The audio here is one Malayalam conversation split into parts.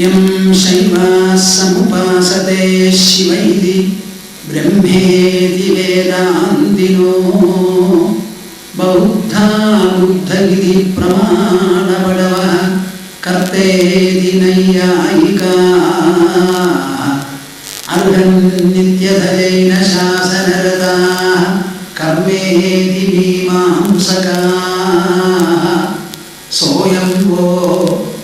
യം ശൈവാസമുപാസതേ ശിവൈതി ബ്രഹ്മേതി വേദാന്തിനോ ബൗദ്ധാ ബുദ്ധഗിരി പ്രമാണപടവഃ കർത്തേതി നൈയായികാ അർഹൻ നിത്യധരേണ ശാസനരതാഃ കർമ്മേതി മീമാംസകാഃ സോയം വോ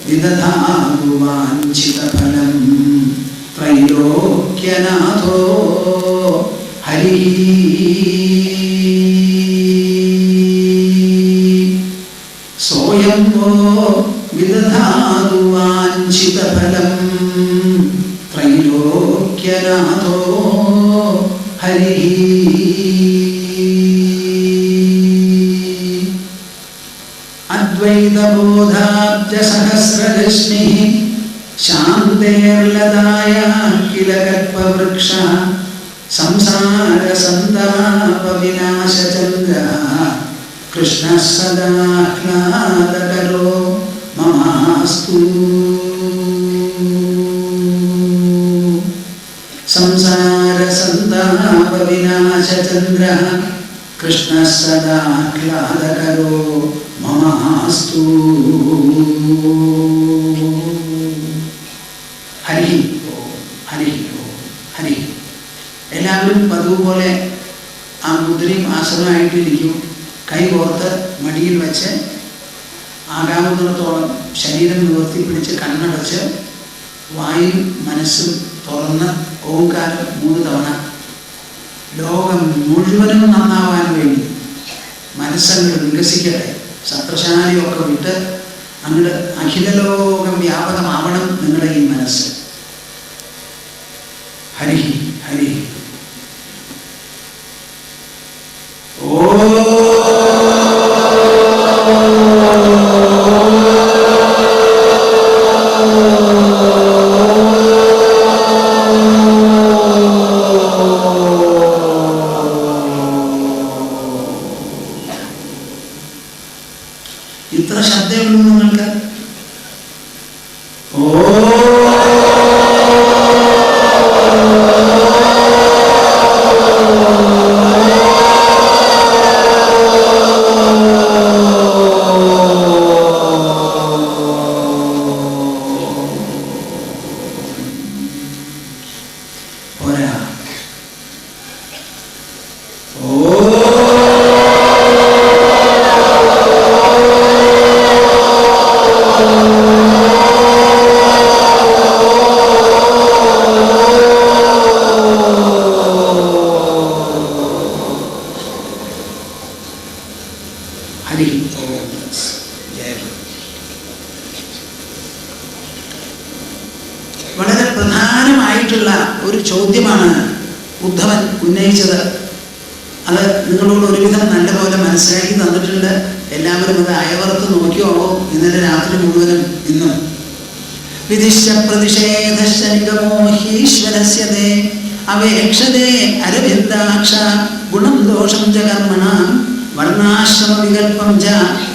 വിദധാതു വാഞ്ചിതഫലം ത്രൈലോക്യനാഥോ ഹരിഃ. സോയം വോ വിദധാതു വാഞ്ചിതഫലം ത്രൈലോക്യനാഥോ ഹരിഃ. അദ്വൈതബോധാബ്ജസഹസ്രരശ്മിഃ ശാന്തേർലതായ കില കൽപവൃക്ഷഃ സംസാരസന്താപവിനാശചന്ദ്രഃ കൃഷ്ണഃ സദാഹ്ലാദകരോ മമാസ്തു. സംസാരസന്താപവിനാശചന്ദ്രഃ കൃഷ്ണഃ സദാഹ്ലാദകരോ മമാസ്തു. ഹരി ഓം ഹരി ഓം ഹരി. എല്ലാവരും പതിവ് പോലെ ആ മുദ്രയും ആസനമായിട്ടിരിക്കും. കൈ കോർത്ത് മടിയിൽ വെച്ച് ആകാവുന്നിടത്തോളം ശരീരം നിവർത്തിപ്പിടിച്ച് കണ്ണടച്ച് വായും മനസ്സും തുറന്ന് ഓംകാരം 3 തവണ. ലോകം മുഴുവനും നന്നാവാൻ വേണ്ടി മനസ്സങ്ങ് വികസിക്കട്ടെ. സത്രശാലയൊക്കെ വിട്ട് അങ്ങോട്ട് അഖിലലോകം വ്യാപകമാവണം നിങ്ങളുടെ ഈ മനസ്സ്. ഹരി ഹരി. ഓ ഇത്ര ശബ്ദമുള്ളൂ നിങ്ങൾക്ക്. ഓ പോരാ. ഹരി ഓം. വളരെ പ്രധാനമായിട്ടുള്ള ഒരു ചോദ്യമാണ് ഉദ്ധവൻ ഉന്നയിച്ചത്. അത് നിങ്ങളോട് ഒരുവിധം നല്ലപോലെ മനസ്സിലാക്കി തന്നിട്ടുണ്ട്. എല്ലാവരും അത് അയവറുത്ത് നോക്കിയോളൂ. ഇന്നലെ രാത്രി മുഴുവനും ഇന്നും വിധിശ്ച പ്രതിഷേധശ്ച നിഗമോ ഹീശ്വരസ്യതേ അവേക്ഷതേ അരവിന്ദാക്ഷ ഗുണം ദോഷം ച കർമ്മണാം വർണ്ണാശ്രമ വികൽപ്പം ച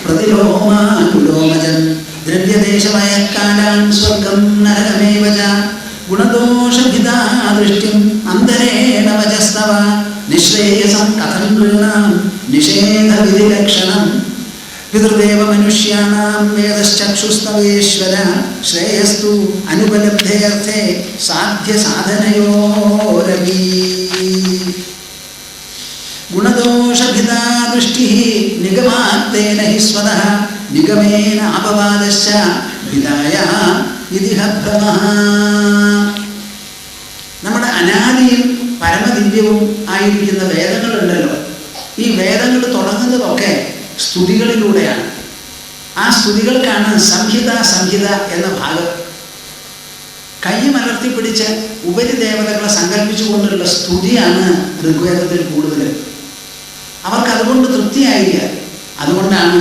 പ്രതിലോമാനുലോമജം ദ്രവ്യദേശമയക്കാലാൻ സ്വർഗം നരകമേവ ച ഗുണദോഷഭിദാ ദൃഷ്ടിം അന്തരേണ വചസ്തവ നിശ്രേയസം കഥം നൃണാം നിഷേധവിധിലക്ഷണം പിതൃദേവ മനുഷ്യാണാം വേദശ്ചക്ഷുസ്തവേശ്വര ശ്രേയസ്തു അനുപലബ്ധേർത്ഥേ സാധ്യ സാധനയോരവി. ഗുണദോഷഭിദാ ദൃഷ്ടിഃ നിഗമാത്തേന ഹി സ്വതഃ നിഗമേന അപവാദശ്ച വിദായ വിധിഃ ഭ്രമഃ. നമ്മുടെ അനാദിയും പരമദിവ്യവും ആയിരിക്കുന്ന വേദങ്ങളുണ്ടല്ലോ, ഈ വേദങ്ങൾ തുടങ്ങുന്നതൊക്കെ സ്തുതികളിലൂടെയാണ്. ആ സ്തുതികൾക്കാണ് സംഹിത സംഹിത എന്ന ഭാഗം. കൈ മലർത്തിപ്പിടിച്ച് ഉപരിദേവതകളെ സങ്കല്പിച്ചുകൊണ്ടുള്ള സ്തുതിയാണ് ഋഗ്വേദത്തിൽ കൂടുതൽ. അവർക്ക് അതുകൊണ്ട് തൃപ്തിയായില്ല. അതുകൊണ്ടാണ്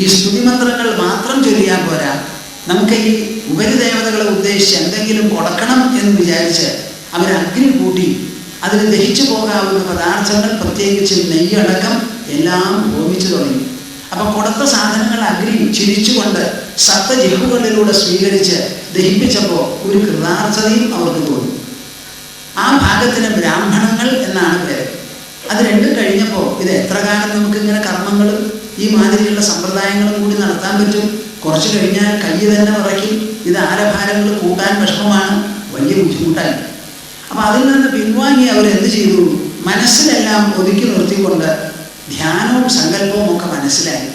ഈ സ്തുതിമന്ത്രങ്ങൾ മാത്രം ചൊല്ലിയാൽ പോരാ, നമുക്ക് ഈ ഉപരിദേവതകളെ ഉദ്ദേശിച്ച് എന്തെങ്കിലും കൊടുക്കണം എന്ന് വിചാരിച്ച് അവർ അഗ്നി കൂട്ടി അതിൽ ദഹിച്ചു പോകാവുന്ന പദാർത്ഥങ്ങൾ, പ്രത്യേകിച്ച് നെയ്യടക്കം എല്ലാം ഹോമിച്ചു തുടങ്ങി. അപ്പൊ കൊടുത്ത സാധനങ്ങൾ അഗ്നി ചിരിച്ചുകൊണ്ട് സപ്തജിഹ്വകളിലൂടെ സ്വീകരിച്ച് ദഹിപ്പിച്ചപ്പോൾ ഒരു കൃതാർത്ഥതയും അവർക്ക് തോന്നി. ആ ഭാഗത്തിന് ബ്രാഹ്മണങ്ങൾ എന്നാണ് പേര്. അത് രണ്ടും കഴിഞ്ഞപ്പോൾ ഇത് എത്ര കാലം നമുക്ക് ഇങ്ങനെ കർമ്മങ്ങളും ഈ മാതിരിയുള്ള സമ്പ്രദായങ്ങളും കൂടി നടത്താൻ പറ്റും? കുറച്ച് കഴിഞ്ഞാൽ കൈ തന്നെ വിറയ്ക്കും. ഇത് ആരഭാരങ്ങൾ കൂട്ടാൻ വിഷമമാണ്, വലിയ ബുദ്ധിമുട്ടായി. അപ്പം അതിൽ നിന്ന് പിൻവാങ്ങി അവരെന്ത് ചെയ്തു? മനസ്സിലെല്ലാം ഒതുക്കി നിർത്തിക്കൊണ്ട് ധ്യാനവും സങ്കല്പവും ഒക്കെ മനസ്സിലായി.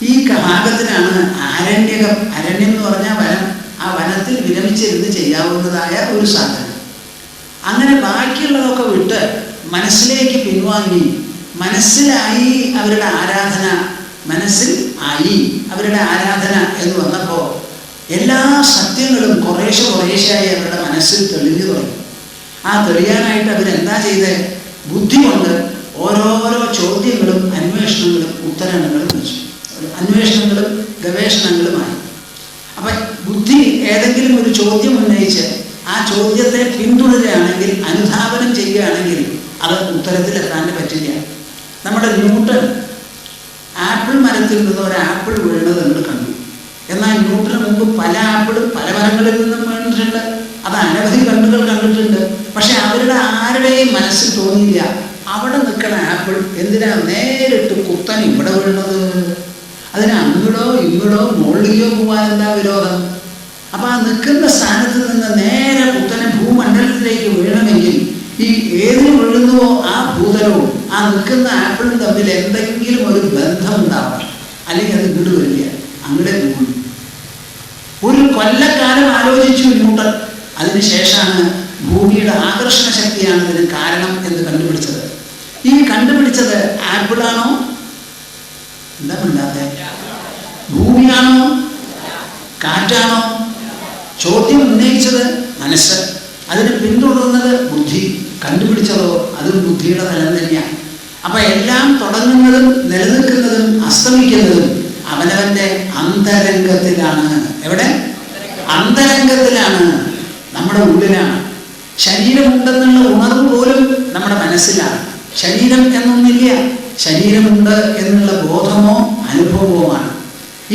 ഈ ഭാഗത്തിനാണ് ആരണ്യകം. അരണ്യം എന്ന് പറഞ്ഞാൽ വനം. ആ വനത്തിൽ വിരമിച്ചിരുന്ന് ചെയ്യാവുന്നതായ ഒരു സാധനം. അങ്ങനെ ബാക്കിയുള്ളതൊക്കെ വിട്ട് മനസ്സിലേക്ക് പിൻവാങ്ങി മനസ്സിലായി അവരുടെ ആരാധന. മനസ്സിൽ ആയി അവരുടെ ആരാധന എന്ന് വന്നപ്പോൾ എല്ലാ സത്യങ്ങളും കുറേശ്ശെയായി അവരുടെ മനസ്സിൽ തെളിഞ്ഞു തുടങ്ങി. ആ തെളിയാനായിട്ട് അവരെന്താ ചെയ്തേ? ബുദ്ധി കൊണ്ട് ഓരോരോ ചോദ്യങ്ങളും അന്വേഷണങ്ങളും ഉത്തരങ്ങളും വെച്ചു. അന്വേഷണങ്ങളും ഗവേഷണങ്ങളുമായി. അപ്പം ബുദ്ധി ഏതെങ്കിലും ഒരു ചോദ്യം ഉന്നയിച്ച് ആ ചോദ്യത്തെ പിന്തുടരുകയാണെങ്കിൽ, അനുധാവനം ചെയ്യുകയാണെങ്കിൽ അത് ഉത്തരത്തിലെത്താൻ പറ്റില്ല. നമ്മുടെ ന്യൂട്ടൺ ആപ്പിൾ മരത്തിൽ നിന്ന് ഒരു ആപ്പിൾ വീഴുന്നത് നമ്മൾ കണ്ടു. എന്നാൽ ന്യൂട്ടന് മുമ്പ് പല ആപ്പിളും പല മരങ്ങളിൽ നിന്നും വീണിട്ടുണ്ട്. അത് അനവധി കണ്ണുകൾ കണ്ടിട്ടുണ്ട്. പക്ഷെ അവരുടെ ആരുടെയും മനസ്സിൽ തോന്നിയില്ല അവിടെ നിൽക്കുന്ന ആപ്പിൾ എന്തിനാ നേരിട്ട് കുത്തൻ ഇവിടെ വീഴുന്നത്? അതിന് അങ്ങോട്ടോ ഇങ്ങോട്ടോ മുകളിലേക്കോ പോകാൻ എന്താ വിരോധം? അപ്പം ആ നിൽക്കുന്ന സ്ഥാനത്ത് നിന്ന് നേരെ കുത്തനെ ഭൂമണ്ഡലത്തിലേക്ക് വീഴണമെങ്കിൽ ഈ ഏതിന് വീഴുന്നുവോ ആ ഭൂതലവും ആ നിൽക്കുന്ന ആപ്പിളും തമ്മിൽ എന്തെങ്കിലും ഒരു ബന്ധം ഉണ്ടാവണം. അല്ലെങ്കിൽ അത് ഇങ്ങോട്ട് വരില്ല, അങ്ങോട്ടേ പോകും. ഒരു കൊല്ലക്കാലം ആലോചിച്ചു ന്യൂട്ടൺ. അതിനുശേഷമാണ് ഭൂമിയുടെ ആകർഷണ ശക്തിയാണ് ഇതിന് കാരണം എന്ന് കണ്ടുപിടിച്ചത്. ഈ കണ്ടുപിടിച്ചത് ആപ്പിളാണോ? എന്താ മിണ്ടാത്തെ? ഭൂമിയാണോ? കാറ്റാണോ? ചോദ്യം ഉന്നയിച്ചത് മനസ്സ്, അതിന് പിന്തുടർന്നത് ബുദ്ധി, കണ്ടുപിടിച്ചതോ അതും ബുദ്ധിയുടെ തലം തന്നെയാണ്. അപ്പൊ എല്ലാം തുടങ്ങുന്നതും നിലനിൽക്കുന്നതും അസ്തമിക്കുന്നതും അവനവന്റെ അന്തരംഗത്തിലാണ്. എവിടെ? അന്തരംഗത്തിലാണ്, നമ്മുടെ ഉള്ളിലാണ്. ശരീരമുണ്ടെന്നുള്ള ഉണർവ് പോലും നമ്മുടെ മനസ്സിലാണ്. ശരീരം എന്നൊന്നില്ല, ശരീരമുണ്ട് എന്നുള്ള ബോധമോ അനുഭവവുമാണ്.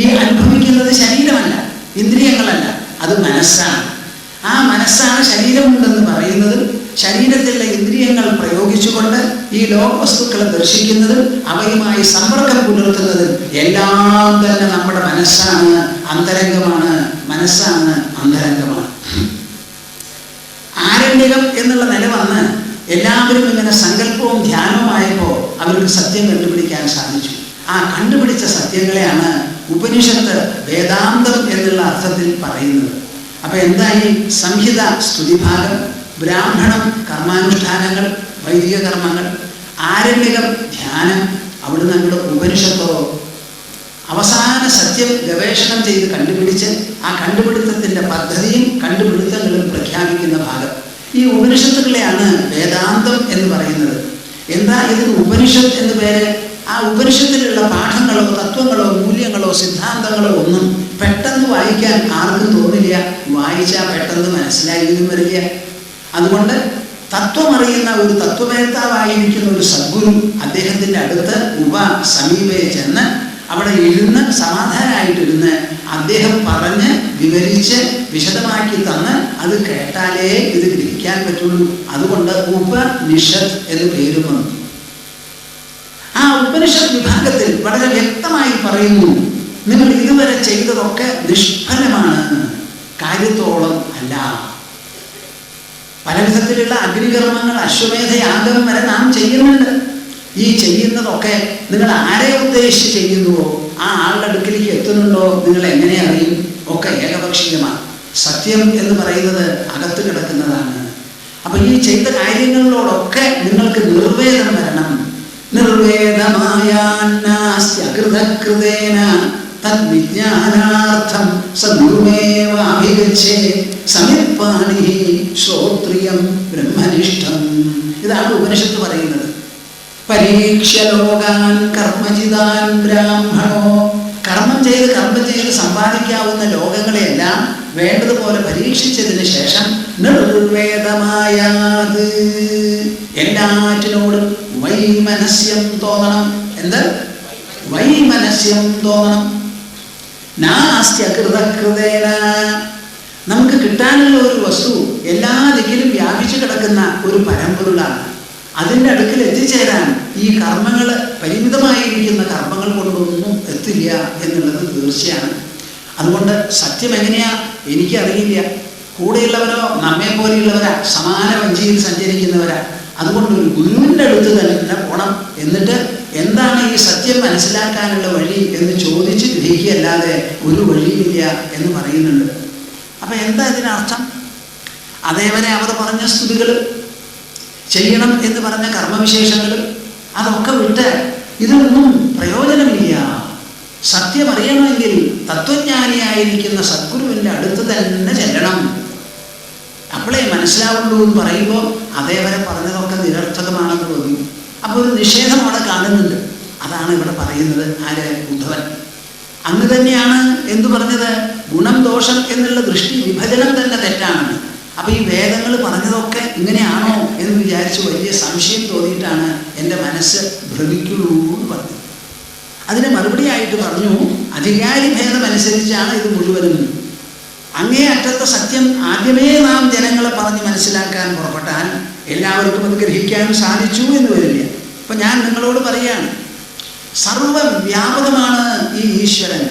ഈ അനുഭവിക്കുന്നത് ശരീരമല്ല, ഇന്ദ്രിയങ്ങളല്ല, അത് മനസ്സാണ്. ആ മനസ്സാണ് ശരീരമുണ്ടെന്ന് പറയുന്നതും ശരീരത്തിലുള്ള ഇന്ദ്രിയങ്ങൾ പ്രയോഗിച്ചുകൊണ്ട് ഈ ലോകവസ്തുക്കളെ ദർശിക്കുന്നതും അവയുമായി സമ്പർക്കം പുലർത്തുന്നതും എല്ലാം തന്നെ നമ്മുടെ മനസ്സാണ്, അന്തരംഗമാണ്. മനസ്സാണ്, അന്തരംഗമാണ്. ആരണ്യകം എന്നുള്ള നില വന്ന് എല്ലാവരും ഇങ്ങനെ സങ്കല്പവും ധ്യാനവുമായപ്പോൾ അവർക്ക് സത്യം കണ്ടുപിടിക്കാൻ സാധിച്ചു. ആ കണ്ടുപിടിച്ച സത്യങ്ങളെയാണ് ഉപനിഷത്ത് വേദാന്തം എന്നുള്ള അർത്ഥത്തിൽ പറയുന്നത്. അപ്പൊ എന്തായി? സംഹിത സ്തുതിഭാഗം, ബ്രാഹ്മണം കർമാനുഷ്ഠാനങ്ങൾ, വൈദിക കർമ്മങ്ങൾ, ആരണ്യകം ധ്യാനം, അവിടുന്ന് നമ്മുടെ ഉപനിഷത്തോ അവസാന സത്യം ഗവേഷണം ചെയ്ത് കണ്ടുപിടിച്ച് ആ കണ്ടുപിടുത്തത്തിൻ്റെ പദ്ധതിയും കണ്ടുപിടുത്തങ്ങളും പ്രഖ്യാപിക്കുന്ന ഭാഗം. ഈ ഉപനിഷത്തുകളെയാണ് വേദാന്തം എന്ന് പറയുന്നത്. എന്താ ഇതിന് ഉപനിഷത്ത് എന്ന് പേര്? ആ ഉപനിഷത്തിലുള്ള പാഠങ്ങളോ തത്വങ്ങളോ മൂല്യങ്ങളോ സിദ്ധാന്തങ്ങളോ ഒന്നും പെട്ടെന്ന് വായിക്കാൻ ആർക്കും തോന്നില്ല. വായിച്ചാൽ പെട്ടെന്ന് മനസ്സിലായെങ്കിലും വരില്ല. അതുകൊണ്ട് തത്വമറിയുന്ന ഒരു തത്വവേത്താവായിരിക്കുന്ന ഒരു സദ്ഗുരു അദ്ദേഹത്തിൻ്റെ അടുത്ത് സമീപയെ ചെന്ന് അവിടെ ഇരുന്ന് സമാധാനമായിട്ടിരുന്ന് അദ്ദേഹം പറഞ്ഞ് വിവരിച്ച് വിശദമാക്കി തന്ന് അത് കേട്ടാലേ ഇത് ഗ്രഹിക്കാൻ പറ്റുള്ളൂ. അതുകൊണ്ട് ഉപനിഷത്ത് എന്ന് പേര് വന്നു. ആ ഉപനിഷത്ത് വിഭാഗത്തിൽ വളരെ വ്യക്തമായി പറയുന്നു, നിങ്ങൾ ഇതുവരെ ചെയ്തതൊക്കെ നിഷ്ഫലമാണ്, കാര്യത്തോളം അല്ല. പല വിധത്തിലുള്ള അഗ്നികർമ്മങ്ങൾ, അശ്വമേധയാഗം വരെ നാം ചെയ്യുന്നുണ്ട്. ഈ ചെയ്യുന്നതൊക്കെ നിങ്ങൾ ആരെ ഉദ്ദേശിച്ച് ചെയ്യുന്നുവോ ആ ആളുടെ അടുക്കിലേക്ക് എത്തുന്നുണ്ടോ നിങ്ങൾ എങ്ങനെ അറിയും? ഒക്കെ ഏകപക്ഷീയമാണ്. സത്യം എന്ന് പറയുന്നത് അകത്ത് കിടക്കുന്നതാണ്. അപ്പൊ ഈ ചെയ്ത കാര്യങ്ങളിലോടൊക്കെ നിങ്ങൾക്ക് നിർവേദം വരണം. നിർവേദമായാകൃതകൃതേന തദ്വിജ്ഞാനാർത്ഥം സദ്ഗുരുമേവാഭിഗച്ഛേ സമിത്പാണി ശ്രോത്രിയം ബ്രഹ്മനിഷ്ഠം. ഇതാണ് ഉപനിഷത്ത് പറയുന്നത്. പരീക്ഷ ലോകാൻ കർമ്മജിതാൻ ബ്രാഹ്മണോ. കർമ്മം ചെയ്ത് സമ്പാദിക്കാവുന്ന ലോകങ്ങളെയെല്ലാം വേണ്ടതുപോലെ പരീക്ഷിച്ചതിന് ശേഷം നിർവേദമായാത് എല്ലാറ്റിനോടും വൈമനസ്യം തോന്നണം. എന്ത്? വൈമനസ്യം തോന്നണം. നാസ്ത്യകൃതകൃതേന, നമുക്ക് കിട്ടാനുള്ള ഒരു വസ്തു എല്ലാ ദിക്കിലും വ്യാപിച്ചു കിടക്കുന്ന ഒരു പരമ്പൊരുളാണ്. അതിൻ്റെ അടുക്കൽ എത്തിച്ചേരാൻ ഈ കർമ്മങ്ങൾ, പരിമിതമായിരിക്കുന്ന കർമ്മങ്ങൾ കൊണ്ടൊന്നും എത്തില്ല എന്നുള്ളത് തീർച്ചയാണ്. അതുകൊണ്ട് സത്യം എങ്ങനെയാ എനിക്കറിയില്ല. കൂടെയുള്ളവരോ നമ്മെ പോലെയുള്ളവരാ, സമാന വഞ്ചിയിൽ സഞ്ചരിക്കുന്നവരാ. അതുകൊണ്ട് ഒരു ഗുരുവിൻ്റെ അടുത്ത് തന്നെ പോകണം. എന്നിട്ട് എന്താണ് ഈ സത്യം മനസ്സിലാക്കാനുള്ള വഴി എന്ന് ചോദിച്ച് ഗ്രഹിക്കുകയല്ലാതെ ഒരു വഴിയില്ല എന്ന് പറയുന്നുണ്ട്. അപ്പം എന്താ ഇതിനർത്ഥം? അതേവരെ അവർ പറഞ്ഞ സ്തുതികൾ, ചെയ്യണം എന്ന് പറഞ്ഞ കർമ്മവിശേഷങ്ങൾ, അതൊക്കെ വിട്ട് ഇതൊന്നും പ്രയോജനമില്ല. സത്യം അറിയണമെങ്കിൽ തത്വജ്ഞാനിയായിരിക്കുന്ന സദ്ഗുരുവിൻ്റെ അടുത്ത് തന്നെ ചെല്ലണം, അപ്പോഴേ മനസ്സിലാവുള്ളൂ എന്ന് പറയുമ്പോൾ അതേവരെ പറഞ്ഞതൊക്കെ നിരർത്ഥകമാണെന്ന് തോന്നി. അപ്പോൾ ഒരു നിഷേധം അവിടെ കാണുന്നുണ്ട്. അതാണ് ഇവിടെ പറയുന്നത്. ആര്? ഉദ്ധവൻ. അങ്ങ് തന്നെയാണ് എന്തു പറഞ്ഞത്? ഗുണം ദോഷം എന്നുള്ള ദൃഷ്ടി വിഭജനം തന്നെ തെറ്റാണെന്ന്. അപ്പം ഈ വേദങ്ങൾ പറഞ്ഞതൊക്കെ ഇങ്ങനെയാണോ എന്ന് വിചാരിച്ച് വലിയ സംശയം തോന്നിയിട്ടാണ് എൻ്റെ മനസ്സ് ഭ്രമിക്കുള്ളൂ എന്ന് പറഞ്ഞത്. അതിന് മറുപടിയായിട്ട് പറഞ്ഞു, അധികാരി ഭേദമനുസരിച്ചാണ് ഇത് മുഴുവനും. അങ്ങേ അറ്റത്തെ സത്യം ആദ്യമേ നാം ജനങ്ങളെ പറഞ്ഞ് മനസ്സിലാക്കാൻ പുറപ്പെട്ടാൽ എല്ലാവർക്കും അത് ഗ്രഹിക്കാൻ സാധിച്ചു എന്ന് വരില്ല. അപ്പം ഞാൻ നിങ്ങളോട് പറയുകയാണ്, സർവവ്യാപകമാണ് ഈ ഈശ്വരൻ.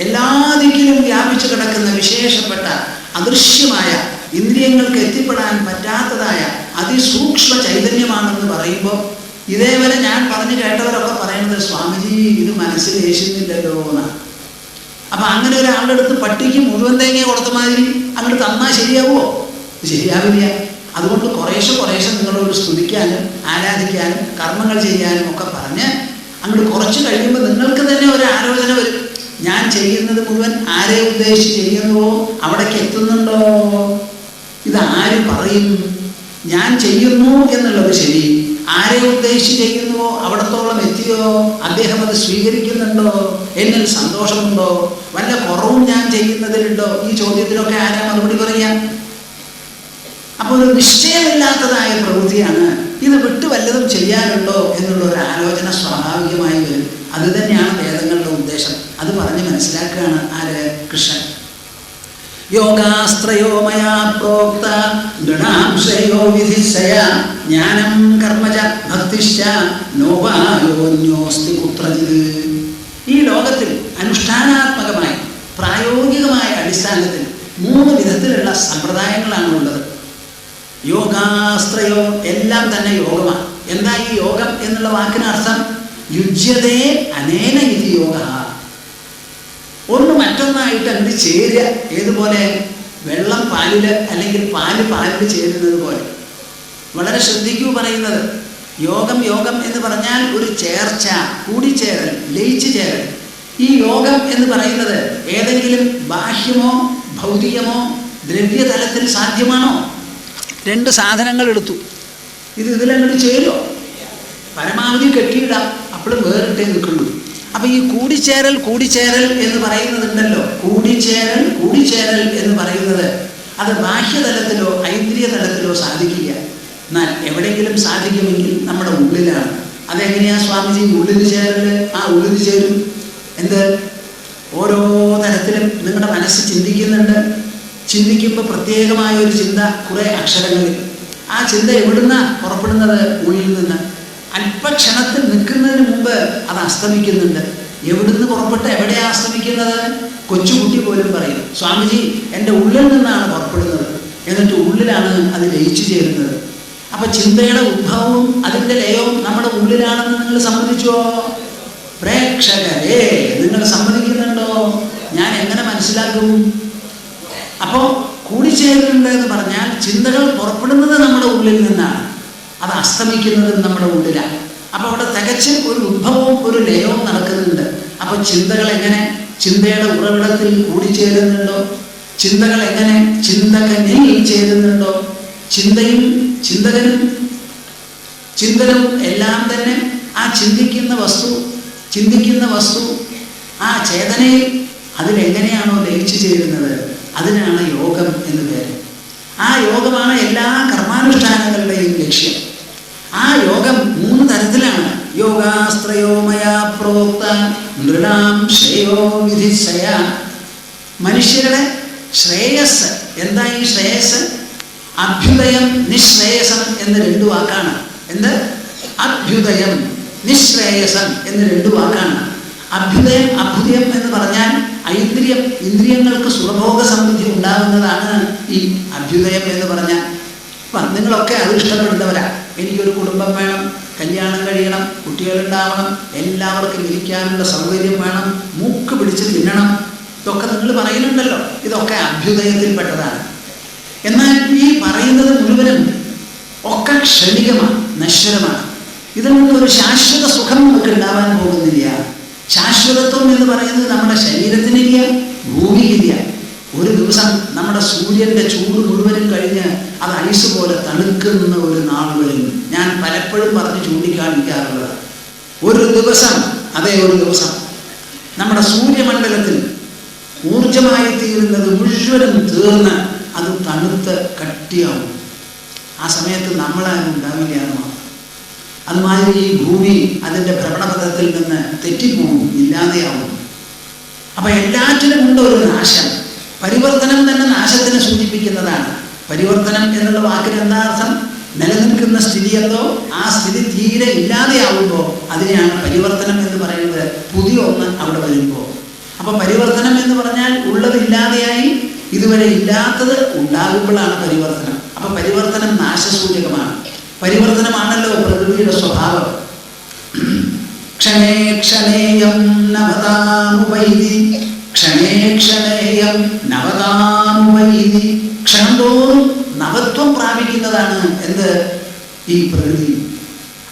എല്ലാ ദിക്കിലും വ്യാപിച്ചു കിടക്കുന്ന വിശേഷപ്പെട്ട അദൃശ്യമായ, ഇന്ദ്രിയങ്ങൾക്ക് എത്തിപ്പെടാൻ പറ്റാത്തതായ അതിസൂക്ഷ്മ ചൈതന്യമാണെന്ന് പറയുമ്പോൾ ഇതേവരെ ഞാൻ പറഞ്ഞു കേട്ടവരൊക്കെ പറയുന്നത്, സ്വാമിജി ഇത് മനസ്സിൽ യേശുന്നില്ലല്ലോ എന്നാണ്. അപ്പം അങ്ങനെ ഒരാളുടെ അടുത്ത് പട്ടിക്ക് മുഴുവൻ തേങ്ങ കൊടുത്ത മാതിരി അങ്ങോട്ട് തന്നാൽ ശരിയാവുമോ? ശരിയാവില്ല. അതുകൊണ്ട് കുറേശ്ശെ നിങ്ങളോട് സ്തുതിക്കാനും ആരാധിക്കാനും കർമ്മങ്ങൾ ചെയ്യാനും ഒക്കെ പറഞ്ഞ് അങ്ങോട്ട് കുറച്ച് കഴിയുമ്പോൾ നിങ്ങൾക്ക് തന്നെ ഒരു ആലോചന വരും. ഞാൻ ചെയ്യുന്നത് മുഴുവൻ ആരെ ഉദ്ദേശിച്ച് ചെയ്യുന്നുവോ അവിടേക്ക് എത്തുന്നുണ്ടോ? ഇത് ആര് പറയും? ഞാൻ ചെയ്യുന്നു എന്നുള്ളത് ശരി, ആരെ ഉദ്ദേശിച്ച് ചെയ്യുന്നുവോ അവിടത്തോളം എത്തിയോ? അദ്ദേഹം അത് സ്വീകരിക്കുന്നുണ്ടോ? എന്നിൽ സന്തോഷമുണ്ടോ? വല്ല കുറവും ഞാൻ ചെയ്യുന്നതിലുണ്ടോ? ഈ ചോദ്യത്തിലൊക്കെ ആരാ മറുപടി പറയാം? അപ്പോൾ ഒരു നിശ്ചയമില്ലാത്തതായ പ്രവൃത്തിയാണ്. ഇത് വിട്ടു വല്ലതും ചെയ്യാനുണ്ടോ എന്നുള്ള ഒരു ആലോചന സ്വാഭാവികമായി വരും. അത് തന്നെയാണ് വേദങ്ങളുടെ ഉദ്ദേശം. അത് പറഞ്ഞ് മനസ്സിലാക്കുകയാണ് ആര്? കൃഷ്ണൻ. യോഗാസ്ത്രയോ മയാ പ്രോക്ത ഗണാംശയോ വിധിസയ ജ്ഞാനം കർമ്മച ഭക്തിശ്ച നോപായോന്യോസ്തി കുത്രജിത്. ഈ ലോകത്തിൽ അനുഷ്ഠാനാത്മകമായി പ്രായോഗികമായ അടിസ്ഥാനത്തിൽ 3 വിധത്തിലുള്ള സമ്പ്രദായങ്ങളാണ് ഉള്ളത്. യോഗാസ്ത്രയോ എല്ലാം തന്നെ യോഗമാണ്. എന്താ ഈ യോഗം എന്നുള്ള വാക്കിനർത്ഥം? യുജ്യതേ അനേന ഇതി യോഗ. ഒന്ന് മറ്റൊന്നായിട്ട് അങ്ങോട്ട് ചേരുക. ഏതുപോലെ? വെള്ളം പാലിൽ അല്ലെങ്കിൽ പാല് പാലിൽ ചേരുന്നത് പോലെ. വളരെ ശ്രദ്ധിക്കൂ പറയുന്നത്. യോഗം എന്ന് പറഞ്ഞാൽ ഒരു ചേർച്ച, കൂടിച്ചേരൽ, ലയിച്ചു ചേരൽ. ഈ യോഗം എന്ന് പറയുന്നത് ഏതെങ്കിലും ബാഹ്യമോ ഭൗതികമോ ദ്രവ്യതലത്തിൽ സാധ്യമാണോ? 2 സാധനങ്ങൾ എടുത്തു, ഇതിലങ്ങോട്ട് ചേരുമോ? പരമാവധി കെട്ടിയിടാം, അപ്പോഴും വേറിട്ടേ നിൽക്കുള്ളൂ. അപ്പം ഈ കൂടിച്ചേരൽ എന്ന് പറയുന്നതുണ്ടല്ലോ, കൂടിച്ചേരൽ എന്ന് പറയുന്നത് അത് ബാഹ്യതലത്തിലോ ഐന്ദ്രിയ തലത്തിലോ സാധിക്കില്ല. എന്നാൽ എവിടെയെങ്കിലും സാധിക്കുമെങ്കിൽ നമ്മുടെ ഉള്ളിലാണ്. അതെങ്ങനെയാ സ്വാമിജി ഉള്ളിൽ ചേരൽ? ആ ഉള്ളിൽ ചേരും. എന്ത്? ഓരോ തരത്തിലും നിങ്ങളുടെ മനസ്സ് ചിന്തിക്കുന്നുണ്ട്. ചിന്തിക്കുമ്പോൾ പ്രത്യേകമായ ഒരു ചിന്ത, കുറേ അക്ഷരങ്ങളിൽ. ആ ചിന്ത എവിടുന്നാ പുറപ്പെടുന്നത്? ഉള്ളിൽ നിന്ന്. അല്പക്ഷണത്തിൽ നിൽക്കുന്നതിന് മുമ്പ് അത് അസ്തമിക്കുന്നുണ്ട്. എവിടുന്ന് പുറപ്പെട്ട് എവിടെയാണ് അസ്തമിക്കുന്നത്? കൊച്ചുകുട്ടി പോലും പറയും, സ്വാമിജി എൻ്റെ ഉള്ളിൽ നിന്നാണ് പുറപ്പെടുന്നത്. എന്നിട്ട് ഉള്ളിലാണ് അത് ലയിച്ചു ചേരുന്നത്. അപ്പം ചിന്തയുടെ ഉദ്ഭവവും അതിൻ്റെ ലയവും നമ്മുടെ ഉള്ളിലാണെന്ന് നിങ്ങൾ സമ്മതിച്ചോ? പ്രേക്ഷകരെ, നിങ്ങൾ സമ്മതിക്കുന്നുണ്ടോ? ഞാൻ എങ്ങനെ മനസ്സിലാക്കും? അപ്പോൾ കൂടിച്ചേരുന്നുണ്ട് എന്ന് പറഞ്ഞാൽ ചിന്തകൾ പുറപ്പെടുന്നത് നമ്മുടെ ഉള്ളിൽ നിന്നാണ്, അത് അസ്തമിക്കുന്നത് നമ്മുടെ ഉള്ളിലാണ്. അപ്പോൾ അവിടെ തികച്ചും ഒരു ഉദ്ഭവവും ഒരു ലയവും നടക്കുന്നുണ്ട്. അപ്പോൾ ചിന്തകൾ എങ്ങനെ ചിന്തയുടെ ഉറവിടത്തിൽ കൂടിച്ചേരുന്നുണ്ടോ? ചിന്തകൾ എങ്ങനെ ചിന്തകനിൽ ചേരുന്നുണ്ടോ? ചിന്തയും ചിന്തനവും എല്ലാം തന്നെ ആ ചിന്തിക്കുന്ന വസ്തു ആ ചേതനയിൽ അതിലെങ്ങനെയാണോ ലയിച്ചു ചേരുന്നത്, അതിനാണ് യോഗം എന്ന് പേര്. ആ യോഗമാണ് എല്ലാ കർമാനുഷ്ഠാനങ്ങളുടെയും ലക്ഷ്യം. ആ യോഗം 3 തരത്തിലാണ്. യോഗാസ്ത്രയോ മയാ പ്രോക്ത നൃണാം ശ്രേയോ വിധിശയ. മനുഷ്യരുടെ ശ്രേയസ്. എന്താ ഈ ശ്രേയസ്? അഭ്യുദയം നിശ്രേയസം എന്ന് രണ്ട് വാക്കാണ്. എന്ത്? അഭ്യുദയം നിശ്രേയസം എന്ന് രണ്ട് വാക്കാണ്. അഭ്യുദയം അഭ്യുദയം എന്ന് പറഞ്ഞാൽ ഇന്ദ്രിയങ്ങൾക്ക് സുഖഭോഗ സമൃദ്ധി ഉണ്ടാകുന്നതാണ് ഈ അഭ്യുദയം എന്ന് പറഞ്ഞാൽ. അപ്പം നിങ്ങളൊക്കെ അത് ഇഷ്ടപ്പെടുന്നവരാ. എനിക്കൊരു കുടുംബം വേണം, കല്യാണം കഴിയണം, കുട്ടികളുണ്ടാവണം, എല്ലാവർക്കും ഇരിക്കാനുള്ള സൗകര്യം വേണം, മൂക്ക് പിടിച്ച് തിന്നണം, ഇതൊക്കെ നിങ്ങൾ പറയുന്നുണ്ടല്ലോ. ഇതൊക്കെ അഭ്യുദയത്തിൽപ്പെട്ടതാണ്. എന്നാൽ ഈ പറയുന്നത് മുഴുവനും ഒക്കെ ക്ഷണികമാണ്, നശ്വരമാണ്. ഇതിനൊന്നും ഒരു ശാശ്വത സുഖം നമുക്ക് ഉണ്ടാവാൻ പോകുന്നില്ല. ശാശ്വതത്വം എന്ന് പറയുന്നത് നമ്മുടെ ശരീരത്തിനില്ല, ഭൂമിയില്ല. ഒരു ദിവസം നമ്മുടെ സൂര്യന്റെ ചൂട് മുഴുവനും കഴിഞ്ഞ് അത് ഐസ് പോലെ തണുക്കുന്ന ഒരു നാൾ വരും. ഞാൻ പലപ്പോഴും പറഞ്ഞ് ചൂണ്ടിക്കാണിക്കാറുള്ളത് ഒരു ദിവസം, അതേ ഒരു ദിവസം നമ്മുടെ സൂര്യമണ്ഡലത്തിൽ ഊർജമായി തീരുന്നത് മുഴുവനും തീർന്ന് അത് തണുത്ത് കട്ടിയാവും. ആ സമയത്ത് നമ്മളാരും ഉണ്ടാവില്ല എന്ന് മാത്രം. അതുമാതിരി ഈ ഭൂമി അതിൻ്റെ ഭ്രമണപഥത്തിൽ നിന്ന് തെറ്റിപ്പോവും, ഇല്ലാതെയാവും. അപ്പൊ എല്ലാറ്റിനും ഉണ്ട് ഒരു നാശം. പരിവർത്തനം തന്നെ നാശത്തിനെ സൂചിപ്പിക്കുന്നതാണ്. പരിവർത്തനം എന്നുള്ള വാക്കിന് എന്താ അർത്ഥം? നിലനിൽക്കുന്ന സ്ഥിതി എന്തോ ആ സ്ഥിതി തീരെ ഇല്ലാതെയാവുമ്പോൾ അതിനെയാണ് പരിവർത്തനം എന്ന് പറയുന്നത്. പുതിയ ഒന്ന് അവിടെ വരുമ്പോൾ. അപ്പൊ പരിവർത്തനം എന്ന് പറഞ്ഞാൽ ഉള്ളത് ഇല്ലാതെയായി, ഇതുവരെ ഇല്ലാത്തത് ഉണ്ടാകുമ്പോഴാണ് പരിവർത്തനം. അപ്പൊ പരിവർത്തനം നാശസൂചകമാണ്. പരിവർത്തനമാണല്ലോ പ്രകൃതിയുടെ സ്വഭാവം. ക്ഷണേ ക്ഷണേയം നവതാമുപൈതി, ക്ഷണേ ക്ഷണേയം നവതാമുപൈതി. ക്ഷണം തോറും നവത്വം പ്രാപിക്കുന്നതാണ് എന്ത്? ഈ പ്രകൃതി.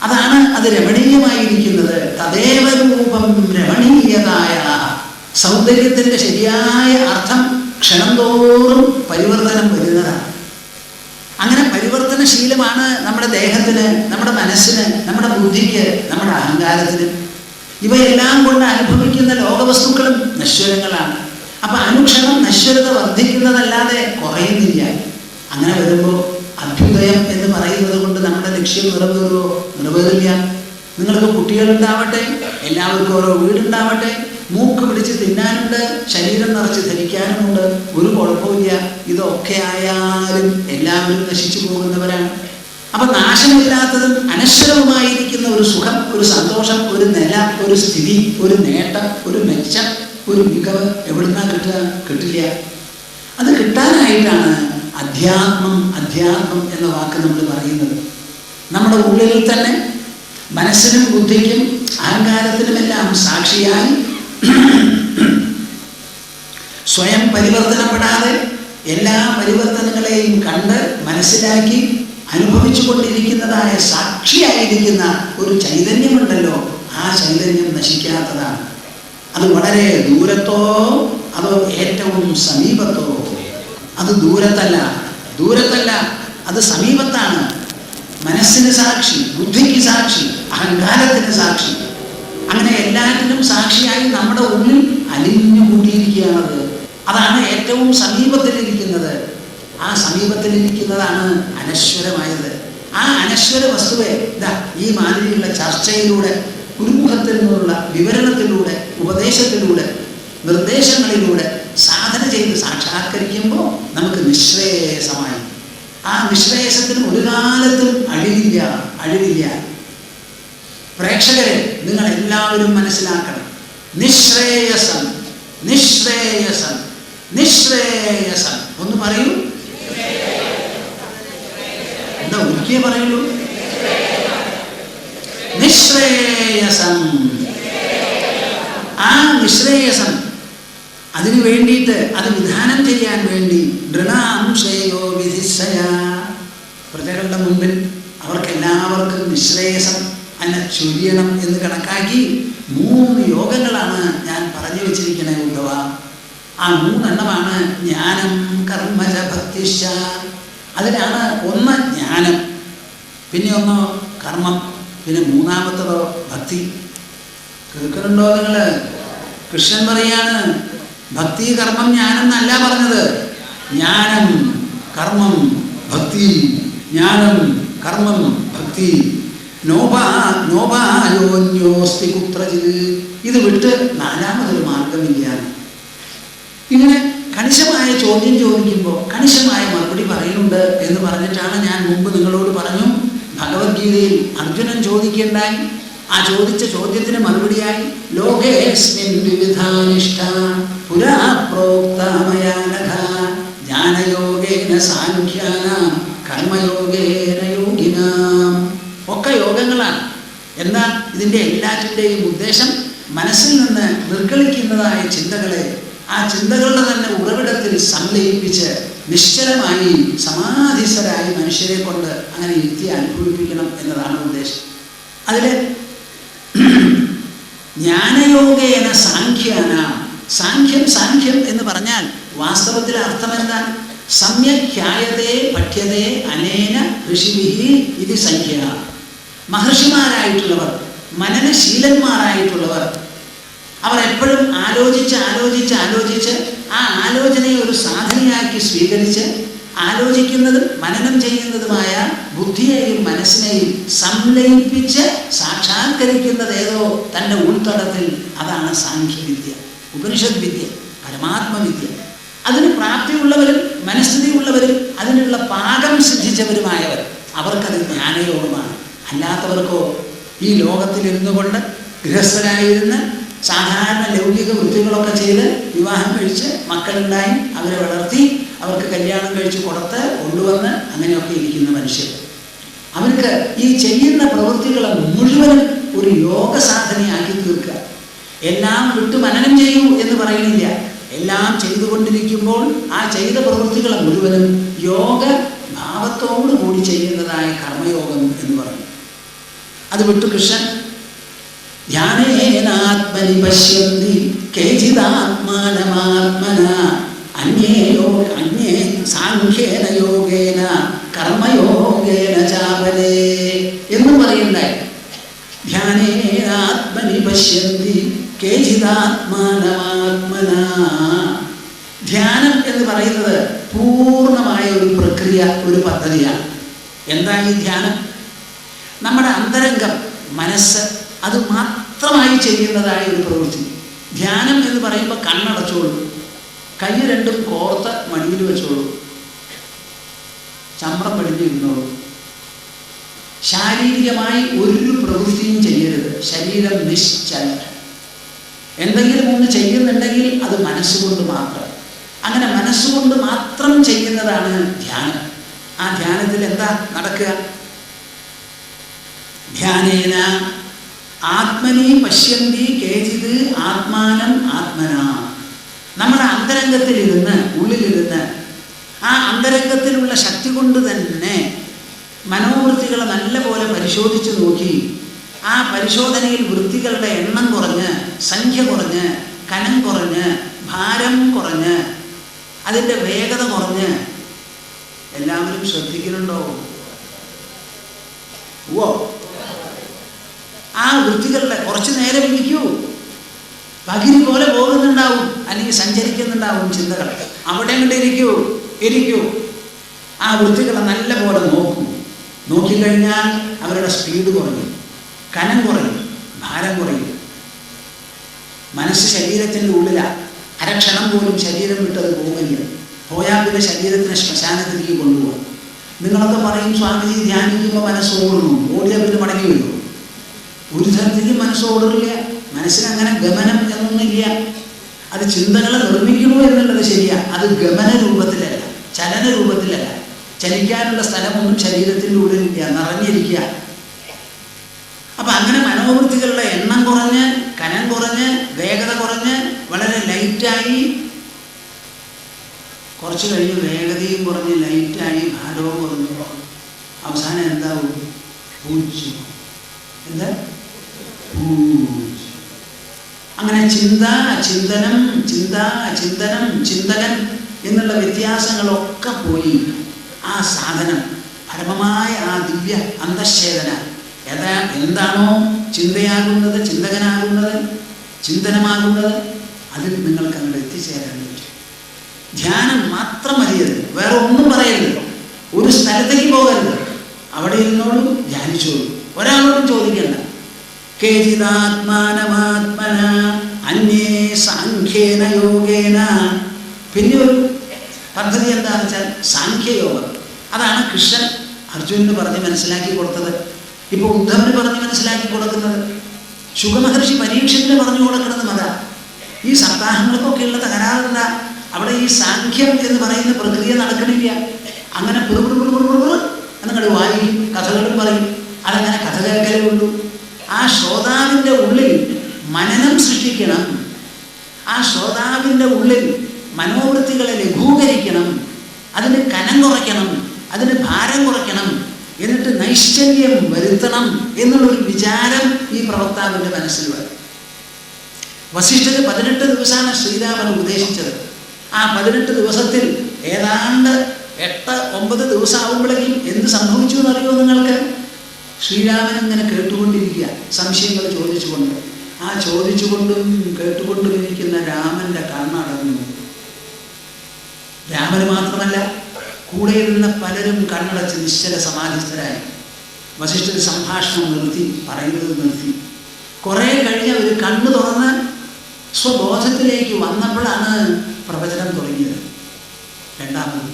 അതാണ് അത് രമണീയമായിരിക്കുന്നത്. തദേവ രൂപം രമണീയതായ. സൗന്ദര്യത്തിന്റെ ശരിയായ അർത്ഥം ക്ഷണം തോറും പരിവർത്തനം വരുന്നതാണ്. അങ്ങനെ പരിവർത്തനശീലമാണ് നമ്മുടെ ദേഹത്തിന്, നമ്മുടെ മനസ്സിന്, നമ്മുടെ ബുദ്ധിക്ക്, നമ്മുടെ അഹങ്കാരത്തിന്. ഇവയെല്ലാം കൊണ്ട് അനുഭവിക്കുന്ന ലോകവസ്തുക്കളും നശ്വരങ്ങളാണ്. അപ്പൊ അനുക്ഷണം നശ്വരത വർദ്ധിക്കുന്നതല്ലാതെ കുറയുന്നില്ല. അങ്ങനെ വരുമ്പോൾ അഭ്യുദയം എന്ന് പറയുന്നത് കൊണ്ട് നമ്മുടെ ലക്ഷ്യം നിറവേറുമോ? നിറവേറില്ല. നിങ്ങൾക്ക് കുട്ടികളുണ്ടാവട്ടെ, എല്ലാവർക്കും ഓരോ വീടുണ്ടാവട്ടെ, മൂക്ക് പിടിച്ച് തിന്നാനുണ്ട്, ശരീരം നിറച്ച് ധരിക്കാനുമുണ്ട്, ഒരു കുഴപ്പമില്ല. ഇതൊക്കെ ആയാലും എല്ലാവരും നശിച്ചു പോകുന്നവരാണ്. അപ്പൊ നാശമില്ലാത്തതും അനശ്വരവുമായിരിക്കുന്ന ഒരു സുഖം, ഒരു സന്തോഷം, ഒരു നില, ഒരു സ്ഥിതി, ഒരു നേട്ടം, ഒരു മെച്ചം, ഒരു മികവ് എവിടുന്നാ കിട്ടുക? കിട്ടില്ല. അത് കിട്ടാനായിട്ടാണ് അധ്യാത്മം, അധ്യാത്മം എന്ന വാക്ക് നമ്മൾ പറയുന്നത്. നമ്മുടെ ഉള്ളിൽ തന്നെ മനസ്സിനും ബുദ്ധിക്കും അഹങ്കാരത്തിനുമെല്ലാം സാക്ഷിയായി സ്വയം പരിവർത്തനപ്പെടാതെ എല്ലാ പരിവർത്തനങ്ങളെയും കണ്ട് മനസ്സിലാക്കി അനുഭവിച്ചു കൊണ്ടിരിക്കുന്നതായ സാക്ഷിയായിരിക്കുന്ന ഒരു ചൈതന്യമുണ്ടല്ലോ, ആ ചൈതന്യം നശിക്കാത്തതാണ്. അത് വളരെ ദൂരത്തോ അതോ ഏറ്റവും സമീപത്തോ? അത് ദൂരത്തല്ല, ദൂരത്തല്ല, അത് സമീപത്താണ്. മനസ്സിന് സാക്ഷി, ബുദ്ധിക്ക് സാക്ഷി, അഹങ്കാരത്തിന് സാക്ഷി. അങ്ങനെ എല്ലാറ്റിനും സാക്ഷിയായി നമ്മുടെ ഉള്ളിൽ അലിഞ്ഞു കൂടിയിരിക്കുകയാണത്. അതാണ് ഏറ്റവും സമീപത്തിലിരിക്കുന്നത്. ആ സമീപത്തിലിരിക്കുന്നതാണ് അനശ്വരമായത്. ആ അനശ്വര വസ്തുവെ ഈ മാതിരിയുള്ള ചർച്ചയിലൂടെ, ഗുരുമുഖത്തിൽ നിന്നുള്ള വിവരണത്തിലൂടെ, ഉപദേശത്തിലൂടെ, നിർദ്ദേശങ്ങളിലൂടെ സാധന ചെയ്ത് സാക്ഷാത്കരിക്കുമ്പോൾ നമുക്ക് നിശ്രേയസമായി. ആ നിശ്രേയസത്തിന് ഒരു കാലത്തും അഴിവില്ല, അഴിവില്ല. പ്രേക്ഷകരെ, നിങ്ങൾ എല്ലാവരും മനസ്സിലാക്കണം, നിശ്രേയസം, നിശ്രേയസം, നിശ്രേയസം. ഒന്ന് പറയൂ. എന്താ ഒരിക്കലേ പറയുള്ളൂ? നിശ്രേയസം. ആ നിശ്രേയസം അതിനു വേണ്ടിയിട്ട്, അത് വിധാനം ചെയ്യാൻ വേണ്ടി നൃണാം ശ്രേയോ വിധിശയ. പ്രജകളുടെ മുൻപിൽ അവർക്കെല്ലാവർക്കും നിശ്രേയസം അതിനെ ചൊരിയണം എന്ന് കണക്കാക്കി 3 യോഗങ്ങളാണ് ഞാൻ പറഞ്ഞു വെച്ചിരിക്കണേ ഉദ്ധവ. ആ 3 എണ്ണമാണ് ജ്ഞാനം, കർമ്മജ, ഭക്തിശ്ച. അതിലാണ് ഒന്ന് ജ്ഞാനം, പിന്നെ ഒന്ന് കർമ്മം, പിന്നെ മൂന്നാമത്തതോ ഭക്തി. കേൾക്കുന്നുണ്ടോ നിങ്ങള്? കൃഷ്ണൻ പറയാണ്, ഭക്തി കർമ്മം ജ്ഞാനം എന്നല്ല പറഞ്ഞത്. ജ്ഞാനം, കർമ്മം, ഭക്തി. ജ്ഞാനം, കർമ്മം, ഭക്തി. നോപായോന്യോസ്തി കുത്രജിത്. ഇത് വിട്ട് നാലാമതൊരു മാർഗമില്ല. ഇങ്ങനെ കണിശമായ ചോദ്യം ചോദിക്കുമ്പോൾ കണിശമായ മറുപടി പറയുന്നുണ്ട് എന്ന് പറഞ്ഞിട്ടാണ് ഞാൻ മുമ്പ് നിങ്ങളോട് പറഞ്ഞു, ഭഗവത്ഗീതയിൽ അർജുനൻ ചോദിക്കേണ്ടായി. ആ ചോദിച്ച ചോദ്യത്തിന് മറുപടിയായി ലോകേസ്മിൻ വിവിധാനിഷ്ഠ പുരാ പ്രോക്ത മയാ നഘ ജ്ഞാനയോഗേന സാഖ്യാനാം കർമ്മയോഗേന യോഗിനാം. ഒക്കെ യോഗങ്ങളാണ്. എന്താ ഇതിൻ്റെ എല്ലാറ്റിൻ്റെയും ഉദ്ദേശം? മനസ്സിൽ നിന്ന് നിർഗളിക്കുന്നതായ ചിന്തകളെ ആ ചിന്തകളുടെ തന്നെ ഉറവിടത്തിൽ സംലയിപ്പിച്ച് നിശ്ചലമായി സമാധിസ്ഥരായി മനുഷ്യരെ കൊണ്ട് അങ്ങനെ യുക്തി അനുഭവിപ്പിക്കണം എന്നതാണ് ഉദ്ദേശം. അതിൽ ജ്ഞാനയോഗേന സാഖ്യാനാം. സാഖ്യം എന്ന് പറഞ്ഞാൽ വാസ്തവത്തിൽ അർത്ഥം എന്താണ്? സമ്യഖ്യായതേ പഠ്യതേ അനേന ഋഷിഭിഹി ഇത് സംഖ്യ. മഹർഷിമാരായിട്ടുള്ളവർ, മനനശീലന്മാരായിട്ടുള്ളവർ, അവർ എപ്പോഴും ആലോചിച്ച് ആ ആലോചനയെ ഒരു സാധനയാക്കി സ്വീകരിച്ച് ആലോചിക്കുന്നതും മനനം ചെയ്യുന്നതുമായ ബുദ്ധിയെയും മനസ്സിനെയും സംലയിപ്പിച്ച് സാക്ഷാത്കരിക്കുന്നത് ഏതോ തൻ്റെ ഉൾത്തടത്തിൽ, അതാണ് സാഖ്യവിദ്യ, ഉപനിഷത് വിദ്യ, പരമാത്മവിദ്യ. അതിന് പ്രാപ്തിയുള്ളവരും മനസ്ഥിതിയുള്ളവരും അതിനുള്ള പാകം സിദ്ധിച്ചവരുമായവർ, അവർക്കത് ജ്ഞാനയോഗമാണ്. അല്ലാത്തവർക്കോ ഈ ലോകത്തിലിരുന്നു കൊണ്ട് ഗൃഹസ്ഥരായിരുന്ന് സാധാരണ ലൗകിക വൃത്തികളൊക്കെ ചെയ്ത് വിവാഹം കഴിച്ച് മക്കളുണ്ടായി അവരെ വളർത്തി അവർക്ക് കല്യാണം കഴിച്ച് കൊടുത്ത് കൊണ്ടുവന്ന് അങ്ങനെയൊക്കെ ഇരിക്കുന്ന മനുഷ്യർ, അവർക്ക് ഈ ചെയ്യുന്ന പ്രവൃത്തികളെ മുഴുവനും ഒരു യോഗ സാധനയാക്കി തീർക്കുക. എല്ലാം വിട്ടു മനനം ചെയ്യൂ എന്ന് പറയുന്നില്ല. എല്ലാം ചെയ്തുകൊണ്ടിരിക്കുമ്പോൾ ആ ചെയ്ത പ്രവൃത്തികളെ മുഴുവനും യോഗ ഭാവത്തോടു കൂടി ചെയ്യുന്നതായ കർമ്മയോഗം എന്ന് പറഞ്ഞു. അത് വിട്ടു കൃഷ്ണൻ ധ്യാനേനാത്മനി പശ്യന്തി കേചിദാത്മാനമാത്മന അന്യേ സാഖ്യേന യോഗേന കർമ്മയോഗേന ചാപലേ എന്ന് പറയുണ്ടായി. ധ്യാനേനാത്മനി പശ്യന്തി കേചിദാത്മാനമാത്മന. ധ്യാനം എന്ന് പറയുന്നത് പൂർണ്ണമായ ഒരു പ്രക്രിയ, ഒരു പദ്ധതിയാണ്. എന്താ ഈ ധ്യാനം? നമ്മുടെ അന്തരംഗം, മനസ്സ്, അത് മാത്രമായി ചെയ്യുന്നതായ ഒരു പ്രവൃത്തി. ധ്യാനം എന്ന് പറയുമ്പോൾ കണ്ണടച്ചോളൂ, കൈ രണ്ടും കോർത്ത് മടിയിൽ വെച്ചോളൂ, ചമ്രം പടിഞ്ഞിരുന്നോളൂ. ശാരീരികമായി ഒരു പ്രവൃത്തിയും ചെയ്യരുത്. ശരീരം നിശ്ചലം. എന്തെങ്കിലും ഒന്ന് ചെയ്യുന്നുണ്ടെങ്കിൽ അത് മനസ്സുകൊണ്ട് മാത്രം. അങ്ങനെ മനസ്സുകൊണ്ട് മാത്രം ചെയ്യുന്നതാണ് ധ്യാനം. ആ ധ്യാനത്തിൽ എന്താ നടക്കുക? ധ്യാനേന ആത്മനി പശ്യന്തി കേചിത് ആത്മാനം ആത്മന. നമ്മുടെ അന്തരംഗത്തിലിരുന്ന്, ഉള്ളിലിരുന്ന് ആ അന്തരംഗത്തിലുള്ള ശക്തി കൊണ്ട് തന്നെ മനോവൃത്തികളെ നല്ല പോലെ പരിശോധിച്ച് നോക്കി ആ പരിശോധനയിൽ വൃത്തികളുടെ എണ്ണം കുറഞ്ഞ്, സംഖ്യ കുറഞ്ഞ്, കനം കുറഞ്ഞ്, ഭാരം കുറഞ്ഞ്, അതിൻ്റെ വേഗത കുറഞ്ഞ്. എല്ലാവരും ശ്രദ്ധിക്കുന്നുണ്ടോ? ഓ, ആ വൃത്തികളുടെ കുറച്ച് നേരം ഇരിക്കൂ. പകിരി പോലെ പോകുന്നുണ്ടാവും, അല്ലെങ്കിൽ സഞ്ചരിക്കുന്നുണ്ടാവും ചിന്തകൾ. അവിടെ കണ്ട് ഇരിക്കൂ. ആ വൃത്തികളെ നല്ല പോലെ നോക്കിക്കഴിഞ്ഞാൽ അവരുടെ സ്പീഡ് കുറയും, കനം കുറയും, ഭാരം കുറയും. മനസ്സ് ശരീരത്തിൻ്റെ ഉള്ളിലാണ്. അരക്ഷണം പോലും ശരീരം വിട്ടത് പോകില്ല. പോയാൽ പിന്നെ ശരീരത്തിനെ ശ്മശാനത്തിലേക്ക് കൊണ്ടുപോകാം. നിങ്ങളൊക്കെ പറയും, സ്വാമിജി ധ്യാനിക്കുമ്പോൾ മനസ്സ് ഓടുന്നു. ഓടിയാൽ പിന്നെ മടങ്ങി വരുമോ? ഒരു തരത്തിലും മനസ്സ് ഓടില്ല. മനസ്സിനങ്ങനെ ഗമനം എന്നൊന്നുമില്ല. അത് ചിന്തകളെ നിർമ്മിക്കണോ എന്നുള്ളത് ശരിയാ. അത് ഗമന രൂപത്തിലല്ല, ചലന രൂപത്തിലല്ല. ചലിക്കാനുള്ള സ്ഥലമൊന്നും ശരീരത്തിൻ്റെ ഉള്ളിലില്ല, നിറഞ്ഞിരിക്കുക. അപ്പം അങ്ങനെ മനോവൃത്തികളുടെ എണ്ണം കുറഞ്ഞ്, കനം കുറഞ്ഞ്, വേഗത കുറഞ്ഞ്, വളരെ ലൈറ്റായി, കുറച്ച് കഴിഞ്ഞ് വേഗതയും കുറഞ്ഞ്, ലൈറ്റായി, ഭാരവും കുറഞ്ഞു, അവസാനം എന്താവും? പൂജ്യം. എന്താ? അങ്ങനെ ചിന്ത, ചിന്തനം, ചിന്തകൻ എന്നുള്ള വ്യത്യാസങ്ങളൊക്കെ പോയി ആ സാധനം, പരമമായ ആ ദിവ്യ അന്തശ്ചേതന എന്താണോ ചിന്തയാകുന്നത്, ചിന്തകനാകുന്നത്, ചിന്തനമാകുന്നത്, അതിൽ നിങ്ങൾക്ക് അങ്ങോട്ട് എത്തിച്ചേരാൻ പറ്റും. ധ്യാനം മാത്രം മതിയത്, വേറെ ഒന്നും പറയരുത്. ഒരു സ്ഥലത്തേക്ക് പോകരുത്, അവിടെ ഇരുന്നോളൂ, ധ്യാനിച്ചോളൂ. ഒരാളോടും ചോദിക്കണ്ട. കേചിദാത്മാനമാത്മന അന്യേ സാഖ്യേന യോഗേന. പിന്നെ ഒരു പദ്ധതി എന്താണെന്ന് വെച്ചാൽ സാഖ്യയോഗം. അതാണ് കൃഷ്ണൻ അർജുനന് പറഞ്ഞ് മനസ്സിലാക്കി കൊടുത്തത്. ഇപ്പോൾ ഉദ്ധവന് പറഞ്ഞ് മനസ്സിലാക്കി കൊടുക്കുന്നത്, ശുഗമഹർഷി പരീക്ഷത്തിന് പറഞ്ഞു കൊടുക്കുന്നതും അതാ. ഈ സപ്താഹങ്ങൾക്കൊക്കെയുള്ള തകരാറില്ല. അവിടെ ഈ സാഖ്യം എന്ന് പറയുന്ന പ്രക്രിയ നടക്കണില്ല. അങ്ങനെ എന്നങ്ങൾ വായിക്കും, കഥകളും പറയും. അതങ്ങനെ കഥ കേൾക്കലേ ഉള്ളൂ. ആ ശ്രോതാവിൻ്റെ ഉള്ളിൽ മനനം സൃഷ്ടിക്കണം. ആ ശ്രോതാവിൻ്റെ ഉള്ളിൽ മനോവൃത്തികളെ ലഘൂകരിക്കണം, അതിന് കനം കുറയ്ക്കണം, അതിന് ഭാരം കുറയ്ക്കണം, എന്നിട്ട് നൈശ്ചല്യം വരുത്തണം എന്നുള്ളൊരു വിചാരം ഈ പ്രവക്താവിൻ്റെ മനസ്സിൽ വരും. വസിഷ്ഠന് 18 ദിവസമാണ് ശ്രീരാമൻ ഉപദേശിച്ചത്. ആ 18 ദിവസത്തിൽ ഏതാണ്ട് 8-9 ദിവസം ആകുമ്പോഴേക്കും എന്ത് സംഭവിച്ചു എന്നറിയോ നിങ്ങൾക്ക്? ശ്രീരാമൻ ഇങ്ങനെ കേട്ടുകൊണ്ടിരിക്കുക, സംശയങ്ങൾ ചോദിച്ചുകൊണ്ട്. ആ ചോദിച്ചുകൊണ്ടും കേട്ടുകൊണ്ടും ഇരിക്കുന്ന രാമന്റെ കണ്ണടഞ്ഞു. രാമന് മാത്രമല്ല, കൂടെ ഇരുന്ന പലരും കണ്ണടച്ച് നിശ്ചല സമാധിസ്ഥരായി. വസിഷ്ഠർ സംഭാഷണം നിർത്തി, പറയുന്നത് നിർത്തി. കുറെ കഴിഞ്ഞ് അവർ കണ്ണു തുറന്ന് സ്വബോധത്തിലേക്ക് വന്നപ്പോഴാണ് പ്രവചനം തുടങ്ങിയത്. രണ്ടാമത്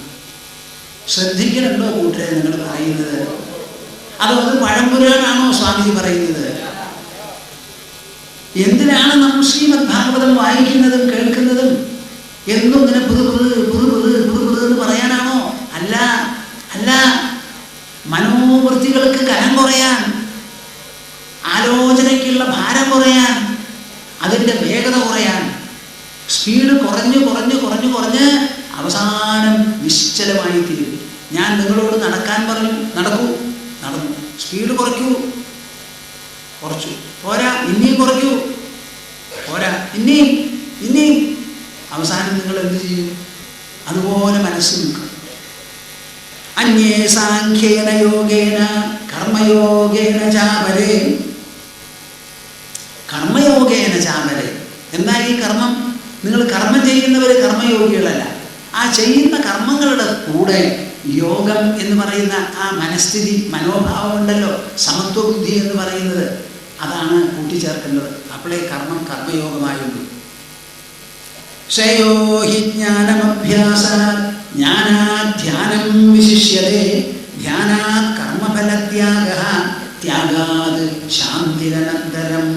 ശ്രദ്ധിക്കലുണ്ടോ കൂട്ടരെ നിങ്ങൾ പറയുന്നത്? അതോ അത് പഴംപുരാണാണോ സ്വാമിജി പറയുന്നത്? എന്തിനാണ് നമ്മൾ ശ്രീമദ് ഭാഗവതം വായിക്കുന്നതും കേൾക്കുന്നതും? എന്നും ഇങ്ങനെ എന്ന് പറയാനാണോ? അല്ല അല്ല, മനോവൃത്തികൾക്ക് കനം കുറയാൻ, ആലോചനയ്ക്കുള്ള ഭാരം കുറയാൻ, അതിൻ്റെ വേഗത കുറയാൻ, സ്പീഡ് കുറഞ്ഞ് അവസാനം നിശ്ചലമായി തീരും. ഞാൻ നിങ്ങളോട് നടക്കാൻ പറഞ്ഞു, നടക്കൂ, നടന്നു. സ്പീഡ് കുറയ്ക്കൂ, കുറച്ചു. പോരാ, ഇനിയും കുറയ്ക്കൂ, പോരാ, ഇനിയും. അവസാനം നിങ്ങൾ എന്ത് ചെയ്യും? അതുപോലെ മനസ്സ് നിൽക്കും. അന്യേ സാഖ്യേന യോഗേന കർമ്മയോഗേന ചാപരേ. കർമ്മയോഗേന ചാപരേ. എന്നാൽ ഈ കർമ്മം, നിങ്ങൾ കർമ്മം ചെയ്യുന്നവർ കർമ്മയോഗികളല്ല. ആ ചെയ്യുന്ന കർമ്മങ്ങളുടെ കൂടെ യോഗം എന്ന് പറയുന്ന ആ മനസ്ഥിതി, മനോഭാവം ഉണ്ടല്ലോ, സമത്വബുദ്ധി എന്ന് പറയുന്നത്, അതാണ് കൂട്ടിച്ചേർക്കേണ്ടത്. അപ്പോഴേ കർമ്മം കർമ്മയോഗമായുള്ളൂ. ശ്രേയോ ഹി ജ്ഞാനമഭ്യാസാത് ജ്ഞാനാത് ധ്യാനം വിശിഷ്യതേ ധ്യാനാത് കർമ്മഫലത്യാഗഃ ത്യാഗാത് ശാന്തിരനന്തരം.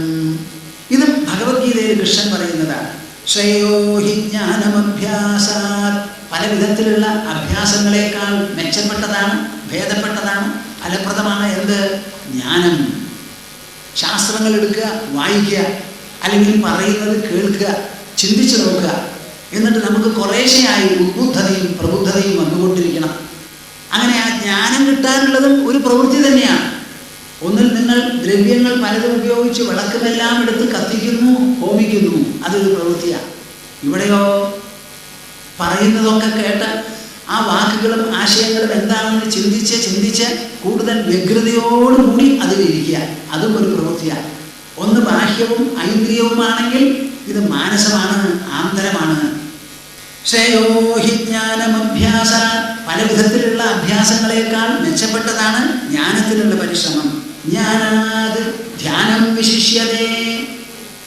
ഇത് ഭഗവത്ഗീതയിൽ കൃഷ്ണൻ പറയുന്നതാണ്. ശ്രേയോ ഹി ജ്ഞാനമഭ്യാസാത്. പല വിധത്തിലുള്ള അഭ്യാസങ്ങളെക്കാൾ മെച്ചപ്പെട്ടതാണ്, ഭേദപ്പെട്ടതാണ്, ഫലപ്രദമാണ് എന്ത്? ജ്ഞാനം. ശാസ്ത്രങ്ങൾ എടുക്കുക, വായിക്കുക, അല്ലെങ്കിൽ പറയുന്നത് കേൾക്കുക, ചിന്തിച്ചു നോക്കുക. എന്നിട്ട് നമുക്ക് കുറേശ്ശെയായി ഉദ്ബുദ്ധതയും പ്രബുദ്ധതയും വന്നുകൊണ്ടിരിക്കണം. അങ്ങനെ ആ ജ്ഞാനം കിട്ടാനുള്ളതും ഒരു പ്രവൃത്തി തന്നെയാണ്. ഒന്നിൽ നിങ്ങൾ ദ്രവ്യങ്ങൾ പലതും ഉപയോഗിച്ച് വിളക്കുമെല്ലാം എടുത്ത് കത്തിക്കുന്നു, ഹോമിക്കുന്നു, അതൊരു പ്രവൃത്തിയാണ്. ഇവിടെയോ പറയുന്നതൊക്കെ കേട്ട് ആ വാക്കുകളും ആശയങ്ങളും എന്താണെന്ന് ചിന്തിച്ച് കൂടുതൽ വ്യഗ്രതയോടുകൂടി അതിലിരിക്കുക, അതും ഒരു പ്രവൃത്തിയാണ്. ഒന്ന് ബാഹ്യവും ഐന്ദ്രിയവുമാണെങ്കിൽ ഇത് മാനസമാണ്, ആന്തരമാണ്. ശ്രേയോ ഹി ജ്ഞാനമഭ്യാസാത്. പല വിധത്തിലുള്ള അഭ്യാസങ്ങളെക്കാൾ മെച്ചപ്പെട്ടതാണ് ജ്ഞാനത്തിനുള്ള പരിശ്രമം. ജ്ഞാനാത് ധ്യാനം വിശിഷ്യതേ.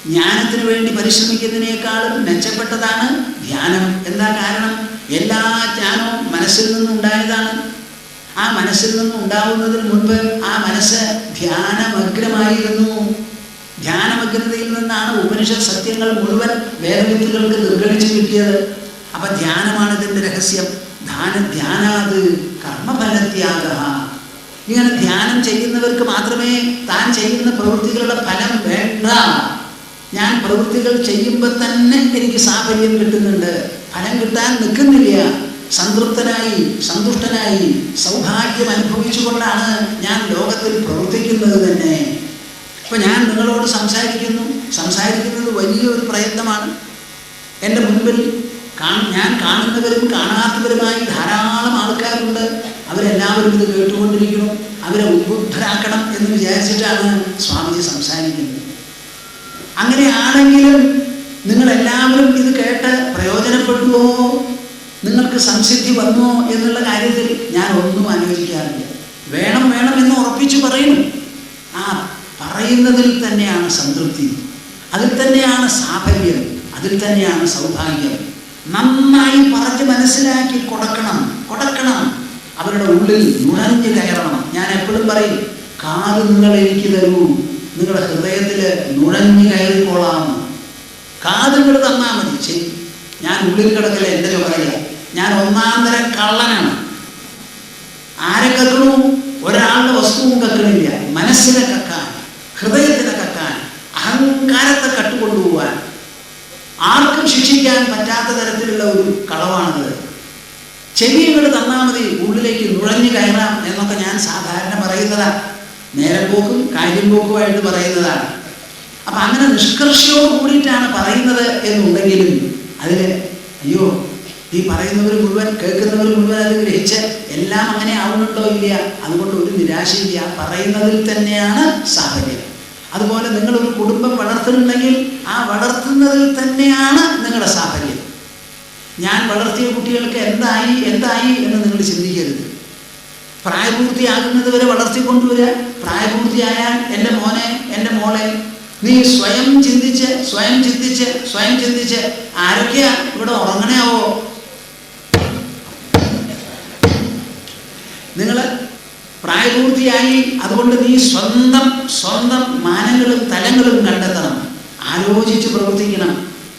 ജ്ഞാനത്തിന് വേണ്ടി പരിശ്രമിക്കുന്നതിനേക്കാളും മെച്ചപ്പെട്ടതാണ് ധ്യാനം. എന്താ കാരണം? എല്ലാ ജ്ഞാനവും മനസ്സിൽ നിന്നുണ്ടായതാണ്. ആ മനസ്സിൽ നിന്നുണ്ടാവുന്നതിന് മുൻപ് ആ മനസ്സ് ധ്യാനമഗ്രമായിരുന്നു. ധ്യാനമഗ്രതയിൽ നിന്നാണ് ഉപനിഷത്ത് സത്യങ്ങൾ മുഴുവൻ വേദവിത്തുകൾക്ക് നിർഗണിച്ച് കിട്ടിയത്. അപ്പൊ ധ്യാനമാണ് ഇതിൻ്റെ രഹസ്യം. ധ്യാനാത് കർമ്മഫലത്യാഗഃ. ഇങ്ങനെ ധ്യാനം ചെയ്യുന്നവർക്ക് മാത്രമേ താൻ ചെയ്യുന്ന പ്രവൃത്തികളുടെ ഫലം വേണ്ട. ഞാൻ പ്രവൃത്തികൾ ചെയ്യുമ്പോൾ തന്നെ എനിക്ക് സാഫല്യം കിട്ടുന്നുണ്ട്, ഫലം കിട്ടാൻ നിൽക്കുന്നില്ല. സംതൃപ്തനായി, സന്തുഷ്ടനായി, സൗഭാഗ്യം അനുഭവിച്ചുകൊണ്ടാണ് ഞാൻ ലോകത്തിൽ പ്രവർത്തിക്കുന്നത് തന്നെ. ഇപ്പം ഞാൻ നിങ്ങളോട് സംസാരിക്കുന്നത് വലിയൊരു പ്രയത്നമാണ്. എൻ്റെ മുൻപിൽ ഞാൻ കാണുന്നവരും കാണാത്തവരുമായി ധാരാളം ആൾക്കാരുണ്ട്. അവരെല്ലാവരും ഇത് കേട്ടുകൊണ്ടിരിക്കണം, അവരെ ഉദ്ബുദ്ധരാക്കണം എന്ന് വിചാരിച്ചിട്ടാണ് സ്വാമിജി സംസാരിക്കുന്നത്. അങ്ങനെയാണെങ്കിലും നിങ്ങളെല്ലാവരും ഇത് കേട്ട് പ്രയോജനപ്പെടുമോ, നിങ്ങൾക്ക് സംസിദ്ധി വന്നോ എന്നുള്ള കാര്യത്തിൽ ഞാൻ ഒന്നും ആലോചിക്കാറില്ല. വേണം എന്ന് ഉറപ്പിച്ചു പറയുന്നു. ആ പറയുന്നതിൽ തന്നെയാണ് സംതൃപ്തി, അതിൽ തന്നെയാണ് സാഫല്യം, അതിൽ തന്നെയാണ് സൗഭാഗ്യം. നന്നായി പറഞ്ഞ് മനസ്സിലാക്കി കൊടുക്കണം. അവരുടെ ഉള്ളിൽ നുഴഞ്ഞു കയറണം. ഞാൻ എപ്പോഴും പറയും, കാത് നിങ്ങൾ എനിക്ക് തരൂ, നിങ്ങളുടെ ഹൃദയത്തിൽ നുഴഞ്ഞു കയറിക്കോളാം. കാതുകൾ തന്നാൽ മതി. ശരി, ഞാൻ ഉള്ളിൽ കിടക്കല, എൻ്റെ ചുമതല. ഞാൻ ഒന്നാന്തര കള്ളനാണ്. ആരെ കക്കണു? ഒരാളുടെ വസ്തുവും കക്കണില്ല. മനസ്സിനെ കക്കാൻ, ഹൃദയത്തിനെ കക്കാൻ, അഹങ്കാരത്തെ കട്ടുകൊണ്ടുപോകാൻ, ആർക്കും ശിക്ഷിക്കാൻ പറ്റാത്ത തരത്തിലുള്ള ഒരു കളവാണത്. ചെവികൾ തന്നാൽ മതി, ഉള്ളിലേക്ക് നുഴഞ്ഞു കയറാം എന്നൊക്കെ ഞാൻ സാധാരണ പറയുന്നതാണ്. നേരം പോക്കും കാര്യം പോക്കുമായിട്ട് പറയുന്നതാണ്. അപ്പം അങ്ങനെ നിഷ്കർഷയോട് കൂടിയിട്ടാണ് പറയുന്നത് എന്നുണ്ടെങ്കിലും അതിൽ അയ്യോ, ഈ പറയുന്നവർ മുഴുവൻ, കേൾക്കുന്നവർ മുഴുവൻ അത് ഗ്രഹിച്ച് എല്ലാം അങ്ങനെ ആവുന്നുണ്ടോ ഇല്ല, അതുകൊണ്ട് ഒരു നിരാശയില്ല. പറയുന്നതിൽ തന്നെയാണ് സാഹചര്യം. അതുപോലെ നിങ്ങളൊരു കുടുംബം വളർത്തുന്നുണ്ടെങ്കിൽ ആ വളർത്തുന്നതിൽ തന്നെയാണ് നിങ്ങളുടെ സാഹചര്യം. ഞാൻ വളർത്തിയ കുട്ടികൾക്ക് എന്തായി എന്ന് നിങ്ങൾ ചിന്തിക്കരുത്. പ്രായപൂർത്തിയാകുന്നത് വരെ വളർത്തിക്കൊണ്ടുവരിക. പ്രായപൂർത്തിയായാൽ എൻ്റെ മോനെ, എൻ്റെ മോളെ, നീ സ്വയം ചിന്തിച്ച് ആരൊക്കെയാ ഇവിടെ ഉറങ്ങണയാവോ? നിങ്ങൾ പ്രായപൂർത്തിയായി, അതുകൊണ്ട് നീ സ്വന്തം മാനങ്ങളും തലങ്ങളും കണ്ടെത്തണം. ആലോചിച്ച് പ്രവർത്തിക്കണം.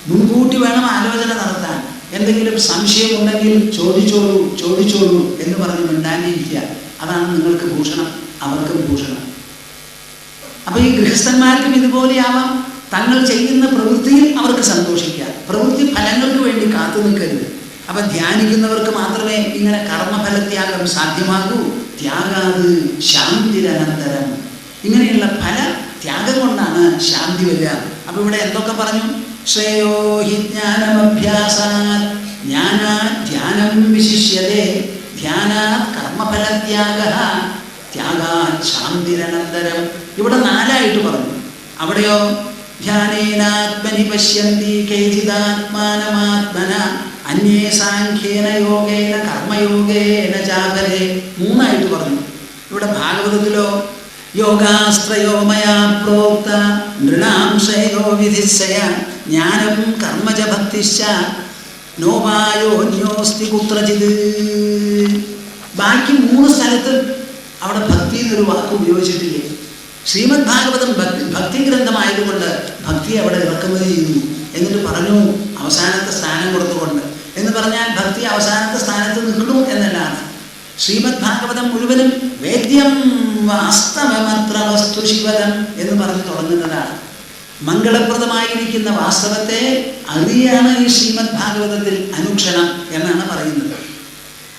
മുൻകൂട്ടി വേണം ആലോചന നടത്താൻ. എന്തെങ്കിലും സംശയമുണ്ടെങ്കിൽ ചോദിച്ചോളൂ എന്ന് പറഞ്ഞ് മിണ്ടാണ്ടിരിക്കുക. അതാണ് നിങ്ങൾക്ക് ഭൂഷണം, അവർക്കും ഭൂഷണം. അപ്പൊ ഈ ഗൃഹസ്ഥന്മാർക്കും ഇതുപോലെയാവാം. തങ്ങൾ ചെയ്യുന്ന പ്രവൃത്തിയിൽ അവർക്ക് സന്തോഷിക്കാം. പ്രവൃത്തി ഫലങ്ങൾക്ക് വേണ്ടി കാത്തു നിൽക്കരുത്. അപ്പൊ ധ്യാനിക്കുന്നവർക്ക് മാത്രമേ ഇങ്ങനെ കർമ്മഫലത്യാഗം സാധ്യമാകൂ. ത്യാഗാത് ശാന്തിരനന്തരം. ഇങ്ങനെയുള്ള ഫല ത്യാഗം കൊണ്ടാണ് ശാന്തി വരിക. അപ്പൊ ഇവിടെ എന്തൊക്കെ പറഞ്ഞു? ശ്രേയോ ഹി ജ്ഞാനമഭ്യാസാത് ജ്ഞാനാത് ധ്യാനം വിശിഷ്യതേ ധ്യാനാത് കർമ്മഫലത്യാഗഃ ത്യാഗാത് ശാന്തിരനന്തരം. ഇവിടെ 4 പറഞ്ഞു. അവിടെയോ ധ്യാനേനാത്മനി പശ്യന്തി കേചിദാത്മാനമാത്മന അന്യേ സാഖ്യേന യോഗേന കർമ്മയോഗേന ചാപരേ 3 പറഞ്ഞു. ഇവിടെ ഭാഗവതത്തിലോ യോഗാസ്ത്രയോ മയാ പ്രോക്ത നൃണാം ശ്രേയോ വിധിസ്സയ ജ്ഞാനം കർമ്മച ഭക്തിശ്ച നോപായോന്യോസ്തി കുത്രചിത്. ബാക്കി 3 സ്ഥലത്ത് അവിടെ ഭക്തി എന്നൊരു വാക്ക് ഉപയോഗിച്ചിട്ടില്ലേ? ശ്രീമദ് ഭാഗവതം ഭക്തി ഗ്രന്ഥമായതുകൊണ്ട് ഭക്തി അവിടെ ഇറക്കുമതി ചെയ്യുന്നു. എന്നിട്ട് പറഞ്ഞു അവസാനത്തെ സ്ഥാനം കൊടുത്തുകൊണ്ട്, എന്ന് പറഞ്ഞാൽ ഭക്തി അവസാനത്തെ സ്ഥാനത്ത് നിൽക്കണു എന്നല്ലാണ്. ശ്രീമദ് ഭാഗവതം മുഴുവനും വേദ്യം വാസ്തവമത്ര വസ്തു ശിവദം എന്ന് പറഞ്ഞ് തുടങ്ങുന്നതാണ്. മംഗളപ്രദമായിരിക്കുന്ന വാസ്തവത്തെ അറിയാണ് ഈ ശ്രീമദ് ഭാഗവതത്തിൽ അനുക്ഷണം എന്നാണ് പറയുന്നത്.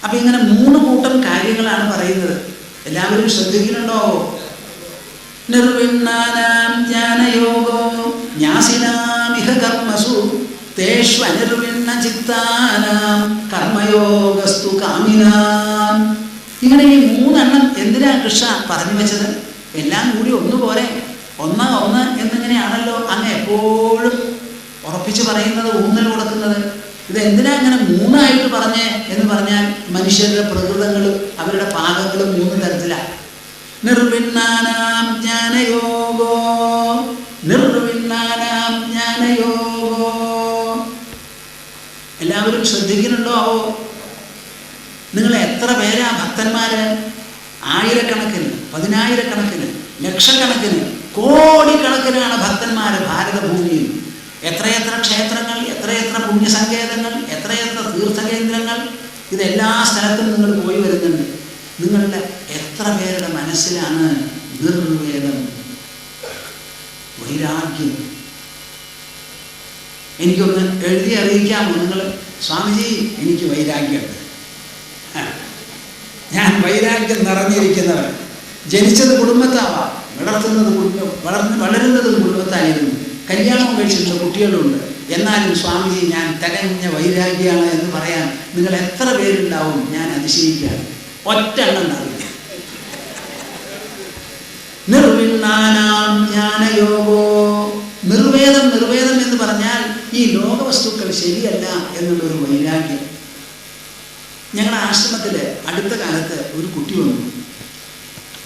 അപ്പൊ ഇങ്ങനെ 3 കൂട്ടം കാര്യങ്ങളാണ് പറയുന്നത്. എല്ലാവരും ശ്രദ്ധിക്കുന്നുണ്ടോ? നിർവിണ്ണാനാം ജ്ഞാനയോഗോ ജ്ഞാസിനാമിഹ കർമ്മസു തേഷു അനിർവിണ്ണ ചിത്താനാം കർമ്മയോഗസ്തു കാമിനാം. ഇങ്ങനെ ഈ 3 എന്തിനാ കൃഷ്ണ പറഞ്ഞു വെച്ചത്? എല്ലാം കൂടി ഒന്നുപോലെ, ഒന്ന് എന്നിങ്ങനെയാണല്ലോ അങ്ങ് എപ്പോഴും ഉറപ്പിച്ച് പറയുന്നത്, ഊന്നൽ കൊടുക്കുന്നത്. ഇതെന്തിനാ അങ്ങനെ 3 പറഞ്ഞേ എന്ന് പറഞ്ഞാൽ മനുഷ്യരുടെ പ്രകൃതങ്ങളും അവരുടെ പാകങ്ങളും 3 തരത്തിലാണ്. നിർവിണ്ണാനാം ജ്ഞാനയോഗോ എല്ലാവരും ശ്രദ്ധിക്കുന്നുണ്ടോ? നിങ്ങൾ എത്ര പേരാ ഭക്തന്മാര്? ആയിരക്കണക്കിന്, 10,000-കണക്കിന്, ലക്ഷക്കണക്കിന്, കോടിക്കണക്കിനാണ് ഭക്തന്മാര് ഭാരതഭൂമിയിൽ. എത്രയെത്ര ക്ഷേത്രങ്ങൾ, എത്രയെത്ര പുണ്യസങ്കേതങ്ങൾ, എത്രയെത്ര തീർത്ഥകേന്ദ്രങ്ങൾ, ഇതെല്ലാ സ്ഥലത്തും നിങ്ങൾ പോയി വരുന്നുണ്ട്. നിങ്ങളുടെ എത്ര പേരുടെ മനസ്സിലാണ് നിർവേദം, വൈരാഗ്യം? എനിക്കൊന്ന് എഴുതി അറിയിക്കാമോ നിങ്ങൾ? സ്വാമിജി, എനിക്ക് വൈരാഗ്യമുണ്ട്, ഞാൻ വൈരാഗ്യം നിറഞ്ഞിരിക്കുന്നവർ. ജനിച്ചത് കുടുംബത്താവാം, വളരുന്നത് കുടുംബത്തായിരുന്നു, കല്യാണം കഴിച്ചിട്ടുള്ള കുട്ടികളുണ്ട്. എന്നാലും സ്വാമിജി ഞാൻ തികഞ്ഞ വൈരാഗ്യമാണ് എന്ന് പറയാൻ നിങ്ങൾ എത്ര പേരുണ്ടാവും? ഞാൻ അതിശയിക്കുകയാണ്. ഒറ്റെണ്ണം അറിയില്ല. നിർവിണ്ണാനാം ജ്ഞാനയോഗോ. നിർവേദം എന്ന് പറഞ്ഞാൽ ഈ ലോകവസ്തുക്കൾ ശരിയല്ല എന്നുള്ളൊരു വൈരാഗ്യം. ഞങ്ങളുടെ ആശ്രമത്തിൽ അടുത്ത കാലത്ത് ഒരു കുട്ടി വന്നു.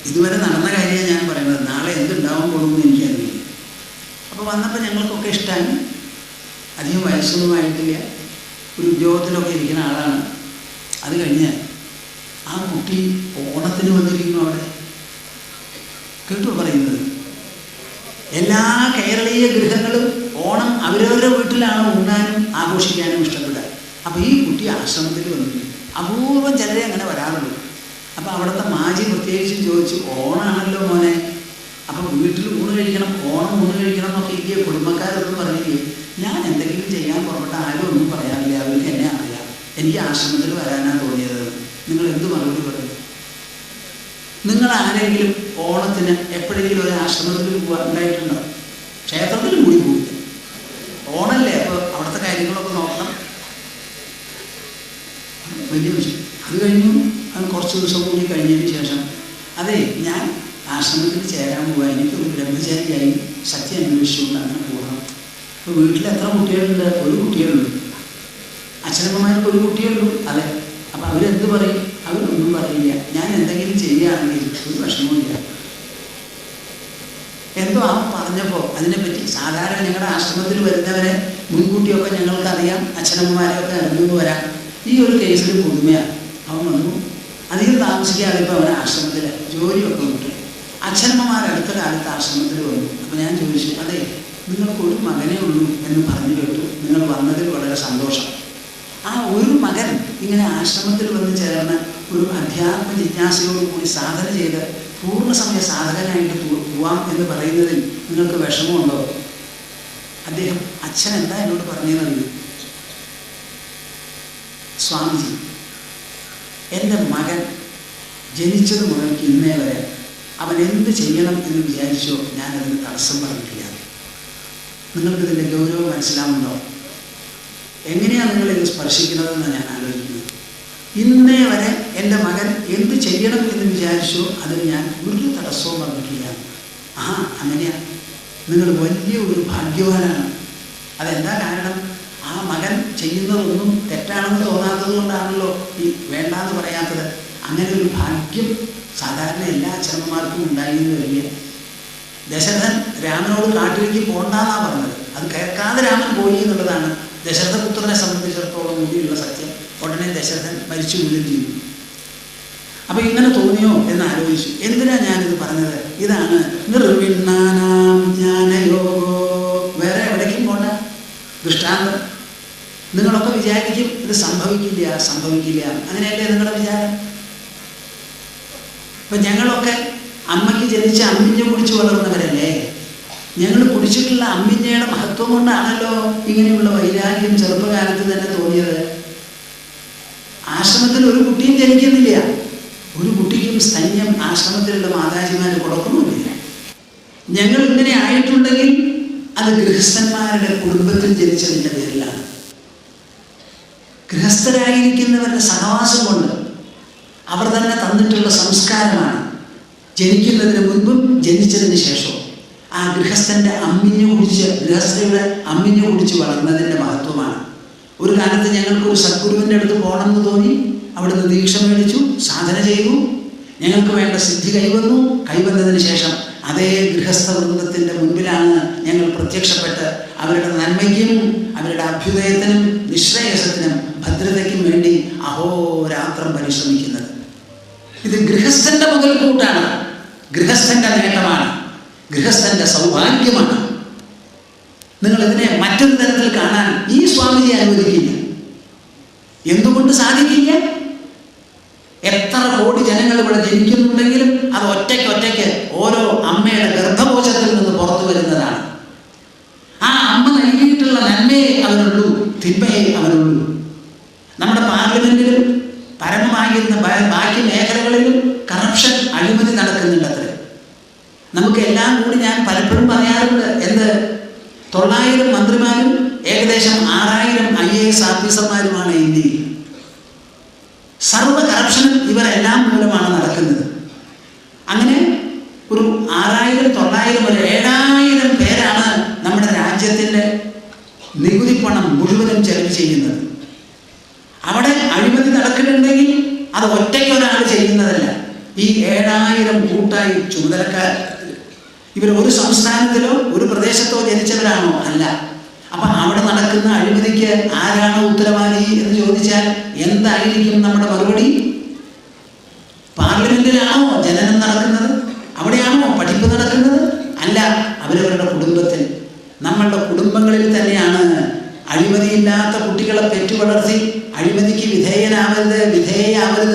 ഇതുവരെ നടന്ന കാര്യമാണ് ഞാൻ പറയുന്നത്. നാളെ എന്തുണ്ടാവാൻ പോകുമെന്ന് എനിക്കറിയില്ല. അപ്പോൾ വന്നപ്പോൾ ഞങ്ങൾക്കൊക്കെ ഇഷ്ടമായി. അധികം വയസ്സൊന്നും ആയിട്ടില്ല, ഒരു ഉദ്യോഗത്തിലൊക്കെ ഇരിക്കുന്ന ആളാണ്. അത് കഴിഞ്ഞ് ആ കുട്ടി ഓണത്തിന് വന്നിരിക്കുന്നു. അവിടെ കേട്ടോ പറയുന്നത്, എല്ലാ കേരളീയ ഗൃഹങ്ങളും ഓണം അവരവരുടെ വീട്ടിലാണ് ഉണ്ണാനും ആഘോഷിക്കാനും ഇഷ്ടപ്പെടുക. അപ്പോൾ ഈ കുട്ടി ആശ്രമത്തിൽ വന്നിട്ടുണ്ട്. അപൂർവം ചിലരെ അങ്ങനെ വരാറുള്ളൂ. അപ്പോൾ അവിടുത്തെ മാജി പ്രത്യേകിച്ചും ചോദിച്ചു, ഓണാണല്ലോ മോനെ, അപ്പം വീട്ടിൽ ഊണ് കഴിക്കണം, ഓണം ഊണ് കഴിക്കണം എന്നൊക്കെ ഇരിക്കുക. കുടുംബക്കാരൊന്നും പറഞ്ഞില്ലേ. ഞാൻ എന്തെങ്കിലും ചെയ്യാൻ പുറപ്പെട്ട ആരും ഒന്നും പറയാറില്ല, അവർക്ക് എന്നെ അറിയാം. എനിക്ക് ആശ്രമത്തിൽ വരാനാണ് തോന്നിയത്. നിങ്ങൾ എന്ത് മറുപടി പറയും? നിങ്ങൾ ആരെങ്കിലും ഓണത്തിന് എപ്പോഴെങ്കിലും ഒരു ആശ്രമത്തിൽ ഉണ്ടായിട്ടുണ്ടോ? ക്ഷേത്രത്തിൽ കൂടി പോയില്ല. ഓണല്ലേ, അപ്പോൾ അവിടുത്തെ കാര്യങ്ങളൊക്കെ നോക്കണം. വലിയ വിഷയം. അത് കഴിഞ്ഞു. അത് കുറച്ച് ദിവസം കൂടി കഴിഞ്ഞതിന് ശേഷം, അതെ ഞാൻ ആശ്രമത്തിൽ ചേരാൻ പോവാ, എനിക്കൊരു ബ്രഹ്മചാരിയായി സത്യം അന്വേഷിച്ചുകൊണ്ട് അങ്ങനെ പോകണം. ഇപ്പോൾ വീട്ടിൽ എത്ര കുട്ടികളുണ്ട്? ഒരു കുട്ടികളുള്ളൂ. അച്ഛനമ്മമാർക്ക് ഒരു കുട്ടിയുള്ളൂ. അതെ. അപ്പം അവരെന്ത് പറയും? അവരൊന്നും പറയില്ല. ഞാൻ എന്തെങ്കിലും ചെയ്യുകയാണെങ്കിൽ ഒരു വിഷമമില്ല. എന്തോ ആ പറഞ്ഞപ്പോൾ അതിനെപ്പറ്റി സാധാരണ ഞങ്ങളുടെ ആശ്രമത്തിൽ വരുന്നവരെ മുൻകൂട്ടിയൊക്കെ ഞങ്ങൾക്കറിയാം, അച്ഛനമ്മമാരെയൊക്കെ അറിഞ്ഞു വരാം. ഈ ഒരു കേസിൽ പുതുമയാണ്. അവൻ വന്നു. അധികം താമസിക്കാതെ ഇപ്പോൾ അവൻ ആശ്രമത്തിൽ ജോലിയൊക്കെ വിട്ടു. അച്ഛനമ്മമാർ അടുത്ത കാലത്ത് ആശ്രമത്തിൽ വന്നു. അപ്പോൾ ഞാൻ ചോദിച്ചു, അതെ നിങ്ങൾക്കൊരു മകനേ ഉള്ളൂ എന്ന് പറഞ്ഞു കേട്ടു, നിങ്ങൾ വന്നതിൽ വളരെ സന്തോഷം. ആ ഒരു മകൻ ഇങ്ങനെ ആശ്രമത്തിൽ വന്ന് ചേർന്ന് ഒരു അധ്യാത്മ ജിജ്ഞാസയോടുകൂടി സാധന ചെയ്ത് പൂർണ്ണസമയ സാധകനായിട്ട് പോവാം എന്ന് പറയുന്നതിൽ നിങ്ങൾക്ക് വിഷമമുണ്ടോ? അദ്ദേഹം അച്ഛൻ എന്താ എന്നോട് പറഞ്ഞതെന്നറിയൂ? സ്വാമിജി, എൻ്റെ മകൻ ജനിച്ചത് മുതൽക്ക് ഇന്നേ വരെ അവൻ എന്ത് ചെയ്യണം എന്ന് വിചാരിച്ചോ ഞാനതിന് തടസ്സം പറഞ്ഞിട്ടില്ല. നിങ്ങൾക്കിതിൻ്റെ ഗൗരവം മനസ്സിലാവുന്നുണ്ടോ? എങ്ങനെയാണ് നിങ്ങളിത് സ്പർശിക്കുന്നതെന്ന് ഞാൻ ആലോചിക്കുന്നത്. ഇന്നേ വരെ എൻ്റെ മകൻ എന്ത് ചെയ്യണം എന്ന് വിചാരിച്ചോ അതിന് ഞാൻ ഒരു തടസ്സവും പറഞ്ഞിട്ടില്ല. ആ അങ്ങനെയാണ്. നിങ്ങൾ വലിയ ഒരു ഭാഗ്യവാനാണ്. അതെന്താ കാരണം? ആ മകൻ ചെയ്യുന്നതൊന്നും തെറ്റാണെന്ന് തോന്നാത്തത് കൊണ്ടാണല്ലോ ഈ വേണ്ടാന്ന് പറയാത്തത്. അങ്ങനെ ഒരു ഭാഗ്യം സാധാരണ എല്ലാ അച്ഛനമ്മമാർക്കും ഉണ്ടായിരുന്നു വരിക. ദശരഥൻ രാമനോട് കാട്ടിലേക്ക് പോകണ്ടെന്നാണ് പറഞ്ഞത്. അത് കേൾക്കാതെ രാമൻ പോയി എന്നുള്ളതാണ് ദശരഥപുത്രനെ സംബന്ധിച്ചിടത്തോളം കൂടിയുള്ള സത്യം. ഉടനെ ദശരഥൻ മരിച്ചു വീഴുകയും ചെയ്തു. അപ്പം ഇങ്ങനെ തോന്നിയോ എന്ന് ആലോചിച്ചു. എന്തിനാ ഞാനിത് പറഞ്ഞത്? ഇതാണ് നിർവിണ്ണാനാം ജ്ഞാനയോഗോ. വേറെ എവിടേക്കും പോണ്ട ദൃഷ്ടാന്തം. നിങ്ങളൊക്കെ വിചാരിക്കും ഇത് സംഭവിക്കില്ല സംഭവിക്കില്ല, അങ്ങനെയല്ലേ നിങ്ങളുടെ വിചാരം? ഇപ്പം ഞങ്ങളൊക്കെ അമ്മയ്ക്ക് ജനിച്ച അമ്മിഞ്ഞ കുടിച്ച് വളർന്നവരല്ലേ. ഞങ്ങൾ കുടിച്ചിട്ടുള്ള അമ്മിഞ്ഞയുടെ മഹത്വം കൊണ്ടാണല്ലോ ഇങ്ങനെയുള്ള വൈരാഗ്യം ചെറുപ്പകാലത്ത് തന്നെ തോന്നിയത്. ആശ്രമത്തിൽ ഒരു കുട്ടിയും ജനിക്കുന്നില്ല. ഒരു കുട്ടിക്കും സ്തന്യം ആശ്രമത്തിലുള്ള മാതാജിമാർ കൊടുക്കുന്നുമില്ല. ഞങ്ങൾ ഇങ്ങനെ ആയിട്ടുണ്ടെങ്കിൽ അത് ഗൃഹസ്ഥന്മാരുടെ കുടുംബത്തിൽ ജനിച്ചതിൻ്റെ പേരിലാണ്. ഗൃഹസ്ഥരായിരിക്കുന്നവരുടെ സഹവാസം കൊണ്ട് അവർ തന്നെ തന്നിട്ടുള്ള സംസ്കാരമാണ്. ജനിക്കുന്നതിന് മുൻപും ജനിച്ചതിന് ശേഷവും ആ ഗൃഹസ്ഥൻ്റെ ഗൃഹസ്ഥയുടെ അമ്മിഞ്ഞു കുടിച്ച് വളർന്നതിൻ്റെ മഹത്വമാണ്. ഒരു കാലത്ത് ഞങ്ങൾക്കൊരു സദ്ഗുരുവിൻ്റെ അടുത്ത് പോകണമെന്ന് തോന്നി. അവിടുന്ന് ദീക്ഷ മേടിച്ചു, സാധന ചെയ്തു. ഞങ്ങൾക്ക് വേണ്ട സിദ്ധി കൈവന്നതിന് ശേഷം അതേ ഗൃഹസ്ഥ വൃന്ദത്തിൻ്റെ മുൻപിലാണ് ഞങ്ങൾ പ്രത്യക്ഷപ്പെട്ട് അവരുടെ നന്മയ്ക്കും അവരുടെ അഭ്യുദയത്തിനും നിശ്രേയസത്തിനും ഭദ്രതയ്ക്കും വേണ്ടി അഹോരാത്രം പരിശ്രമിക്കുന്നത്. ഇത് ഗൃഹസ്ഥൻ്റെ മുതൽക്കൂട്ടാണ്, ഗൃഹസ്ഥൻ്റെ നേട്ടമാണ്, ഗൃഹസ്ഥൻ്റെ സൗഭാഗ്യമാണ്. നിങ്ങൾ ഇതിനെ മറ്റൊരു തരത്തിൽ കാണാൻ ഈ സ്വാമിജി അനുവദിക്കില്ല. എന്തുകൊണ്ട് സാധിക്കില്ല? എത്ര കോടി ജനങ്ങൾ ഇവിടെ ജനിക്കുന്നുണ്ടെങ്കിലും അത് ഒറ്റയ്ക്ക് ഓരോ അമ്മയുടെ ഗർഭകോശത്തിൽ നിന്ന് പുറത്തു വരുന്നതാണ്. ആ അമ്മ നൽകിയിട്ടുള്ള നന്മയെ അവനുള്ളൂ, തിന്മയെ അവനുള്ളൂ. നമ്മുടെ പാർലമെന്റിലും പരമമായിരുന്ന ബാക്കി മേഖലകളിലും കറപ്ഷൻ, അഴിമതി നടക്കുന്നുണ്ടത്രേ. നമുക്ക് എല്ലാം കൂടി ഞാൻ പലപ്പോഴും പറയാറുണ്ട്, 900 മന്ത്രിമാരും ഏകദേശം 6000 IAS ഓഫീസർമാരുമാണ് ഇന്ത്യയിൽ. സർവ്വ കറപ്ഷനും ഇവരെല്ലാം മൂലമാണ് നടക്കുന്നത്. അങ്ങനെ ഒരു 6000, 900, ഒരു 7000 പേരാണ് നമ്മുടെ രാജ്യത്തിൻ്റെ നികുതി പണം മുഴുവനും ചെലവ് ചെയ്യുന്നത്. അവിടെ അഴിമതി നടക്കുന്നുണ്ടെങ്കിൽ അത് ഒറ്റയ്ക്കൊരാൾ ചെയ്യുന്നതല്ല. ഈ 7000 കൂട്ടായി ചുമതലക്കാർ ഇവർ ഒരു സംസ്ഥാനത്തിലോ ഒരു പ്രദേശത്തോ ജനിച്ചവരാണോ? അല്ല. അപ്പൊ അവിടെ നടക്കുന്ന അഴിമതിക്ക് ആരാണ് ഉത്തരവാദി എന്ന് ചോദിച്ചാൽ എന്തായിരിക്കും നമ്മുടെ മറുപടി? പാർലമെന്റിലാണോ ജനനം നടക്കുന്നത്? അവിടെയാണോ പഠിപ്പ് നടക്കുന്നത്? അല്ല, അവരവരുടെ കുടുംബത്തിൽ. നമ്മളുടെ കുടുംബങ്ങളിൽ തന്നെയാണ് അഴിമതിയില്ലാത്ത കുട്ടികളെ പെറ്റുവളർത്തി അഴിമതിക്ക് വിധേയയാവരുത്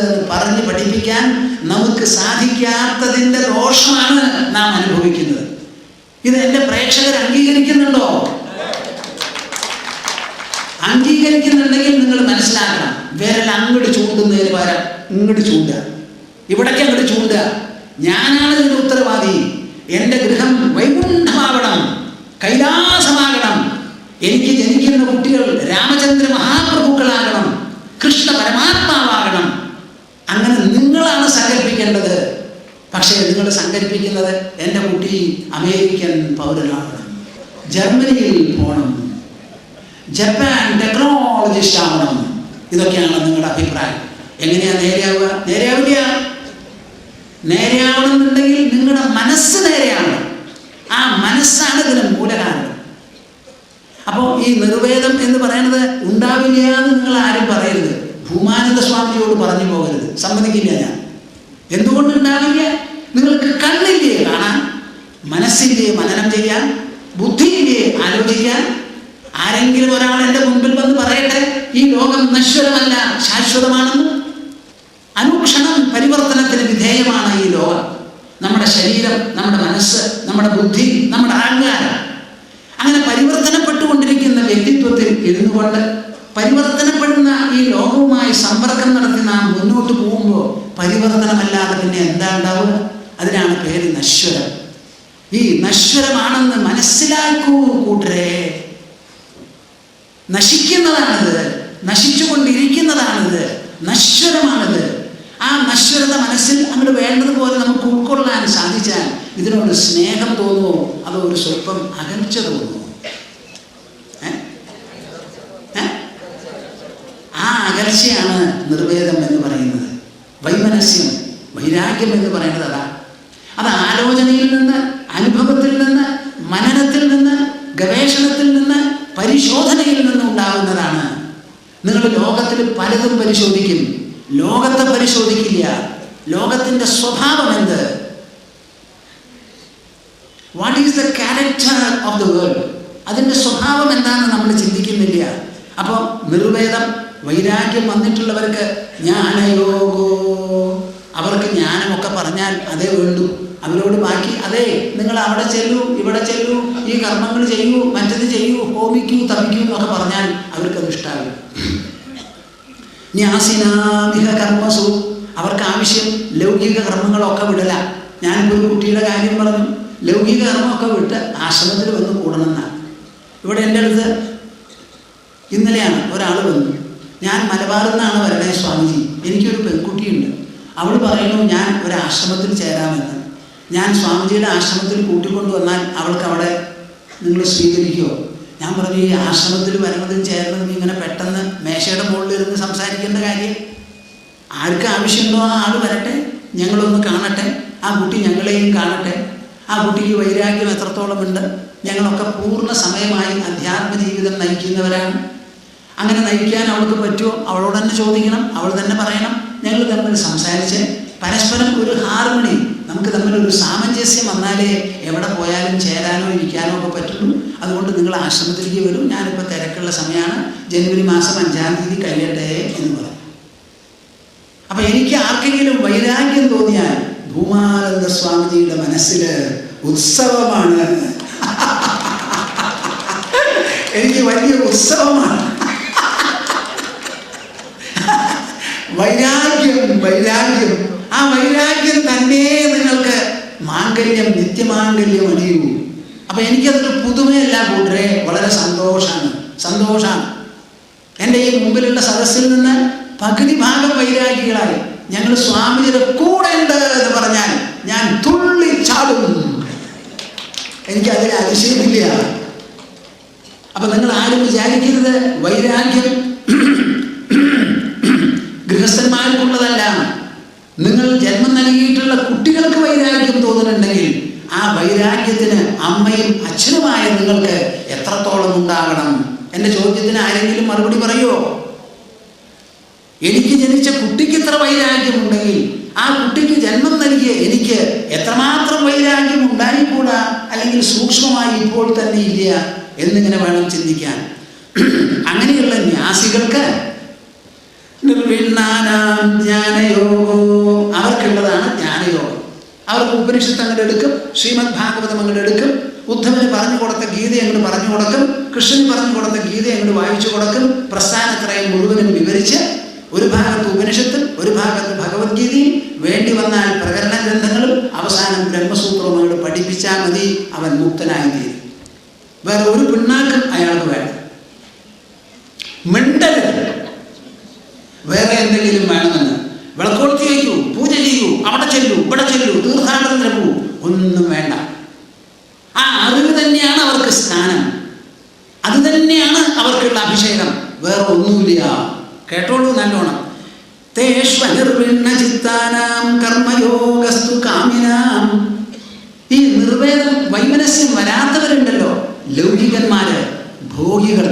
എന്ന് പറഞ്ഞ് പഠിപ്പിക്കാൻ നമുക്ക് സാധിക്കാത്തതിൻ്റെ ദോഷമാണ് നാം അനുഭവിക്കുന്നത്. ഇത് എൻ്റെ പ്രേക്ഷകർ അംഗീകരിക്കുന്നുണ്ടോ? അംഗീകരിക്കുന്നുണ്ടെങ്കിൽ നിങ്ങൾ മനസ്സിലാക്കണം, വിരൽ അങ്ങോട്ട് ചൂണ്ടുന്നതിന് പകരം ഇങ്ങോട്ട് ചൂണ്ടുക, ഇവിടേക്ക് അങ്ങോട്ട് ചൂണ്ടുക. ഞാനാണ് ഇതിൻ്റെ ഉത്തരവാദി. എൻ്റെ ഗൃഹം വൈകുണ്ഠമാകണം, കൈലാസമാകണം. എനിക്ക് ജനിക്കുന്ന കുട്ടികൾ രാമചന്ദ്ര മഹാപ്രഭുക്കളാകണം, കൃഷ്ണ പരമാത്മാവാകണം. അങ്ങനെ നിങ്ങളാണ് സങ്കല്പിക്കേണ്ടത്. പക്ഷേ നിങ്ങൾ സങ്കല്പിക്കുന്നത് എൻ്റെ കുട്ടി അമേരിക്കൻ പൗരനാകണം, ജർമ്മനിയിൽ പോകണം, ജപ്പാൻ ടെക്നോളജിസ്റ്റ് ആവണം. ഇതൊക്കെയാണ് നിങ്ങളുടെ അഭിപ്രായം. എങ്ങനെയാ നേരെയാവുക? നേരെയാവില്ല. നേരെയാവണമെന്നുണ്ടെങ്കിൽ നിങ്ങളുടെ മനസ്സ് നേരെയാവണം. ആ മനസ്സാണ് ഇതിന് മൂലകാരണം. അപ്പോൾ ഈ നിർവേദം എന്ന് പറയുന്നത് ഉണ്ടാവില്ല എന്ന് നിങ്ങൾ ആരും പറയരുത്. ഭൂമാനന്ദ സ്വാമിജിയോട് പറഞ്ഞു പോകരുത്, സമ്മതിക്കില്ല ഞാൻ. എന്തുകൊണ്ടുണ്ടാവില്ല? നിങ്ങൾക്ക് കണ്ണില്ലേ കാണാൻ, മനസ്സില്ലേ മനനം ചെയ്യാൻ, ബുദ്ധിയില്ലേ ആലോചിക്കാൻ? ആരെങ്കിലും ഒരാൾ എൻ്റെ മുൻപിൽ വന്ന് പറയട്ടെ ഈ ലോകം നശ്വരമല്ല, ശാശ്വതമാണെന്ന്. അനുക്ഷണം പരിവർത്തനത്തിന് വിധേയമാണ് ഈ ലോകം. നമ്മുടെ ശരീരം, നമ്മുടെ മനസ്സ്, നമ്മുടെ ബുദ്ധി, നമ്മുടെ അഹങ്കാരം. അങ്ങനെ പരിവർത്തനപ്പെട്ടുകൊണ്ടിരിക്കുന്ന വ്യക്തിത്വത്തിൽ ഇരുന്നുകൊണ്ട് പരിവർത്തനപ്പെടുന്ന ഈ ലോകവുമായി സമ്പർക്കം നടത്തി നാം മുന്നോട്ട് പോകുമ്പോൾ പരിവർത്തനമല്ലാതെ പിന്നെ എന്താ ഉണ്ടാവുക? അതിനാണ് പേര് നശ്വരം. ഈ നശ്വരമാണെന്ന് മനസ്സിലാക്കൂ കൂട്ടരെ. നശിക്കുന്നതാണിത്, നശിച്ചുകൊണ്ടിരിക്കുന്നതാണിത്, നശ്വരമാണിത്. ആ നശ്വരത മനസ്സിൽ അങ്ങോട്ട് വേണ്ടതുപോലെ നമുക്ക് ഉൾക്കൊള്ളാൻ സാധിച്ചാൽ ഇതിനോട് സ്നേഹം തോന്നുമോ അതോ ഒരു സ്വല്പം അകൽച്ച തോന്നുമോ? ആ അകൽച്ചയാണ് നിർവേദം എന്ന് പറയുന്നത്. വൈമനസ്യം, വൈരാഗ്യം എന്ന് പറയുന്നത് അതാണ്. അത് ആലോചനയിൽ നിന്ന്, അനുഭവത്തിൽ നിന്ന്, മനനത്തിൽ നിന്ന്, ഗവേഷണത്തിൽ നിന്ന്, പരിശോധനയിൽ നിന്ന് ഉണ്ടാകുന്നതാണ്. നിങ്ങൾ ലോകത്തിൽ പലതും പരിശോധിക്കും, ലോകത്തെ പരിശോധിക്കില്ല. ലോകത്തിൻ്റെ സ്വഭാവം എന്ത്? What is the character of the world? അതിൻ്റെ സ്വഭാവം എന്താണെന്ന് നമ്മൾ ചിന്തിക്കുന്നില്ല. അപ്പോൾ നിർവേദം, വൈരാഗ്യം വന്നിട്ടുള്ളവർക്ക് ജ്ഞാനയോഗോ, അവർക്ക് ജ്ഞാനമൊക്കെ പറഞ്ഞാൽ അതേ വേണ്ടു. അവരോട് ബാക്കി അതെ നിങ്ങൾ അവിടെ ചെല്ലൂ, ഇവിടെ ചെല്ലൂ, ഈ കർമ്മങ്ങൾ ചെയ്യൂ, മറ്റത് ചെയ്യൂ, ഹോമിക്കൂ, തപിക്കൂ എന്നൊക്കെ പറഞ്ഞാൽ അവർക്കത് ഇഷ്ടമാകും. ന്യാസിനാമിഹ കർമ്മസു, അവർക്ക് ആവശ്യം ലൗകിക കർമ്മങ്ങളൊക്കെ വിടല. ഞാനിപ്പോൾ ഒരു കുട്ടിയുടെ കാര്യം പറഞ്ഞു, ലൗകിക കർമ്മമൊക്കെ വിട്ട് ആശ്രമത്തിൽ വന്ന് കൂടണമെന്നാണ്. ഇവിടെ എൻ്റെ അടുത്ത് ഇന്നലെയാണ് ഒരാൾ വന്നു, ഞാൻ മലബാറിൽ നിന്നാണ് വരണേ സ്വാമിജി, എനിക്കൊരു പെൺകുട്ടിയുണ്ട്, അവൾ പറയുന്നു ഞാൻ ഒരു ആശ്രമത്തിൽ ചേരാമെന്ന്. ഞാൻ സ്വാമിജിയുടെ ആശ്രമത്തിൽ കൂട്ടിക്കൊണ്ടു വന്നാൽ അവൾക്ക് അവിടെ നിങ്ങൾ സ്വീകരിക്കുമോ? ഞാൻ പറഞ്ഞു ഈ ആശ്രമത്തിൽ വരുന്നതും ചേരുന്നതും ഇങ്ങനെ പെട്ടെന്ന് മേശയുടെ മുകളിലിരുന്ന് സംസാരിക്കേണ്ട കാര്യം. ആർക്ക് ആവശ്യമുണ്ടോ ആ ആൾ വരട്ടെ, ഞങ്ങളൊന്ന് കാണട്ടെ, ആ കുട്ടി ഞങ്ങളെയും കാണട്ടെ, ആ കുട്ടിക്ക് വൈരാഗ്യം എത്രത്തോളം ഉണ്ട്. ഞങ്ങളൊക്കെ പൂർണ്ണ സമയമായി അധ്യാത്മ ജീവിതം നയിക്കുന്നവരാണ്. അങ്ങനെ നയിക്കാൻ അവൾക്ക് പറ്റുമോ? അവളോട് തന്നെ ചോദിക്കണം, അവൾ തന്നെ പറയണം. ഞങ്ങൾ തമ്മിൽ സംസാരിച്ച് പരസ്പരം ഒരു ഹാർമണി, നമുക്ക് തമ്മിലൊരു സാമഞ്ജസ്യം വന്നാലേ എവിടെ പോയാലും ചേരാനോ ഇരിക്കാനോ ഒക്കെ പറ്റുള്ളൂ. അതുകൊണ്ട് നിങ്ങൾ ആശ്രമത്തിലേക്ക് വരും, ഞാനിപ്പോൾ തിരക്കുള്ള സമയമാണ്, ജനുവരി മാസം 5-ാം തീയതി കഴിയട്ടെ എന്ന് പറഞ്ഞു. അപ്പം എനിക്ക് ആർക്കെങ്കിലും വൈരാഗ്യം തോന്നിയാൽ ഭൂമാനന്ദ സ്വാമിജിയുടെ മനസ്സിൽ ഉത്സവമാണ്, എനിക്ക് വലിയ ഉത്സവമാണ്. വൈരാഗ്യം ആ വൈരാഗ്യം തന്നെ നിങ്ങൾക്ക് മാംഗല്യം, നിത്യമാംഗല്യം അണിയൂ. അപ്പം എനിക്കതൊരു പുതുമയല്ല കൂട്ടരെ, വളരെ സന്തോഷമാണ്. എൻ്റെ ഈ മുമ്പിലുള്ള സദസ്സിൽ നിന്ന് പകുതി ഭാഗം വൈരാഗികളായി. ഞങ്ങൾ സ്വാമിജിയുടെ കൂടെ ഉണ്ട് എന്ന് പറഞ്ഞാൽ ഞാൻ തുള്ളിച്ചാടും, എനിക്കതിന് അതിശയമില്ല. അപ്പം നിങ്ങൾ ആരും വിചാരിക്കരുത് വൈരാഗ്യം ഗൃഹസ്ഥന്മാർക്കുള്ളതല്ല. നിങ്ങൾ ജന്മം നൽകിയിട്ടുള്ള കുട്ടികൾക്ക് വൈരാഗ്യം തോന്നുന്നുണ്ടെങ്കിൽ ആ വൈരാഗ്യത്തിന് അമ്മയും അച്ഛനുമായ നിങ്ങൾക്ക് എത്രത്തോളം ഉണ്ടാകണം? എൻ്റെ ചോദ്യത്തിന് ആരെങ്കിലും മറുപടി പറയുമോ? എനിക്ക് ജനിച്ച കുട്ടിക്ക് ഇത്ര വൈരാഗ്യമുണ്ടെങ്കിൽ ആ കുട്ടിക്ക് ജന്മം നൽകിയ എനിക്ക് എത്രമാത്രം വൈരാഗ്യം ഉണ്ടായിക്കൂടാ, അല്ലെങ്കിൽ സൂക്ഷ്മമായി ഇപ്പോൾ തന്നെ ഇല്ല എന്നിങ്ങനെ വേണം ചിന്തിക്കാൻ. അങ്ങനെയുള്ള ന്യാസികൾക്ക് നിർവിണ്ണാനാം ജ്ഞാനയോഗോ, അവർക്കുള്ളതാണ് ജ്ഞാനയോഗം. അവർക്ക് ഉപനിഷത്ത് അങ്ങോട്ട് എടുക്കും, ശ്രീമദ് ഭാഗവതം അങ്ങോട്ട് എടുക്കും, ഉദ്ധവന് പറഞ്ഞു കൊടുത്ത ഗീത അങ്ങോട്ട് പറഞ്ഞു കൊടുക്കും, കൃഷ്ണന് പറഞ്ഞു കൊടുത്ത ഗീത അങ്ങോട്ട് വായിച്ചു കൊടുക്കും. പ്രസ്ഥാനത്രയം മുഴുവനും വിവരിച്ച് ഒരു ഭാഗത്ത് ഉപനിഷത്തും ഒരു ഭാഗത്ത് ഭഗവത്ഗീതയും, വേണ്ടി വന്നാൽ പ്രകരണ ഗ്രന്ഥങ്ങളും, അവസാനം ബ്രഹ്മസൂത്രവും അങ്ങോട്ട് പഠിപ്പിച്ചാൽ മതി, അവൻ മുക്തനായി തീരും. വേറെ ഒരു പിണ്ണാക്കും അയാൾക്ക് വേണം. മിണ്ടരുത് വേറെ എന്തെങ്കിലും വേണമെന്ന്. വിളക്കോർത്തി വയ്ക്കൂ, പൂജ ചെയ്യൂ, അവിടെ ചെല്ലൂ, ഇവിടെ ചെല്ലൂ, തീർത്ഥാടനത്തിന് പോകൂ, ഒന്നും വേണ്ട. ആ അറിവ് തന്നെയാണ് അവർക്ക് സ്ഥാനം, അത് തന്നെയാണ് അവർക്കുള്ള അഭിഷേകം, വേറെ ഒന്നുമില്ല. കേട്ടോളൂ നല്ലോണം. തേഷ്വനിർവിണ്ണ ചിത്താനാം കർമ്മയോഗസ്തു കാമിനാം. ഈ നിർവേദം വൈമനസ്യം വരാത്തവരുണ്ടല്ലോ, ലൗകികന്മാര്, ഭോഗികൾ,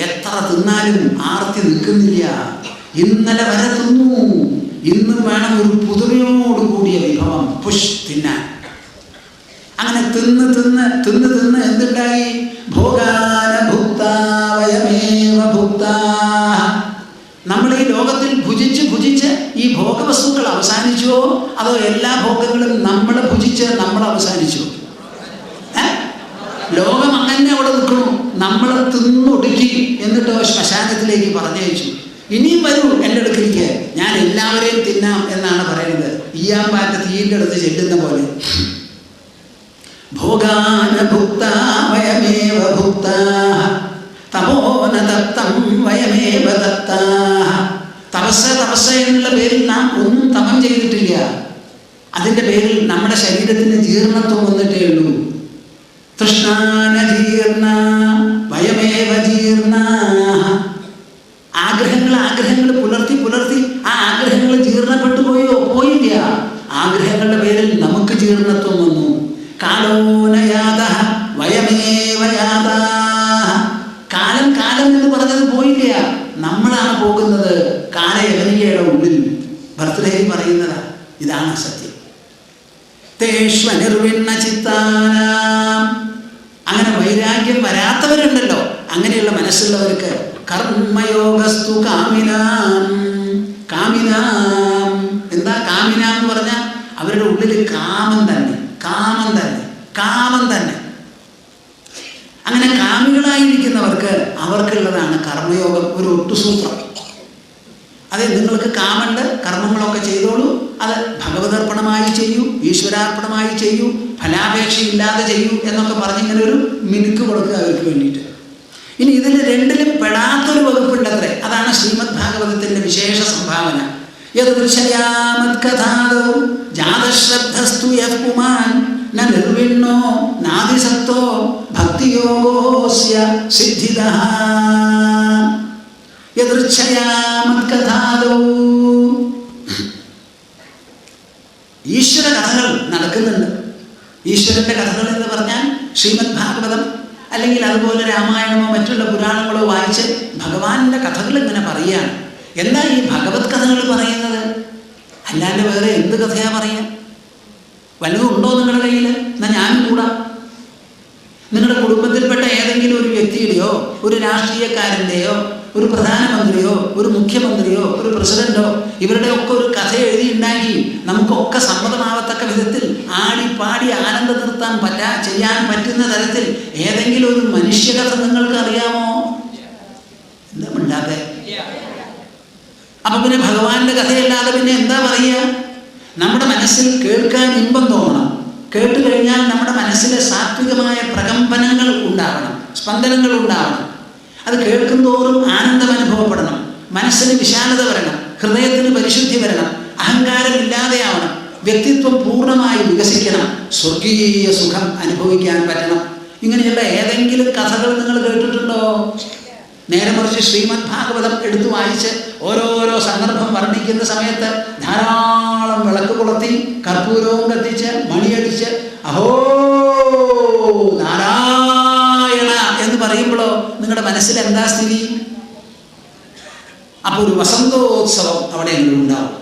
എത്ര തിന്നാലും ആർത്തി നിൽക്കുന്നില്ല. ഇന്നലെ വരെ തിന്നു, ഇന്നും വേണം ഒരു പുതുമയോട് കൂടിയ വിഭവം പുഷ് തിന്നാൻ. അങ്ങനെ തിന്ന് തിന്ന് തിന്ന് തിന്ന് എന്തുണ്ടായി? ഭോഗാന ഭുക്താവയമേവ ഭുക്താ. നമ്മൾ ഈ ലോകത്തിൽ ഭുജിച്ച് ഭുജിച്ച് ഈ ഭോഗവസ്തുക്കൾ അവസാനിച്ചുവോ, അതോ എല്ലാ ഭോഗങ്ങളും നമ്മൾ ഭുജിച്ച് നമ്മൾ അവസാനിച്ചു? ലോകം അങ്ങനെ അവിടെ നിൽക്കണു, നമ്മൾ തിന്നൊടുക്കി, എന്നിട്ടോ ശ്മശാനത്തിലേക്ക് പറഞ്ഞയച്ചു. ഇനിയും വരൂ എൻ്റെ അടുക്കിലേക്ക്, ഞാൻ എല്ലാവരെയും തിന്നാം എന്നാണ് പറയുന്നത്. ഈയാൻ പാറ്റ തീൻ്റെ അടുത്ത് ചെല്ലുന്ന പോലെ. ഭോഗാന ഭുക്താ വയമേവ ഭുക്താ തപോന തപ്തം വയമേവ തപ്താ. തപസ് എന്നുള്ള പേരിൽ നാം ഒന്നും തപം ചെയ്തിട്ടില്ല. അതിൻ്റെ പേരിൽ നമ്മുടെ ശരീരത്തിന് ജീർണത്വം വന്നിട്ടേ ഉള്ളൂ. തൃഷ്ണാന ജീർണ വയമേവ ജീർണ. ആഗ്രഹങ്ങൾ പുലർത്തി പുലർത്തി ആ ആഗ്രഹങ്ങൾ ജീർണപ്പെട്ടു പോയോ? പോയില്ല. ആഗ്രഹങ്ങളുടെ പേരിൽ നമുക്ക് ജീർണത്വം വന്നു. കാലോനയാത വയമേവ യാത. കാലം കാലം എന്ന് പറഞ്ഞത് പോയില്ല, നമ്മളാണ് പോകുന്നത്. കാലയവനികയുടെ ഉള്ളിൽ ബർത്ത്ഡേ പറയുന്നതാ. ഇതാണ് സത്യം. തേഷ്വനിർവിണ്ണ ചിത്താനാം. അങ്ങനെ വൈരാഗ്യം വരാത്തവരുണ്ടല്ലോ, അങ്ങനെയുള്ള മനസ്സുള്ളവർക്ക് കർമ്മയോഗസ്തു കാമിനാം. കാമിനാം എന്താ? കാമിനാം എന്ന് പറഞ്ഞാൽ അവരുടെ ഉള്ളിൽ കാമം തന്നെ, കാമം തന്നെ, കാമം തന്നെ. അങ്ങനെ കാമികളായിരിക്കുന്നവർക്ക് അവർക്കുള്ളതാണ് കർമ്മയോഗം, ഒരു ഒട്ടുസൂത്രം. അതെ, നിങ്ങൾക്ക് കാമുണ്ട്, കർമ്മങ്ങളൊക്കെ ചെയ്തോളൂ, അത് ഭഗവതർപ്പണമായി ചെയ്യൂ, ഈശ്വരാർപ്പണമായി ചെയ്യൂ, ഫലാപേക്ഷയില്ലാതെ ചെയ്യൂ എന്നൊക്കെ പറഞ്ഞിങ്ങനെ ഒരു മിനുക്ക് കൊടുക്കുക അവർക്ക് വേണ്ടിയിട്ട്. ഇനി ഇതിൽ രണ്ടിലും പെടാത്തൊരു വകുപ്പുണ്ടത്രേ. അതാണ് ശ്രീമദ് ഭാഗവതത്തിന്റെ വിശേഷ സംഭാവന. യദ്ദൃശ്യാമത്കഥാദോ ജാതശ്രദ്ധസ്തു യഃ പുമാൻ ന നിർവിണ്ണോ നാദിസക്തോ ഭക്തിയോഗോസ്യ സിദ്ധിദഃ. യദൃച്ഛയാമത്കഥാദോ. ഈശ്വര കഥകൾ നടക്കുന്നുണ്ട്. ഈശ്വരന്റെ കഥകൾ എന്ന് പറഞ്ഞാൽ ശ്രീമദ് ഭാഗവതം അല്ലെങ്കിൽ അതുപോലെ രാമായണമോ മറ്റുള്ള പുരാണങ്ങളോ വായിച്ച് ഭഗവാന്റെ കഥകൾ ഇങ്ങനെ പറയുകയാണ്. എന്താ ഈ ഭഗവത് കഥകൾ പറയുന്നത്? അല്ലാണ്ട് വേറെ എന്ത് കഥയാ പറയാ? വല്ലതും ഉണ്ടോ നിങ്ങളുടെ കയ്യിൽ? എന്നാൽ ഞാനും കൂടാ. നിങ്ങളുടെ കുടുംബത്തിൽപ്പെട്ട ഏതെങ്കിലും ഒരു വ്യക്തിയുടെയോ ഒരു രാഷ്ട്രീയക്കാരൻ്റെയോ ഒരു പ്രധാനമന്ത്രിയോ ഒരു മുഖ്യമന്ത്രിയോ ഒരു പ്രസിഡന്റോ ഇവരുടെ ഒക്കെ ഒരു കഥ എഴുതി ഉണ്ടാക്കി നമുക്കൊക്കെ സമ്മതമാവത്തക്ക വിധത്തിൽ ആടി പാടി ആനന്ദം നിർത്താൻ ചെയ്യാൻ പറ്റുന്ന തരത്തിൽ ഏതെങ്കിലും ഒരു മനുഷ്യകഥ നിങ്ങൾക്ക് അറിയാമോ? എന്താ മിണ്ടാത്തെ? അപ്പൊ പിന്നെ ഭഗവാന്റെ കഥയല്ലാതെ പിന്നെ എന്താ പറയുക? നമ്മുടെ മനസ്സിൽ കേൾക്കാൻ ഇമ്പം തോന്നണം. കേട്ടു കഴിഞ്ഞാൽ നമ്മുടെ മനസ്സിലെ സാത്വികമായ പ്രകമ്പനങ്ങൾ ഉണ്ടാവണം, സ്പന്ദനങ്ങൾ ഉണ്ടാവണം. അത് കേൾക്കുന്തോറും ആനന്ദം അനുഭവപ്പെടണം, മനസ്സിന് വിശാലത വരണം, ഹൃദയത്തിന് പരിശുദ്ധി വരണം, അഹങ്കാരം ഇല്ലാതെയാവണം, വ്യക്തിത്വം പൂർണ്ണമായി വികസിക്കണം, സ്വർഗീയ സുഖം അനുഭവിക്കാൻ പറ്റണം. ഇങ്ങനെയുള്ള ഏതെങ്കിലും കഥകൾ നിങ്ങൾ കേട്ടിട്ടുണ്ടോ? നേരെ മറിച്ച് ശ്രീമദ് ഭാഗവതം എടുത്തു വായിച്ച് ഓരോരോ സന്ദർഭം വർണ്ണിക്കുന്ന സമയത്ത് ധാരാളം വിളക്ക് കൊളത്തി കർപ്പൂരവും കത്തിച്ച് മണിയടിച്ച് അഹോ നാരായണ എന്ന് പറയുമ്പോഴോ നിങ്ങളുടെ മനസ്സിൽ എന്താ സ്ഥിതി? അപ്പൊ ഒരു വസന്തോത്സവം അവിടെ ഉണ്ടാവും.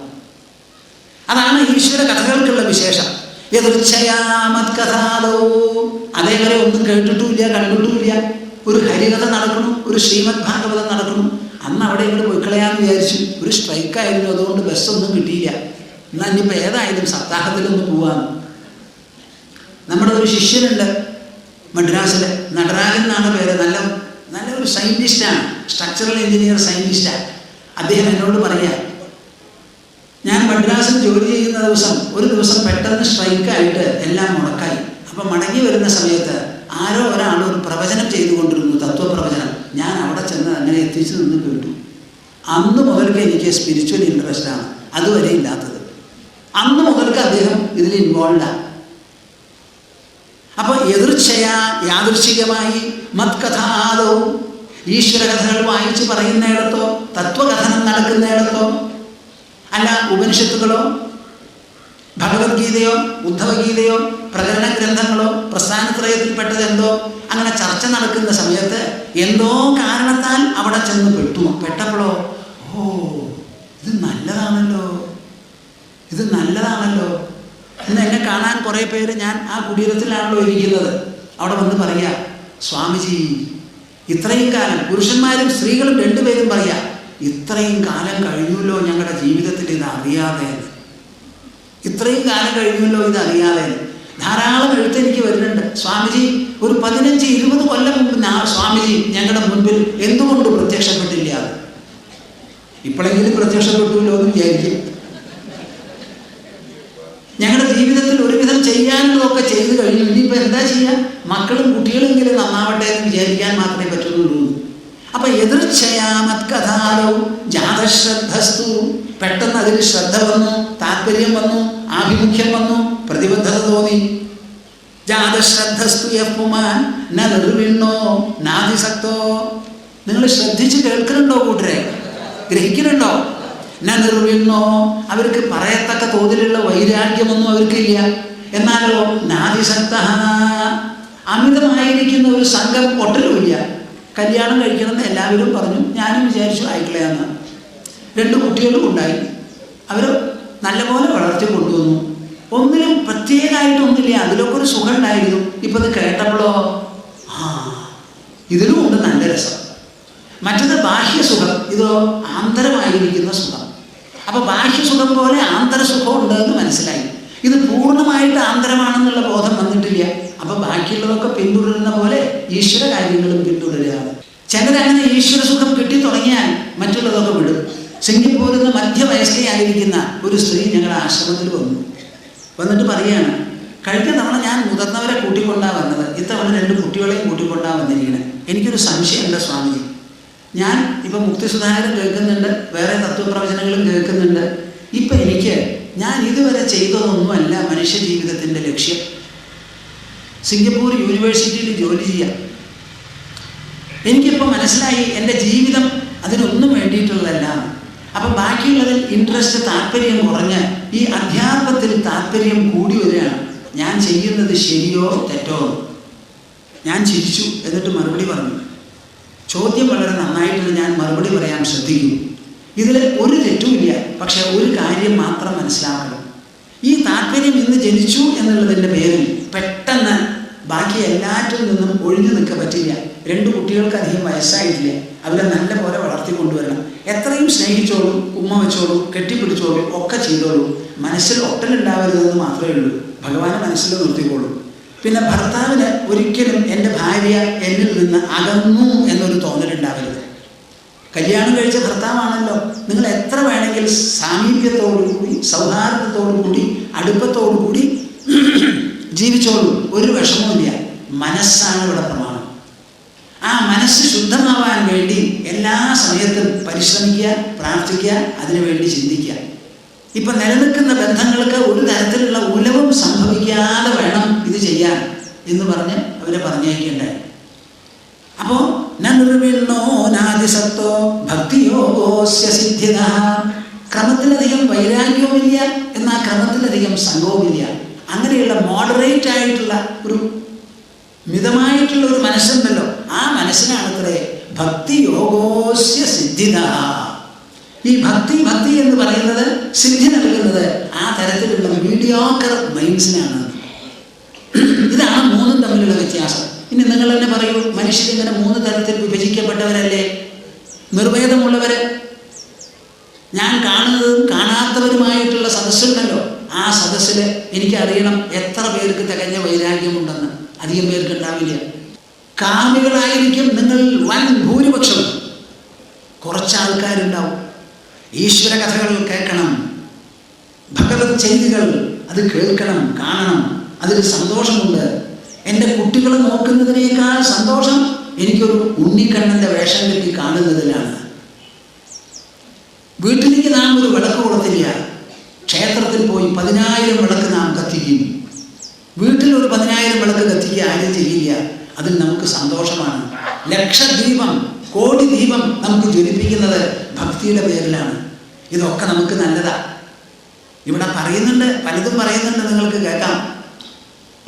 അതാണ് ഈശ്വര കഥകൾക്കുള്ള വിശേഷം. യദൃച്ഛയാമത്കഥാദോ, അതേവരെ ഒന്നും കേട്ടിട്ടുമില്ല കണ്ടിട്ടുമില്ല. ഒരു ഹരികഥ നടക്കണം, ഒരു ശ്രീമദ് ഭാഗവതം നടക്കണം. അന്ന് അവിടെ ഇവിടെ പോയിക്കളയാന്ന് വിചാരിച്ചു. ഒരു സ്ട്രൈക്കായിരുന്നു, അതുകൊണ്ട് ബസ്സൊന്നും കിട്ടിയില്ല. എന്നാൽ ഇനിയിപ്പോൾ ഏതായാലും സപ്താഹത്തിലൊന്ന് പോവാന്ന്. നമ്മുടെ ഒരു ശിഷ്യനുണ്ട് മദ്രാസിൽ, നടരാജൻ എന്നാണ് പേര്. നല്ല ഒരു സയൻറ്റിസ്റ്റാണ്, സ്ട്രക്ചറൽ എഞ്ചിനീയർ സയൻറ്റിസ്റ്റാണ്. അദ്ദേഹം എന്നോട് പറയാ, ഞാൻ മദ്രാസിൽ ജോലി ചെയ്യുന്ന ഒരു ദിവസം പെട്ടെന്ന് സ്ട്രൈക്കായിട്ട് എല്ലാം മുടക്കായി. അപ്പം മടങ്ങി വരുന്ന സമയത്ത് ആരോ ഒരാൾ ഒരു പ്രവചനം ചെയ്തുകൊണ്ടിരുന്നു, തത്വപ്രവചനം. ഞാൻ അവിടെ ചെന്ന് അങ്ങനെ എത്തിച്ചു നിന്ന് കേട്ടു. അന്ന് മുതൽക്ക് എനിക്ക് സ്പിരിച്വൽ ഇൻട്രസ്റ്റാണ്, അതുവരെ ഇല്ലാത്തത്. അന്ന് മുതൽക്ക് അദ്ദേഹം ഇതിൽ ഇൻവോൾവാണ്. അപ്പോൾ എതിർച്ചയാ യാദൃശ്ചികമായി മത്കഥാദവും ഈശ്വരകഥകൾ വായിച്ച് പറയുന്നിടത്തോ തത്വകഥനം നടക്കുന്നിടത്തോ, അല്ല ഉപനിഷത്തുകളോ ഭഗവത്ഗീതയോ ഉദ്ധവഗീതയോ പ്രകരണ ഗ്രന്ഥങ്ങളോ പ്രസ്ഥാനത്രയത്തിൽപ്പെട്ടത് എന്തോ അങ്ങനെ ചർച്ച നടക്കുന്ന സമയത്ത് എന്തോ കാരണത്താൽ അവിടെ ചെന്ന് പെട്ടപ്പോഴോ ഓ ഇത് നല്ലതാണല്ലോ ഇന്ന് എന്നെ കാണാൻ കുറേ പേര്, ഞാൻ ആ കുടീരത്തിലാണല്ലോ ഇരിക്കുന്നത്, അവിടെ വന്ന് പറയാ, സ്വാമിജി ഇത്രയും കാലം, പുരുഷന്മാരും സ്ത്രീകളും രണ്ടുപേരും പറയാ, ഇത്രയും കാലം കഴിഞ്ഞല്ലോ ഞങ്ങളുടെ ജീവിതത്തിൽ ഇത് അറിയാതെ, ഇത്രയും കാലം കഴിഞ്ഞല്ലോ ഇത് അറിയാതെ. ധാരാളം എഴുത്തെനിക്ക് വരുന്നുണ്ട്, സ്വാമിജി ഒരു 15-20 കൊല്ലം മുമ്പ് സ്വാമിജി ഞങ്ങളുടെ മുൻപിൽ എന്തുകൊണ്ട് പ്രത്യക്ഷപ്പെട്ടില്ല? ഇപ്പോഴെങ്കിലും പ്രത്യക്ഷപ്പെട്ടുല്ലോ എന്ന് വിചാരിക്കും. ഞങ്ങളുടെ ജീവിതത്തിൽ ഒരുവിധം ചെയ്യാനുള്ളതൊക്കെ ചെയ്തു കഴിഞ്ഞു, ഇനിയിപ്പോൾ എന്താ ചെയ്യുക? മക്കളും കുട്ടികളെങ്കിലും നന്നാവട്ടെ എന്ന് വിചാരിക്കാൻ മാത്രമേ പറ്റുന്നുള്ളൂ. അപ്പൊ എതിർച്ചയാമത്കഥാലോ ജാതശ്രദ്ധസ്തു, പെട്ടെന്ന് അതിൽ ശ്രദ്ധ വന്നു, താല്പര്യം വന്നു, ആഭിമുഖ്യം വന്നു, പ്രതിബദ്ധത തോന്നി. ജാതശ്രദ്ധസ്തു യപ്പുമാൻ ന നിർവിണ്ണോ നാദിസക്തോ. നിങ്ങൾ ശ്രദ്ധിച്ച് കേൾക്കുന്നുണ്ടോ കൂട്ടരെ? ഗ്രഹിക്കുന്നുണ്ടോ? ന നിർവിണ്ണോ, അവർക്ക് പറയത്തക്ക തോതിലുള്ള വൈരാഗ്യമൊന്നും അവർക്കില്ല. എന്നാലോ നാദിസക്ത, അമിതമായിരിക്കുന്ന ഒരു സംഘം ഒട്ടലുമില്ല. കല്യാണം കഴിക്കണമെന്ന് എല്ലാവരും പറഞ്ഞു, ഞാനും വിചാരിച്ചു ആയിക്കളയാന്ന്. 2 കുട്ടികളും ഉണ്ടായി, അവർ നല്ലപോലെ വളർത്തി കൊണ്ടുവന്നു. ഒന്നിലും പ്രത്യേകമായിട്ടൊന്നുമില്ല, അതിലൊക്കെ ഒരു സുഖം ഉണ്ടായിരുന്നു. ഇപ്പം ഇത് കേട്ടപ്പോഴോ ഇതിലും ഉണ്ട് നല്ല രസം. മറ്റത് ബാഹ്യസുഖം, ഇതോ ആന്തരമായിരിക്കുന്ന സുഖം. അപ്പോൾ ബാഹ്യസുഖം പോലെ ആന്തരസുഖം ഉണ്ടെന്ന് മനസ്സിലായി. ഇത് പൂർണ്ണമായിട്ട് ആന്തരമാണെന്നുള്ള ബോധം വന്നിട്ടില്ല. അപ്പൊ ബാക്കിയുള്ളതൊക്കെ പിന്തുടരുന്ന പോലെ ഈശ്വര കാര്യങ്ങളും പിന്തുടരുകയാണ്. ചിലരങ്ങനെ ഈശ്വര സുഖം കിട്ടി തുടങ്ങിയാൽ മറ്റുള്ളതൊക്കെ വിടും. സിംഗപ്പൂരിൽ നിന്ന് മധ്യവയസ്കയായിരിക്കുന്ന ഒരു സ്ത്രീ ഞങ്ങളുടെ ആശ്രമത്തിൽ വന്നിട്ട് പറയുകയാണ്, കഴിഞ്ഞ തവണ ഞാൻ മുതിർന്നവരെ കൂട്ടിക്കൊണ്ടാണ് വന്നത്, ഇത്തവണ 2 കുട്ടികളെയും കൂട്ടിക്കൊണ്ടാണ് വന്നിരിക്കുന്നത്. എനിക്കൊരു സംശയമുണ്ട് സ്വാമിജി, ഞാൻ ഇപ്പം മുക്തിസുധാകരൻ കേൾക്കുന്നുണ്ട്, വേറെ തത്വപ്രവചനങ്ങളും കേൾക്കുന്നുണ്ട്. ഇപ്പം എനിക്ക് ഞാൻ ഇതുവരെ ചെയ്തതൊന്നുമല്ല മനുഷ്യ ജീവിതത്തിൻ്റെ ലക്ഷ്യം. സിംഗപ്പൂർ യൂണിവേഴ്സിറ്റിയിൽ ജോലി ചെയ്യാം. എനിക്കിപ്പോൾ മനസ്സിലായി എൻ്റെ ജീവിതം അതിനൊന്നും വേണ്ടിയിട്ടുള്ളതല്ല. അപ്പം ബാക്കിയുള്ളതിൽ ഇൻട്രസ്റ്റ്, താല്പര്യം കുറഞ്ഞ് ഈ അധ്യാത്മത്തിൽ താല്പര്യം കൂടി വരികയാണ്. ഞാൻ ചെയ്യുന്നത് ശരിയോ തെറ്റോ? ഞാൻ ചിരിച്ചു, എന്നിട്ട് മറുപടി പറഞ്ഞു. ചോദ്യം വളരെ നന്നായിട്ടുണ്ട്, ഞാൻ മറുപടി പറയാൻ ശ്രദ്ധിക്കും. ഇതിൽ ഒരു തെറ്റുമില്ല, പക്ഷെ ഒരു കാര്യം മാത്രം മനസ്സിലാക്കണം. ഈ താല്പര്യം ഇന്ന് ജനിച്ചു എന്നുള്ളതിൻ്റെ പേരിൽ പെട്ടെന്ന് ബാക്കി എല്ലാറ്റിൽ നിന്നും ഒഴിഞ്ഞു നിൽക്കാൻ പറ്റില്ല. 2 കുട്ടികൾക്ക് അധികം വയസ്സായിട്ടില്ല, അവരെ നല്ല പോലെ വളർത്തിക്കൊണ്ടുവരണം. എത്രയും സ്നേഹിച്ചോളൂ, ഉമ്മ വെച്ചോളൂ, കെട്ടിപ്പിടിച്ചോളൂ, ഒക്കെ ചെയ്തോളൂ. മനസ്സിൽ ഒട്ടലുണ്ടാവരുതെന്ന് മാത്രമേ ഉള്ളൂ. ഭഗവാനെ മനസ്സിൽ നിർത്തിക്കോളൂ. പിന്നെ ഭർത്താവിന് ഒരിക്കലും എൻ്റെ ഭാര്യ എന്നിൽ നിന്ന് അകന്നു എന്നൊരു തോന്നലുണ്ടാവരുത്. കല്യാണം കഴിച്ച ഭർത്താവാണല്ലോ, നിങ്ങൾ എത്ര വേണമെങ്കിൽ സാമീപ്യത്തോടുകൂടി, സൗഹാർദ്ദത്തോടുകൂടി, അടുപ്പത്തോടുകൂടി ജീവിച്ചോളൂ, ഒരു വിഷമവുമില്ല. മനസ്സാണ് ഇവിടെ പ്രമാണം. ആ മനസ്സ് ശുദ്ധമാവാൻ വേണ്ടി എല്ലാ സമയത്തും പരിശ്രമിക്കുക, പ്രാർത്ഥിക്കുക, അതിനുവേണ്ടി ചിന്തിക്കുക. ഇപ്പം നിലനിൽക്കുന്ന ബന്ധങ്ങൾക്ക് ഒരു തരത്തിലുള്ള ഉലവും സംഭവിക്കാതെ വേണം ഇത് ചെയ്യാൻ എന്ന് പറഞ്ഞ് അവരെ പറഞ്ഞയക്കേണ്ടായി. അപ്പോൾ നിർവിണ്ണോ നാദിസത്തോ ഭക്തിയോഗോസ്യ സിദ്ധിത, ക്രമത്തിലധികം വൈരാഗ്യവുമില്ല, എന്നാൽ ക്രമത്തിലധികം സംഭവമില്ല. അങ്ങനെയുള്ള മോഡറേറ്റ് ആയിട്ടുള്ള ഒരു മിതമായിട്ടുള്ള ഒരു മനസ്സുണ്ടല്ലോ, ആ മനസ്സിനാണത്രേ ഭക്തി യോഗോസ്യ സിദ്ധിത. ഈ ഭക്തി എന്ന് പറയുന്നത് സിദ്ധി നൽകുന്നത് ആ തരത്തിലുള്ള മീഡിയോക്കർ മൈൻഡ്സിനാണ്. ഇതാണ് മൂന്നും തമ്മിലുള്ള വ്യത്യാസം. ഇനി നിങ്ങൾ തന്നെ പറയൂ, മനുഷ്യരിങ്ങനെ 3 തരത്തിൽ വിഭജിക്കപ്പെട്ടവരല്ലേ? നിർവേദമുള്ളവര്, ഞാൻ കാണുന്നതും കാണാത്തവരുമായിട്ടുള്ള സദസ്സുണ്ടല്ലോ, ആ സദസ്സിൽ എനിക്കറിയണം എത്ര പേർക്ക് തികഞ്ഞ വൈരാഗ്യമുണ്ടെന്ന്. അധികം പേർക്ക് ഉണ്ടാവില്ല. കാമികളായിരിക്കും നിങ്ങൾ വൻ ഭൂരിപക്ഷം. കുറച്ച് ആൾക്കാരുണ്ടാവും ഈശ്വര കഥകൾ കേൾക്കണം, ഭഗവത് ചെയ്തികൾ അത് കേൾക്കണം, കാണണം, അതിൽ സന്തോഷമുണ്ട്. എൻ്റെ കുട്ടികളെ നോക്കുന്നതിനേക്കാൾ സന്തോഷം എനിക്കൊരു ഉണ്ണിക്കണ്ണൻ്റെ വേഷം കെട്ടി കാണുന്നതിലാണ്. വീട്ടിലേക്ക് നാം ഒരു വിളക്ക് കൊടുത്തില്ല, ക്ഷേത്രത്തിൽ പോയി 10,000 വിളക്ക് നാം കത്തിക്കും. വീട്ടിൽ ഒരു 10,000 വിളക്ക് കത്തിക്കുക ആരും ചെയ്യില്ല. അതിൽ നമുക്ക് സന്തോഷമാണ്. ലക്ഷദീപം, കോടി ദീപം നമുക്ക് ജ്വലിപ്പിക്കുന്നത് ഭക്തിയുടെ പേരിലാണ്. ഇതൊക്കെ നമുക്ക് നല്ലതാ. ഇവിടെ പറയുന്നുണ്ട്, പലതും പറയുന്നുണ്ട്, നിങ്ങൾക്ക് കേൾക്കാം.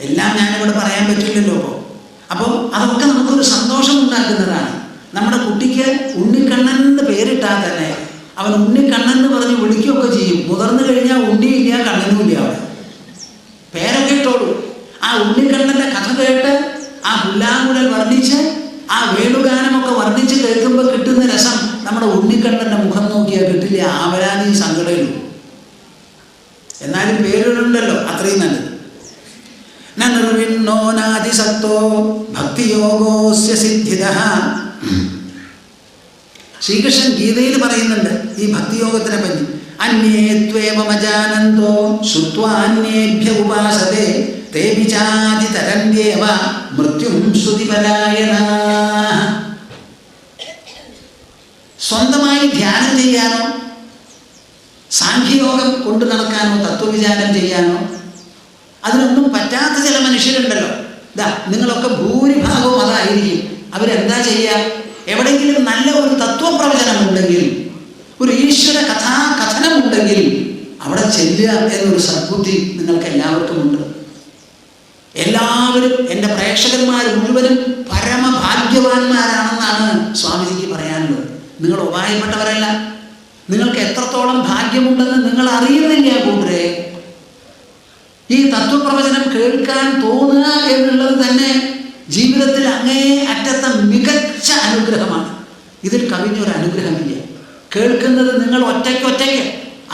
എല്ലാം ഞാനിവിടെ പറയാൻ പറ്റില്ലല്ലോ. അപ്പോൾ അതൊക്കെ നമുക്കൊരു സന്തോഷം ഉണ്ടാക്കുന്നതാണ്. നമ്മുടെ കുട്ടിക്ക് ഉണ്ണിക്കണ്ണൻ എന്ന് പേരിട്ടാൽ തന്നെ അവൻ ഉണ്ണിക്കണ്ണൻ എന്ന് പറഞ്ഞ് വിളിക്കുകയൊക്കെ ചെയ്യും. മുതിർന്നു കഴിഞ്ഞാൽ ഉണ്ണിയില്ല, കണ്ണനുമില്ല. അവിടെ പേരൊക്കെ ഇട്ടോളൂ. ആ ഉണ്ണിക്കണ്ണൻ്റെ കഥ കേട്ട് ആ പുല്ലാങ്കുഴൽ വർണ്ണിച്ച് ആ വേണുഗാനമൊക്കെ വർണ്ണിച്ച് കേൾക്കുമ്പോൾ കിട്ടുന്ന രസം നമ്മുടെ ഉണ്ണിക്കണ്ണൻ്റെ മുഖം നോക്കിയാൽ കിട്ടില്ല. ആവരാതി സങ്കടയുള്ളൂ. എന്നാലും പേരുണ്ടല്ലോ, അത്രയും നല്ലത്. നിർവിണ്ണോ നാദിസക്തോ ഭക്തിയോഗോസ്യ സിദ്ധിതഃ. ശ്രീകൃഷ്ണൻ ഗീതയിൽ പറയുന്നുണ്ട് ഈ ഭക്തിയോഗത്തിനെ പറ്റി. അന്യേത്വേവമജാനന്തോ ശ്രുത്വാന്യേഭ്യ ഉപാസതേ തേപി ചാതി തരന്യേവ മൃത്യും ശ്രുതിപരായണാഃ. സ്വന്തമായി ധ്യാനം ചെയ്യാനോ സാഖ്യയോഗം കൊണ്ടു നടക്കാനോ തത്വവിചാരം ചെയ്യാനോ അതിനൊന്നും പറ്റാത്ത ചില മനുഷ്യരുണ്ടല്ലോ. നിങ്ങളൊക്കെ ഭൂരിഭാഗവും അതായിരിക്കും. അവരെന്താ ചെയ്യുക? എവിടെയെങ്കിലും നല്ല ഒരു തത്വപ്രവചനമുണ്ടെങ്കിൽ, ഒരു ഈശ്വര കഥനമുണ്ടെങ്കിൽ അവിടെ ചെല്ലുക എന്നൊരു സദ്ബുദ്ധി നിങ്ങൾക്ക് എല്ലാവർക്കും ഉണ്ട്. എല്ലാവരും, എൻ്റെ പ്രേക്ഷകന്മാർ മുഴുവനും പരമഭാഗ്യവാന്മാരാണെന്നാണ് സ്വാമിജിക്ക് പറയാനുള്ളത്. നിങ്ങൾ ഉപായപ്പെട്ടവരല്ല. നിങ്ങൾക്ക് എത്രത്തോളം ഭാഗ്യമുണ്ടെന്ന് നിങ്ങൾ അറിയുന്നില്ല കൂട്ടരെ. ഈ തത്വപ്രവചനം കേൾക്കാൻ തോന്നുക എന്നുള്ളത് തന്നെ ജീവിതത്തിൽ അങ്ങേ അറ്റത്തെ മികച്ച അനുഗ്രഹമാണ്. ഇതിൽ കവിഞ്ഞൊരു അനുഗ്രഹമില്ല. കേൾക്കുന്നത് നിങ്ങൾ ഒറ്റയ്ക്ക്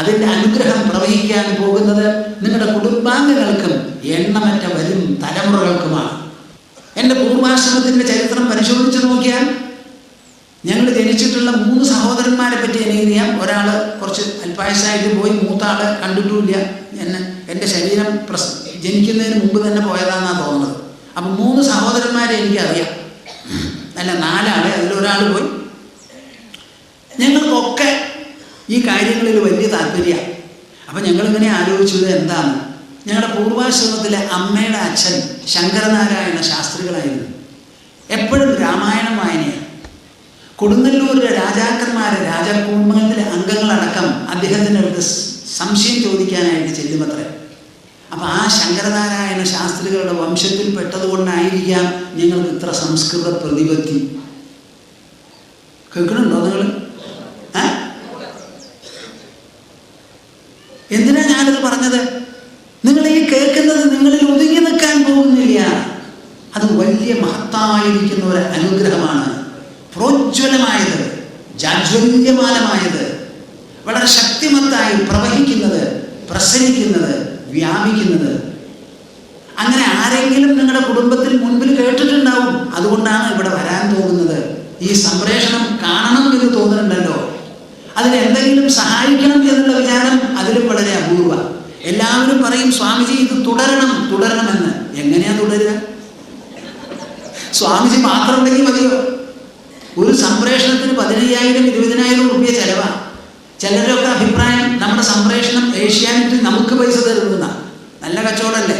അതിൻ്റെ അനുഗ്രഹം പ്രവഹിക്കാൻ പോകുന്നത് നിങ്ങളുടെ കുടുംബാംഗങ്ങൾക്കും എണ്ണമറ്റ വരും തലമുറകൾക്കുമാണ്. എൻ്റെ പൂർവാശ്രമത്തിൻ്റെ ചരിത്രം പരിശോധിച്ച് നോക്കിയാൽ ഞങ്ങൾ ജനിച്ചിട്ടുള്ള 3 സഹോദരന്മാരെ പറ്റി എനിക്കറിയാം. ഒരാൾ കുറച്ച് അല്പായുസായിട്ട് പോയി, മൂത്ത ആൾ കണ്ടിട്ടുമില്ല. എൻ്റെ ശരീരം ജനിക്കുന്നതിന് മുമ്പ് തന്നെ പോയതാണെന്നാണ് തോന്നുന്നത്. അപ്പം 3 സഹോദരന്മാരെ എനിക്കറിയാം. അല്ല, 4 ആളെ, അതിലൊരാൾ പോയി. ഞങ്ങൾക്കൊക്കെ ഈ കാര്യങ്ങളിൽ വലിയ താല്പര്യമാണ്. അപ്പം ഞങ്ങളിങ്ങനെ ആലോചിച്ചത് എന്താണ്, ഞങ്ങളുടെ പൂർവാശ്രമത്തിലെ അമ്മയുടെ അച്ഛൻ ശങ്കരനാരായണ ശാസ്ത്രികളായിരുന്നു. എപ്പോഴും രാമായണം വായനയാണ്. കൊടുങ്ങല്ലൂരിലെ രാജാക്കന്മാരെ, രാജകുടുംബത്തിലെ അംഗങ്ങളടക്കം അദ്ദേഹത്തിൻ്റെ അടുത്ത് സംശയം ചോദിക്കാനായിട്ട് ചെല്ലുമത്രേ. അപ്പം ആ ശങ്കരനാരായണ ശാസ്ത്രികളുടെ വംശത്തിൽ പെട്ടതുകൊണ്ടായിരിക്കാം ഞങ്ങൾക്ക് ഇത്ര സംസ്കൃത പ്രതിപത്തി. കേൾക്കണുണ്ടോ നിങ്ങൾ? എന്തിനാ ഞാനിത് പറഞ്ഞത്? നിങ്ങൾ ഈ കേൾക്കുന്നത് നിങ്ങളിൽ ഒതുങ്ങി നിൽക്കാൻ പോകുന്നില്ല. അത് വലിയ മഹത്തായിരിക്കുന്ന ഒരു അനുഗ്രഹമാണ്. പ്രോജ്വലമായത്, ജാജ്വല്യമാനമായത്, വളരെ ശക്തിമത്തായി പ്രവഹിക്കുന്നത്, പ്രസരിക്കുന്നത്, വ്യാപിക്കുന്നത്. അങ്ങനെ ആരെങ്കിലും നിങ്ങളുടെ കുടുംബത്തിൽ മുൻപിൽ കേട്ടിട്ടുണ്ടാവും. അതുകൊണ്ടാണ് ഇവിടെ വരാൻ തോന്നുന്നത്. ഈ സംപ്രേഷണം കാണണം എന്ന് തോന്നുന്നുണ്ടല്ലോ. അതിനെന്തെങ്കിലും സഹായിക്കണം എന്നുള്ള വിചാരം അതിലും വളരെ അപൂർവ. എല്ലാവരും പറയും, സ്വാമിജി ഇത് തുടരണമെന്ന്. എങ്ങനെയാ തുടരുക? സ്വാമിജി മാത്രം ഉണ്ടെങ്കിൽ മതിയോ? ഒരു സംപ്രേഷണത്തിന് 15,000 20,000 രൂപ ചെലവാണ്. ചിലരൊക്കെ അഭിപ്രായം നമ്മുടെ സംപ്രേഷണം ഏഷ്യാനെറ്റ് നമുക്ക് പൈസ തരുന്ന നല്ല കച്ചവടമല്ലേ.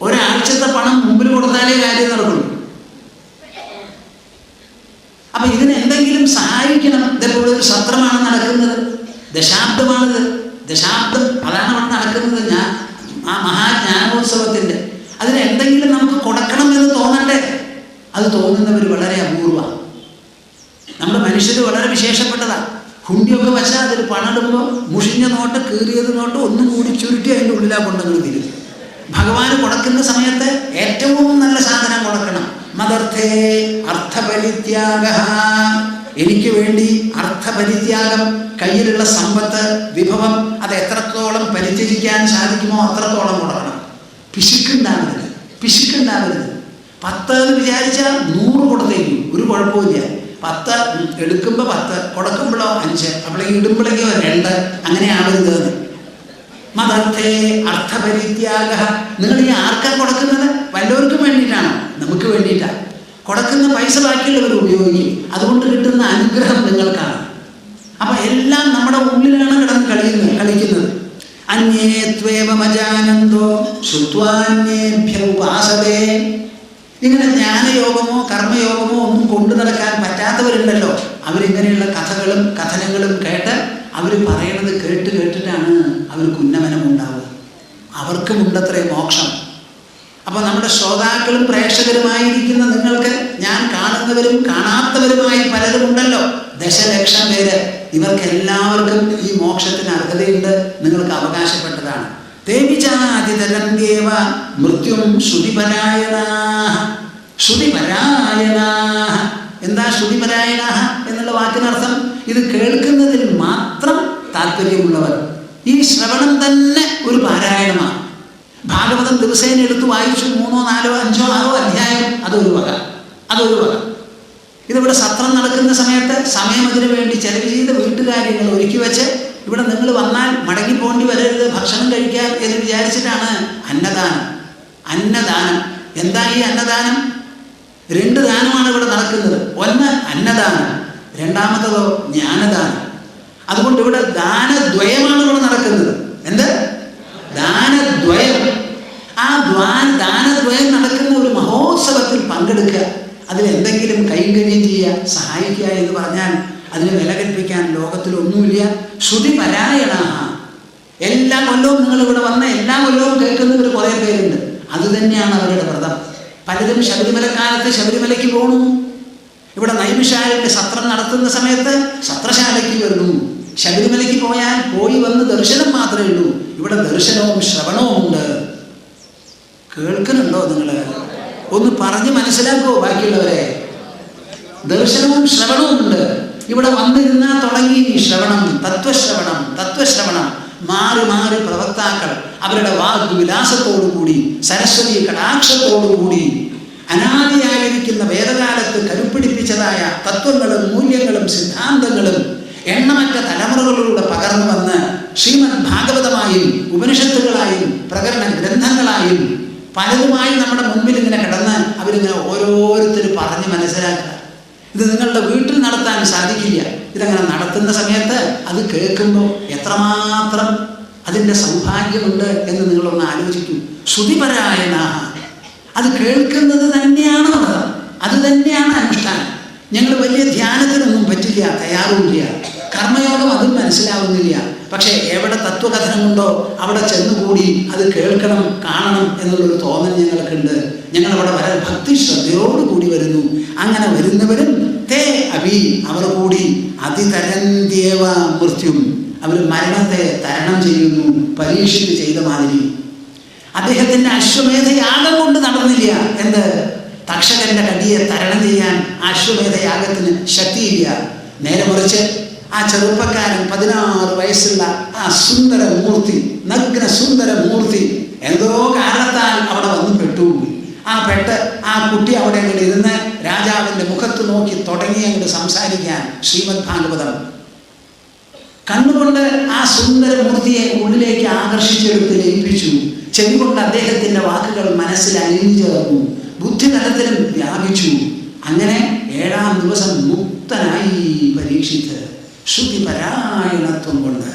ഒരാഴ്ചത്തെ പണം മുമ്പിൽ കൊടുത്താലേ കാര്യം നടക്കുള്ളൂ. അപ്പൊ ഇതിനെന്തെങ്കിലും സഹായിക്കണം. ഇതേപോലെ ഒരു സത്രമാണ് നടക്കുന്നത്. ദശാബ്ദമാണിത്, ദശാബ്ദം. അതാണ് അവിടെ നടക്കുന്നത്. ആ മഹാജ്ഞാനോത്സവത്തിൻ്റെ അതിന് എന്തെങ്കിലും നമുക്ക് കൊടുക്കണം എന്ന് തോന്നണ്ടേ? അത് തോന്നുന്നവർ വളരെ അപൂർവമാണ്. നമ്മുടെ മനുഷ്യർ വളരെ വിശേഷപ്പെട്ടതാണ്. ഹുണ്ടിയൊക്കെ വച്ചാൽ അതിൽ പണിടുമ്പോൾ മുഷിഞ്ഞ നോട്ട്, കീറിയത് നോട്ട് ഒന്നും കൂടി ചുരുട്ടി അതിൻ്റെ ഉള്ളിലാ കൊണ്ടെങ്കിൽ തിരും. ഭഗവാന് കൊടുക്കുന്ന സമയത്ത് ഏറ്റവും നല്ല സാധനം കൊടുക്കണം. മദർത്ഥേ അർത്ഥപരിത്യാഗ, എനിക്ക് വേണ്ടി അർത്ഥപരിത്യാഗം, കയ്യിലുള്ള സമ്പത്ത്, വിഭവം അത് എത്രത്തോളം പരിത്യജിക്കാൻ സാധിക്കുമോ അത്രത്തോളം കൊടുക്കണം. പിശുക്കുണ്ടാവരുത്, പിശുക്കുണ്ടാവരുത്. 10 എന്ന് വിചാരിച്ചാൽ 100 കൊടുത്തേക്കും, ഒരു കുഴപ്പമില്ല. 10 എടുക്കുമ്പോൾ 10, കൊടുക്കുമ്പോഴോ 5, അപ്പോഴേക്ക് ഇടുമ്പോഴേക്കോ 2, അങ്ങനെ ആവരുത്. മദർത്ഥേ അർത്ഥപരിത്യാഗ. നിങ്ങൾ ഈ ആർക്കാ കൊടുക്കുന്നത്? വല്ലവർക്കും വേണ്ടിയിട്ടാണോ? നമുക്ക് വേണ്ടിയിട്ടാണ്. കൊടുക്കുന്ന പൈസ ബാക്കിയുള്ളവർ ഉപയോഗിക്കും. അതുകൊണ്ട് കിട്ടുന്ന അനുഗ്രഹം നിങ്ങൾക്കാണ്. അപ്പൊ എല്ലാം നമ്മുടെ ഉള്ളിലാണ് കിടന്ന് കളിക്കുന്നത്. അന്യേ ത്വേവമജാനന്ദോ ശ്രുത്വാന്യേഭ്യ ഉപാസതേ. ഇങ്ങനെ ജ്ഞാനയോഗമോ കർമ്മയോഗമോ ഒന്നും കൊണ്ടു നടക്കാൻ പറ്റാത്തവരുണ്ടല്ലോ. അവരിങ്ങനെയുള്ള കഥകളും കഥനങ്ങളും കേട്ട് അവർ പറയണത് കേട്ടിട്ടാണ് അവർക്ക് ഉന്നമനം ഉണ്ടാവുക. അവർക്കും ഉണ്ടത്രേ മോക്ഷം. അപ്പോൾ നമ്മുടെ ശ്രോതാക്കളും പ്രേക്ഷകരുമായിരിക്കുന്ന നിങ്ങൾക്ക്, ഞാൻ കാണുന്നവരും കാണാത്തവരുമായി പലരും ഉണ്ടല്ലോ, ദശലക്ഷം പേര്. ഇവർക്കെല്ലാവർക്കും ഈ മോക്ഷത്തിന് അർഹതയുണ്ട്, നിങ്ങൾക്ക് അവകാശപ്പെട്ടതാണ്. ദേവിചാതിതരന്ദേവ മൃത്യും ശ്രുതിപരായണാഃ. ശ്രുതിപരായണാഃ. എന്താ ശ്രുതിപരായണാഃ എന്നുള്ള വാക്കിനർത്ഥം? ഇത് കേൾക്കുന്നതിൽ മാത്രം താല്പര്യമുള്ളവർ. ഈ ശ്രവണം തന്നെ ഒരു പാരായണമാണ്. ഭാഗവതം ദിവസേന എടുത്ത് വായിച്ചു 3, 4, 5, 6 അധ്യായം, അതൊരു വക. ഇതിവിടെ സത്രം നടക്കുന്ന സമയത്ത് സമയം അതിനു വേണ്ടി ചെലവ് ചെയ്ത് വീട്ടുകാര്യങ്ങൾ ഒരുക്കി വെച്ച് ഇവിടെ നിങ്ങൾ വന്നാൽ മടങ്ങിപ്പോണ്ടി വരരുത്, ഭക്ഷണം കഴിക്കാൻ എന്ന് വിചാരിച്ചിട്ടാണ് അന്നദാനം. അന്നദാനം എന്താ? ഈ അന്നദാനം 2 ദാനമാണ് ഇവിടെ നടക്കുന്നത്. ഒന്ന് അന്നദാനം, രണ്ടാമത്തതോ ജ്ഞാനദാനം. അതുകൊണ്ട് ഇവിടെ ദാനദ്വയമാണ് ഇവിടെ നടക്കുന്നത്. എന്ത്? ദാനദ്വയം. ആ ദാനദ്വയം നടക്കുന്ന ഒരു മഹോത്സവത്തിൽ പങ്കെടുക്കുക, അതിലെന്തെങ്കിലും കൈങ്കര്യം ചെയ്യുക, സഹായിക്കുക എന്ന് പറഞ്ഞാൽ അതിന് വില കൽപ്പിക്കാൻ ലോകത്തിലൊന്നുമില്ല. ശ്രുതിപരായണാഃ. എല്ലാ കൊല്ലവും നിങ്ങൾ ഇവിടെ വന്ന എല്ലാ കൊല്ലവും കേൾക്കുന്നവർ കുറേ പേരുണ്ട്. അതുതന്നെയാണ് അവരുടെ വ്രതം. പലരും ശബരിമലക്കാലത്ത് ശബരിമലയ്ക്ക് പോകണു. ഇവിടെ നൈമിഷാരണ്യ സത്രം നടത്തുന്ന സമയത്ത് സത്രശാലയ്ക്ക് വരുന്നു. ശബരിമലയ്ക്ക് പോയാൽ പോയി വന്ന് ദർശനം മാത്രമേ ഉള്ളൂ. ഇവിടെ ദർശനവും ശ്രവണവും ഉണ്ട്. കേൾക്കുന്നുണ്ടോ നിങ്ങൾ? ഒന്ന് പറഞ്ഞ് മനസ്സിലാക്കുമോ ബാക്കിയുള്ളവരെ? ദർശനവും ശ്രവണവും ഉണ്ട്. ഇവിടെ വന്നിരുന്നാൽ തുടങ്ങി ശ്രവണം, തത്വശ്രവണം. മാറി മാറി പ്രവക്താക്കൾ അവരുടെ വാഗ്വിലാസത്തോടുകൂടി, സരസ്വതി കടാക്ഷത്തോടുകൂടി അനാദിയായിരിക്കുന്ന വേദകാലത്ത് കരുപ്പിടിപ്പിച്ചതായ തത്വങ്ങളും മൂല്യങ്ങളും സിദ്ധാന്തങ്ങളും എണ്ണമറ്റ തലമുറകളിലൂടെ പകർന്നു വന്ന് ശ്രീമദ് ഭാഗവതമായും ഉപനിഷത്തുകളായും പ്രകരണ ഗ്രന്ഥങ്ങളായും പലതുമായി നമ്മുടെ മുൻപിൽ ഇങ്ങനെ കിടന്ന് അവരിങ്ങനെ ഓരോരുത്തർ പറഞ്ഞ് മനസ്സിലാക്കുക. ഇത് നിങ്ങളുടെ വീട്ടിൽ നടത്താൻ സാധിക്കില്ല. ഇതങ്ങനെ നടത്തുന്ന സമയത്ത് അത് കേൾക്കുമ്പോൾ എത്രമാത്രം അതിൻ്റെ സൗഭാഗ്യമുണ്ട് എന്ന് നിങ്ങളൊന്ന് ആലോചിക്കൂ. ശ്രുതിപരായണാഃ. അത് കേൾക്കുന്നത് തന്നെയാണ് വ്രതം, അത് തന്നെയാണ് അനുഷ്ഠാനം. ഞങ്ങൾ വലിയ ധ്യാനത്തിനൊന്നും പറ്റില്ല, തയ്യാറുമില്ല. കർമ്മയോഗം അതും മനസ്സിലാവുന്നില്ല. പക്ഷേ എവിടെ തത്വകഥനമുണ്ടോ അവിടെ ചെന്നുകൂടി അത് കേൾക്കണം, കാണണം എന്നുള്ളൊരു തോന്നൽ ഞങ്ങൾക്കുണ്ട്. ഞങ്ങളവിടെ വരാൻ ഭക്തി ശ്രദ്ധയോടുകൂടി വരുന്നു. അങ്ങനെ വരുന്നവരും തേ അഭി, അവർ കൂടി അതിതരന്ത്യേവ മൃത്യും, അവർ മരണത്തെ തരണം ചെയ്യുന്നു. പരീക്ഷിച്ച് ചെയ്ത മാതിരി അദ്ദേഹത്തിൻ്റെ അശ്വമേധയാഗം കൊണ്ട് നടന്നില്ല. എന്ത്? തക്ഷകന്റെ കടിയെ തരണം ചെയ്യാൻ അശ്വമേധയാഗത്തിന് ശക്തിയില്ല. നേരെ മറിച്ച് ആ ചെറുപ്പക്കാരൻ 16 വയസ്സുള്ള ആ സുന്ദര മൂർത്തി, നഗ്ന സുന്ദര മൂർത്തി എന്തോ കാരണത്താൽ അവിടെ വന്നു പെട്ടു. ആ കുട്ടി അവിടെ അങ്ങോട്ട് ഇരുന്ന് രാജാവിൻ്റെ മുഖത്ത് നോക്കി തുടങ്ങി അങ്ങോട്ട് സംസാരിക്കാൻ ശ്രീമദ് ഭാഗവതം. കണ്ണുകൊണ്ട് ആ സുന്ദര മൂർത്തിയെ ഉള്ളിലേക്ക് ആകർഷിച്ചെടുത്ത് ലയിപ്പിച്ചു. ചെവി കൊണ്ട് അദ്ദേഹത്തിൻ്റെ വാക്കുകൾ മനസ്സിൽ അലിഞ്ഞു ചേർന്നു, ബുദ്ധിതലത്തിലും വ്യാപിച്ചു. അങ്ങനെ 7-ാം ദിവസം മുക്തനായി പരീക്ഷിച്ച്. ശ്രുതിപരായണത്വം കൊണ്ട്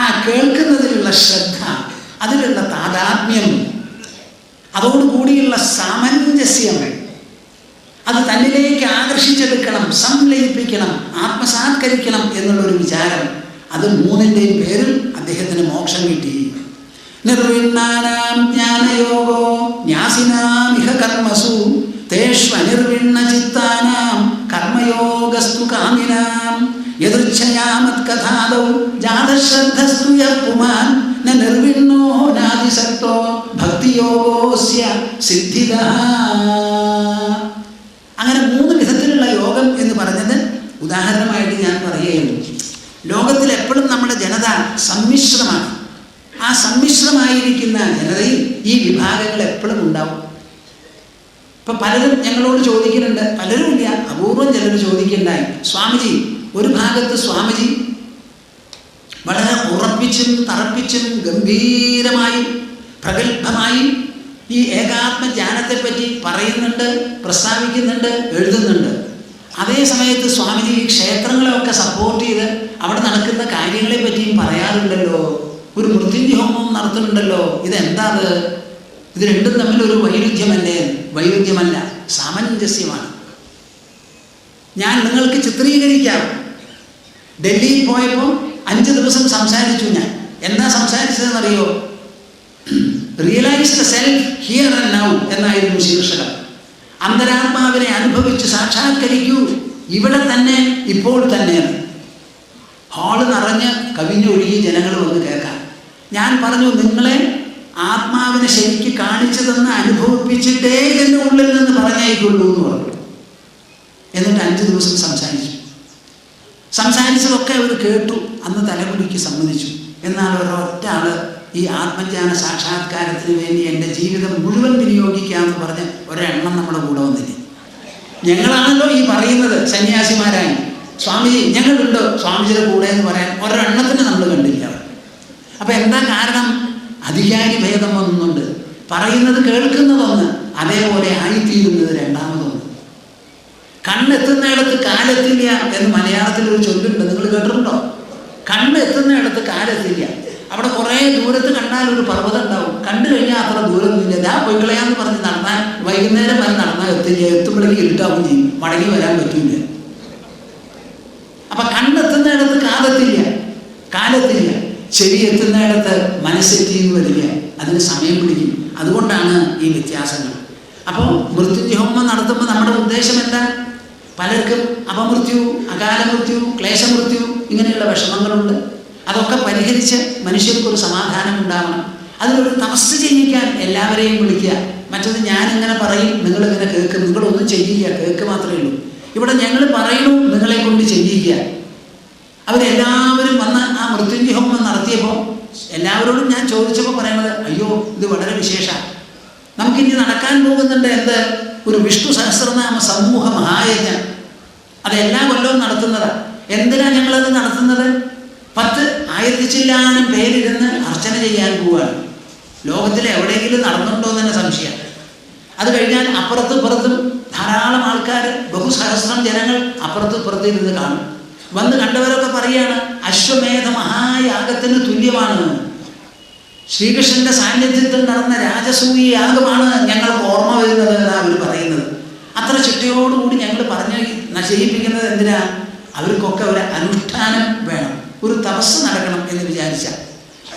ആ കേൾക്കുന്നതിലുള്ള ശ്രദ്ധ, അതിലുള്ള താദാത്മ്യം, അതോടുകൂടിയുള്ള സാമഞ്ജസ്യം, അത് തന്നിലേക്ക് ആകർഷിച്ചെടുക്കണം, സംലയിപ്പിക്കണം, ആത്മസാത്കരിക്കണം എന്നുള്ളൊരു വിചാരം. അത് മൂന്നിൻ്റെയും പേരിൽ അദ്ദേഹത്തിന് മോക്ഷം കിട്ടി. നിർവിണ്ണാനാം ജ്ഞാനയോഗോ ന്യാസിനാം ഇഹ കർമ്മസു തേഷ്വനിർവിണ്ണ ചിത്താനാം കർമ്മയോഗസ്തു കാമിനാം യദൃച്ഛയാമത്കഥാദൗ ജാതശ്രദ്ധസ്തു യഃ പുമാൻ ന നിർവിണ്ണോ നാദിസക്തോ ഭക്തിയോഗോസ്യ സിദ്ധിദഃ. അങ്ങനെ മൂന്ന് വിധത്തിലുള്ള യോഗം എന്ന് പറഞ്ഞത് ഉദാഹരണമായിട്ട് ഞാൻ പറയുകയുള്ളൂ. ലോകത്തിൽ എപ്പോഴും നമ്മുടെ ജനത സമ്മിശ്രമാണ്. ആ സമ്മിശ്രമായിരിക്കുന്ന ജനതയിൽ ഈ വിഭാഗങ്ങൾ എപ്പോഴും ഉണ്ടാവും. ഇപ്പം പലരും ഞങ്ങളോട് ചോദിക്കുന്നുണ്ട്, പലരും ഇല്ല, അപൂർവം ചിലർ ചോദിക്കുന്നുണ്ടായി, സ്വാമിജി, ഒരു ഭാഗത്ത് സ്വാമിജി വളരെ ഉറപ്പിച്ചും തറപ്പിച്ചും ഗംഭീരമായും പ്രഗത്ഭമായും ഈ ഏകാത്മജ്ഞാനത്തെപ്പറ്റി പറയുന്നുണ്ട്, പ്രസ്താവിക്കുന്നുണ്ട്, എഴുതുന്നുണ്ട്. അതേ സമയത്ത് സ്വാമിജി ഈ ക്ഷേത്രങ്ങളെയൊക്കെ സപ്പോർട്ട് ചെയ്ത് അവിടെ നടക്കുന്ന കാര്യങ്ങളെ പറ്റിയും പറയാറുണ്ടല്ലോ, ഒരു മൃത്യുഞ്ജയ ഹോമം നടത്തുന്നുണ്ടല്ലോ. ഇതെന്താ? ഇത് രണ്ടും തമ്മിലൊരു വൈരുദ്ധ്യമല്ലേ? വൈരുദ്ധ്യമല്ല, സാമഞ്ജസ്യമാണ്. ഞാൻ നിങ്ങൾക്ക് ചിത്രീകരിക്കാം. ഡൽഹിയിൽ പോയപ്പോൾ 5 ദിവസം സംസാരിച്ചു ഞാൻ. എന്താ സംസാരിച്ചതെന്നറിയോ? Realise the self here and now എന്നായിരുന്നു ശീർഷകം. അന്തരാത്മാവിനെ അനുഭവിച്ച് സാക്ഷാത്കരിക്കൂ, ഇവിടെ തന്നെ, ഇപ്പോൾ തന്നെ. ഹാള് നിറഞ്ഞ് കവിഞ്ഞൊഴുകി ജനങ്ങൾ വന്ന് കേൾക്കാം. ഞാൻ പറഞ്ഞു, നിങ്ങളെ ആത്മാവിനെ ശരിക്ക് കാണിച്ചു തന്ന് അനുഭവിപ്പിച്ചിട്ടേ ഇതിൻ്റെ ഉള്ളിൽ നിന്ന് പറഞ്ഞേക്കുള്ളൂ എന്ന് പറഞ്ഞു. എന്നിട്ട് 5 ദിവസം സംസാരിച്ചതൊക്കെ അവർ കേട്ടു. അന്ന് തലമുടിക്ക് സമ്മതിച്ചു. എന്നാൽ ഒരൊറ്റ ആള് ഈ ആത്മജ്ഞാന സാക്ഷാത്കാരത്തിന് വേണ്ടി എൻ്റെ ജീവിതം മുഴുവൻ വിനിയോഗിക്കാമെന്ന് പറഞ്ഞ് ഒരെണ്ണം നമ്മുടെ കൂടെ വന്നില്ല. ഞങ്ങളാണല്ലോ ഈ പറയുന്നത് സന്യാസിമാരായി, സ്വാമിജി ഞങ്ങളുണ്ടോ സ്വാമിജിയുടെ കൂടെ എന്ന് പറയാൻ ഒരെണ്ണത്തിന് നമ്മൾ കണ്ടില്ല. അപ്പം എന്താ കാരണം? അധികാരി ഭേദം ഒന്നുണ്ട്. പറയുന്നത് കേൾക്കുന്നതൊന്ന്, അതേപോലെ ആയിത്തീരുന്നത് രണ്ടാമതൊന്ന്. കണ്ണെത്തുന്നിടത്ത് കാലെത്തില്ല എന്ന് മലയാളത്തിൽ ഒരു ചൊല്ലുണ്ട്, നിങ്ങൾ കേട്ടിട്ടുണ്ടോ? കണ്ണെത്തുന്നിടത്ത് കാലെത്തില്ല. അവിടെ കുറേ ദൂരത്ത് കണ്ടാൽ ഒരു പർവ്വതം ഉണ്ടാവും, കണ്ടു കഴിഞ്ഞാൽ അത്ര ദൂരമൊന്നുമില്ല. ഞാൻ പൊയ്ക്കളയാന്ന് പറഞ്ഞ് നടന്നാൽ വൈകുന്നേരം വരെ നടന്നാൽ എത്തില്ല, എത്തുമ്പോഴേക്ക് ഇരുട്ടാവും ചെയ്യും, മടങ്ങി വരാൻ പറ്റില്ല. അപ്പം കണ്ണെത്തുന്നിടത്ത് കാലെത്തില്ല, ചെവി എത്തുന്നിടത്ത് മനസ്സെത്തിയെന്ന് വരില്ല, അതിന് സമയം പിടിക്കും. അതുകൊണ്ടാണ് ഈ വ്യത്യാസങ്ങൾ. അപ്പോൾ മൃത്യുഞ്ജയ ഹോമം നടത്തുമ്പോൾ നമ്മുടെ ഉദ്ദേശം എന്താ? പലർക്കും അപമൃത്യു, അകാലമൃത്യു, ക്ലേശമൃത്യു ഇങ്ങനെയുള്ള വിഷമങ്ങളുണ്ട്. അതൊക്കെ പരിഹരിച്ച് മനുഷ്യർക്കൊരു സമാധാനം ഉണ്ടാവണം. അതിനൊരു തപസ് ചെയ്യിക്കാൻ എല്ലാവരെയും വിളിക്കുക. മറ്റത് ഞാനിങ്ങനെ പറയും, നിങ്ങളിങ്ങനെ കേൾക്കും. നിങ്ങളൊന്നും ചെയ്യില്ല, കേൾക്ക് മാത്രമേ ഉള്ളൂ. ഇവിടെ ഞങ്ങൾ പറയണു, നിങ്ങളെ കൊണ്ട് ചെയ്യിക്കുക. അവരെല്ലാവരും വന്ന് ആ മൃത്യുഞ്ജയ ഹോമം നടത്തിയപ്പോൾ എല്ലാവരോടും ഞാൻ ചോദിച്ചപ്പോൾ പറയണത്, അയ്യോ ഇത് വളരെ വിശേഷമാണ്, നമുക്കിനി നടക്കാൻ പോകുന്നുണ്ട് എന്ത്? ഒരു വിഷ്ണു സഹസ്രനാമ സമൂഹ മഹായജ്ഞം. അത് എല്ലാ കൊല്ലവും നടത്തുന്നതാണ്. എന്തിനാണ് ഞങ്ങളത് നടത്തുന്നത്? 10,000 ചില്ലാനും പേരിരുന്ന് അർച്ചന ചെയ്യാൻ പോവുകയാണ്. ലോകത്തിൽ എവിടെയെങ്കിലും നടന്നുണ്ടോ എന്ന് തന്നെ സംശയം. അത് കഴിഞ്ഞാൽ അപ്പുറത്തും ഇപ്പുറത്തും ധാരാളം ആൾക്കാർ, ബഹുസഹസ്രം ജനങ്ങൾ അപ്പുറത്തും ഇപ്പുറത്തും ഇരുന്ന് കാണും. വന്ന് കണ്ടവരൊക്കെ പറയുകയാണ്, അശ്വമേധ മഹായാഗത്തിന് തുല്യമാണ്, ശ്രീകൃഷ്ണന്റെ സാന്നിധ്യത്തിൽ നടന്ന രാജസൂയ യാഗമാണ് ഞങ്ങൾക്ക് ഓർമ്മ വരുന്നത് എന്നാണ് അവർ പറയുന്നത്. അത്ര ചിട്ടയോടുകൂടി ഞങ്ങൾ പറഞ്ഞ് ചെയ്യിപ്പിക്കുന്നത് എന്തിനാ? അവർക്കൊക്കെ ഒരു അനുഷ്ഠാനം വേണം, ഒരു തപസ് നടക്കണം എന്ന് വിചാരിച്ച.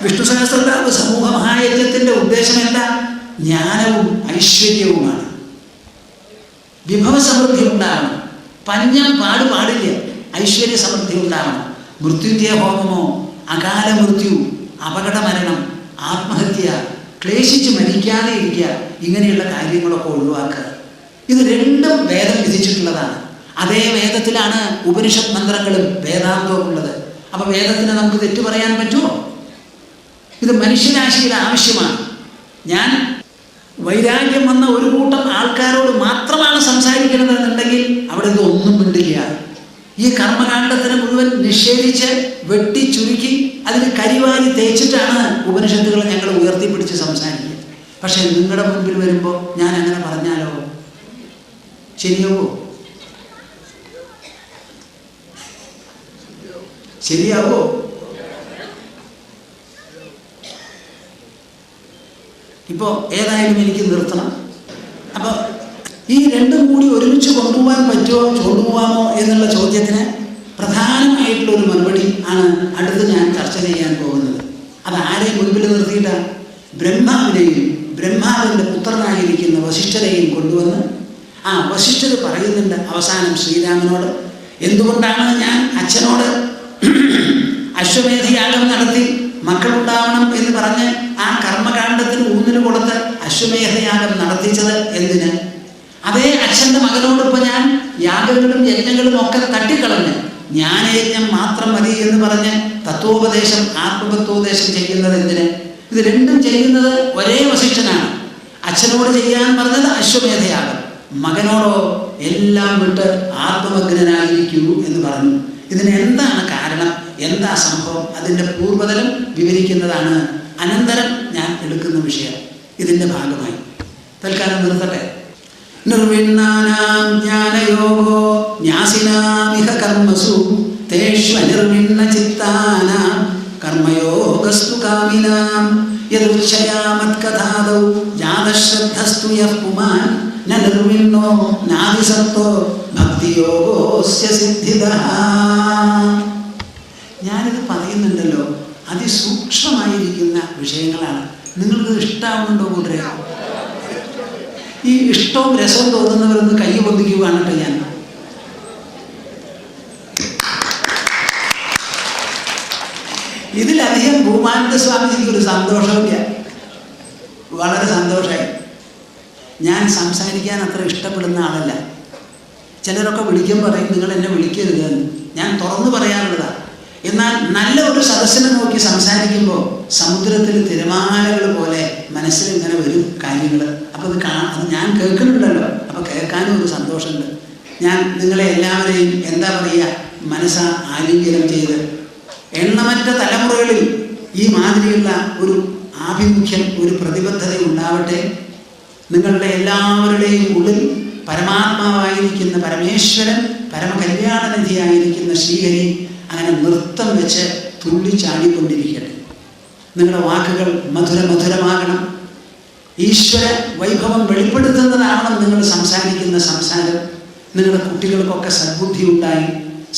വിഷ്ണു സഹസ്രനാമ സമൂഹ മഹായജ്ഞത്തിൻ്റെ ഉദ്ദേശം എന്താ? ജ്ഞാനവും ഐശ്വര്യവുമാണ്. വിഭവസമൃദ്ധി ഉണ്ടാകണം, പഞ്ഞം പാടില്ല, ഐശ്വര്യ സമൃദ്ധി ഉണ്ടാകണം. മൃത്യുഞ്ജയ ഹോമമോ, അകാല മൃത്യു, അപകട മരണം, ആത്മഹത്യ, ക്ലേശിച്ച് മരിക്കാതെ ഇരിക്കുക, ഇങ്ങനെയുള്ള കാര്യങ്ങളൊക്കെ ഒഴിവാക്കുക. ഇത് രണ്ടും വേദം വിധിച്ചിട്ടുള്ളതാണ്. അതേ വേദത്തിലാണ് ഉപനിഷത്ത് മന്ത്രങ്ങളും വേദാന്തവും ഉള്ളത്. അപ്പം വേദത്തിന് നമുക്ക് തെറ്റു പറയാൻ പറ്റുമോ? ഇത് മനുഷ്യരാശിയുടെ ആവശ്യമാണ്. ഞാൻ വൈരാഗ്യം വന്ന ഒരു കൂട്ടം ആൾക്കാരോട് മാത്രമാണ് സംസാരിക്കണമെന്നുണ്ടെങ്കിൽ അവിടെ ഇതൊന്നും മിണ്ടില്ല. ഈ കർമ്മകാണ്ഡത്തിന് മുഴുവൻ നിഷേധിച്ച് വെട്ടി ചുരുക്കി അതിന് കരിവാരി തേച്ചിട്ടാണ് ഉപനിഷത്തുകൾ ഞങ്ങൾ ഉയർത്തിപ്പിടിച്ച് സംസാരിക്കുക. പക്ഷെ നിങ്ങളുടെ മുൻപിൽ വരുമ്പോൾ ഞാൻ അങ്ങനെ പറഞ്ഞാലോ ശരിയാവോ? ഇപ്പോൾ ഏതായാലും എനിക്ക് നിർത്തണം. അപ്പോൾ ഈ രണ്ടും കൂടി ഒരുമിച്ച് കൊണ്ടുപോകും. കൊണ്ടുപോകാൻ പറ്റുമോ, കൊണ്ടുപോകാമോ എന്നുള്ള ചോദ്യത്തിന് പ്രധാനമായിട്ടുള്ളൊരു മറുപടി ആണ് അടുത്ത് ഞാൻ ചർച്ച ചെയ്യാൻ പോകുന്നത്. അത് ആരെ മുൻപിൽ നിർത്തിയിട്ടാണ്? ബ്രഹ്മാവിനെയും ബ്രഹ്മാവിൻ്റെ പുത്രനായിരിക്കുന്ന വസിഷ്ഠരെയും കൊണ്ടുവന്ന് ആ വസിഷ്ഠർ പറയുന്നുണ്ട് അവസാനം ശ്രീരാമനോട്, എന്തുകൊണ്ടാണ് ഞാൻ അച്ഛനോട് അശ്വമേധയാഗം നടത്തി മക്കളുണ്ടാവണം എന്ന് പറഞ്ഞ് ആ കർമ്മകാണ്ഡത്തിന് ഊന്നൽ കൊടുത്ത് അശ്വമേധയാഗം നടത്തിച്ചത് എന്തിന്? അതേ അച്ഛൻ്റെ മകനോടൊപ്പം ഞാൻ യാഗങ്ങളും യജ്ഞങ്ങളും ഒക്കെ തട്ടിക്കളഞ്ഞ് ജ്ഞാനയജ്ഞം മാത്രം മതി എന്ന് പറഞ്ഞ് തത്വോപദേശം ആത്മതത്വോപദേശം ചെയ്യുന്നത് എന്തിന്? ഇത് രണ്ടും ചെയ്യുന്നത് ഒരേ വസിഷ്ഠനാണ്. അച്ഛനോട് ചെയ്യാൻ പറഞ്ഞത് അശ്വമേധയാഗം, മകനോടോ എല്ലാം വിട്ട് ആത്മമഗ്നനായിരിക്കൂ എന്ന് പറഞ്ഞു. ഇതിന് എന്താണ് കാരണം, എന്താ സംഭവം, അതിൻ്റെ പൂർവ്വതലം വിവരിക്കുന്നതാണ് അനന്തരം ഞാൻ എടുക്കുന്ന വിഷയം. ഇതിൻ്റെ ഭാഗമായി തൽക്കാലം നിർത്തട്ടെ. നിർവിണ്ണാനാം ജ്ഞാനയോഗോ ന്യാസിനാമിഹ കർമ്മസു തേഷ്വനിർവിണ്ണ ചിത്താനാം കർമ്മയോഗസ്തു കാമിനാം യദുച്ഛയാമത്കഥാദൗ ജാതശ്രദ്ധസ്തു യഃ പുമാൻ ന നിർവിണ്ണോ നാദിസത്തോ ഭക്തിയോഗോസ്യ സിദ്ധിദഃ. ഞാനിത് പറയുന്നുണ്ടല്ലോ, അതിസൂക്ഷ്മമായിരിക്കുന്ന വിഷയങ്ങളാണ്. നിങ്ങൾക്ക് ഇഷ്ടമാവുന്നുണ്ടോ കൂട്ടരെ? ഈ ഇഷ്ടവും രസവും തോന്നുന്നവരൊന്ന് കൈ പൊന്തിക്കുകയാണ് കേട്ടോ. ഞാൻ ഇതിലധികം ഭൂമാനന്ദ സ്വാമിജിക്ക് ഒരു സന്തോഷമില്ല. വളരെ സന്തോഷമായി. ഞാൻ സംസാരിക്കാൻ അത്ര ഇഷ്ടപ്പെടുന്ന ആളല്ല. ചിലരൊക്കെ വിളിക്കുമ്പോൾ പറയും നിങ്ങൾ എന്നെ വിളിക്കരുതെന്ന്. ഞാൻ തുറന്നു പറയാറുള്ളതാണ്. എന്നാൽ നല്ല ഒരു സദസ്സിനെ നോക്കി സംസാരിക്കുമ്പോൾ സമുദ്രത്തിൽ തിരമാലകൾ പോലെ മനസ്സിൽ ഇങ്ങനെ വരും കാര്യങ്ങൾ. അപ്പോൾ അത് ഞാൻ കേൾക്കുന്നുണ്ടല്ലോ, അപ്പോൾ കേൾക്കാനും ഒരു സന്തോഷമുണ്ട്. ഞാൻ നിങ്ങളെ എല്ലാവരെയും എന്താ പറയുക, മനസ്സാ ആലിംഗനം ചെയ്ത് എണ്ണമറ്റ തലമുറകളിൽ ഈ മാതിരിയുള്ള ഒരു ആഭിമുഖ്യം, ഒരു പ്രതിബദ്ധത ഉണ്ടാവട്ടെ. നിങ്ങളുടെ എല്ലാവരുടെയും ഉള്ളിൽ പരമാത്മാവായിരിക്കുന്ന പരമേശ്വരൻ, പരമകല്യാണനിധിയായിരിക്കുന്ന ശ്രീഹരി അങ്ങനെ നൃത്തം വെച്ച് തുള്ളിച്ചാടിക്കൊണ്ടിരിക്കട്ടെ. നിങ്ങളുടെ വാക്കുകൾ മധുരമാകണം. ഈശ്വര വൈഭവം വെളിപ്പെടുത്തുന്നതാവണം നിങ്ങൾ സംസാരിക്കുന്ന സംസാരം. നിങ്ങളുടെ കുട്ടികൾക്കൊക്കെ സദ്ബുദ്ധി ഉണ്ടായി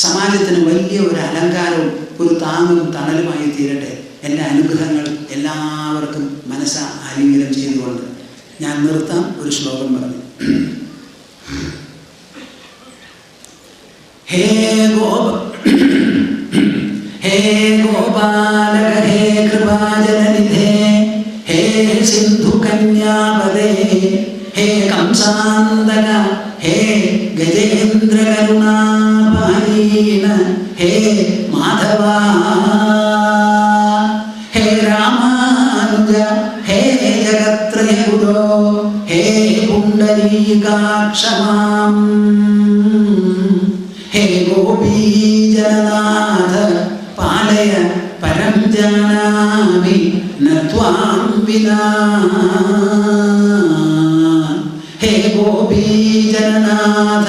സമാജത്തിന് വലിയ ഒരു അലങ്കാരവും ഒരു താങ്ങും തണലുമായി തീരട്ടെ. എൻ്റെ അനുഗ്രഹങ്ങൾ എല്ലാവർക്കും മനസ്സാ ആലിംഗനം ചെയ്തുകൊണ്ട് ഞാൻ നിർത്താം. ഒരു ശ്ലോകം പറഞ്ഞു. ഹേ ഗോപാലക ഹേ കൃപാജലനിധേ ഹേ സിന്ധു കന്യാപദേ ഹേ കംസാന്തക ഹേ ഗജേന്ദ്ര കരുണാപാരീണ ഹേ മാധവ ഹേ രാമാനുജ ഹേ ജഗത്രയഗുരോ ഹേ പുണ്ഡരീകാക്ഷമാം ഹേ ഗോപീജനനാഥ പാലയ പരം ജാനാമി ന ത്വാം വിനാ. ഹേ ഗോപീജനനാഥ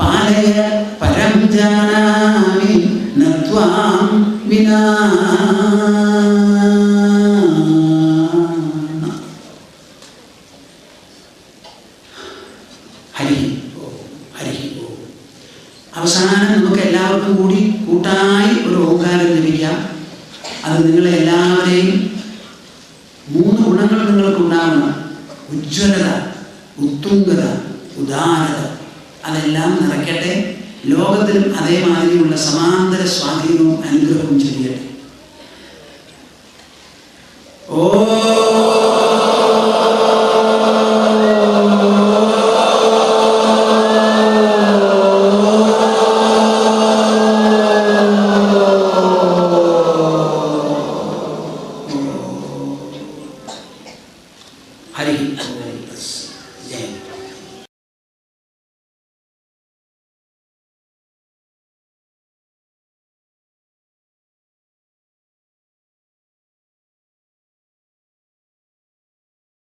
പാലയ പരം ജാനാമി ന ത്വാം വിനാ. അവസാനം നമുക്ക് എല്ലാവർക്കും കൂടി കൂട്ടായി ഒരു ഓങ്കാരം ലഭിക്കാം. അത് നിങ്ങളെ എല്ലാവരെയും 3 ഗുണങ്ങൾ നിങ്ങൾക്കുണ്ടാവണം. ഉജ്ജ്വലത, ഉത്തുംഗത, ഉദാരത, അതെല്ലാം നിറയ്ക്കട്ടെ. ലോകത്തിലും അതേമാതിരിയുള്ള സമാന്തര സ്വാധീനവും അനുഗ്രഹവും ചെയ്യട്ടെ. ഓ ഹരി.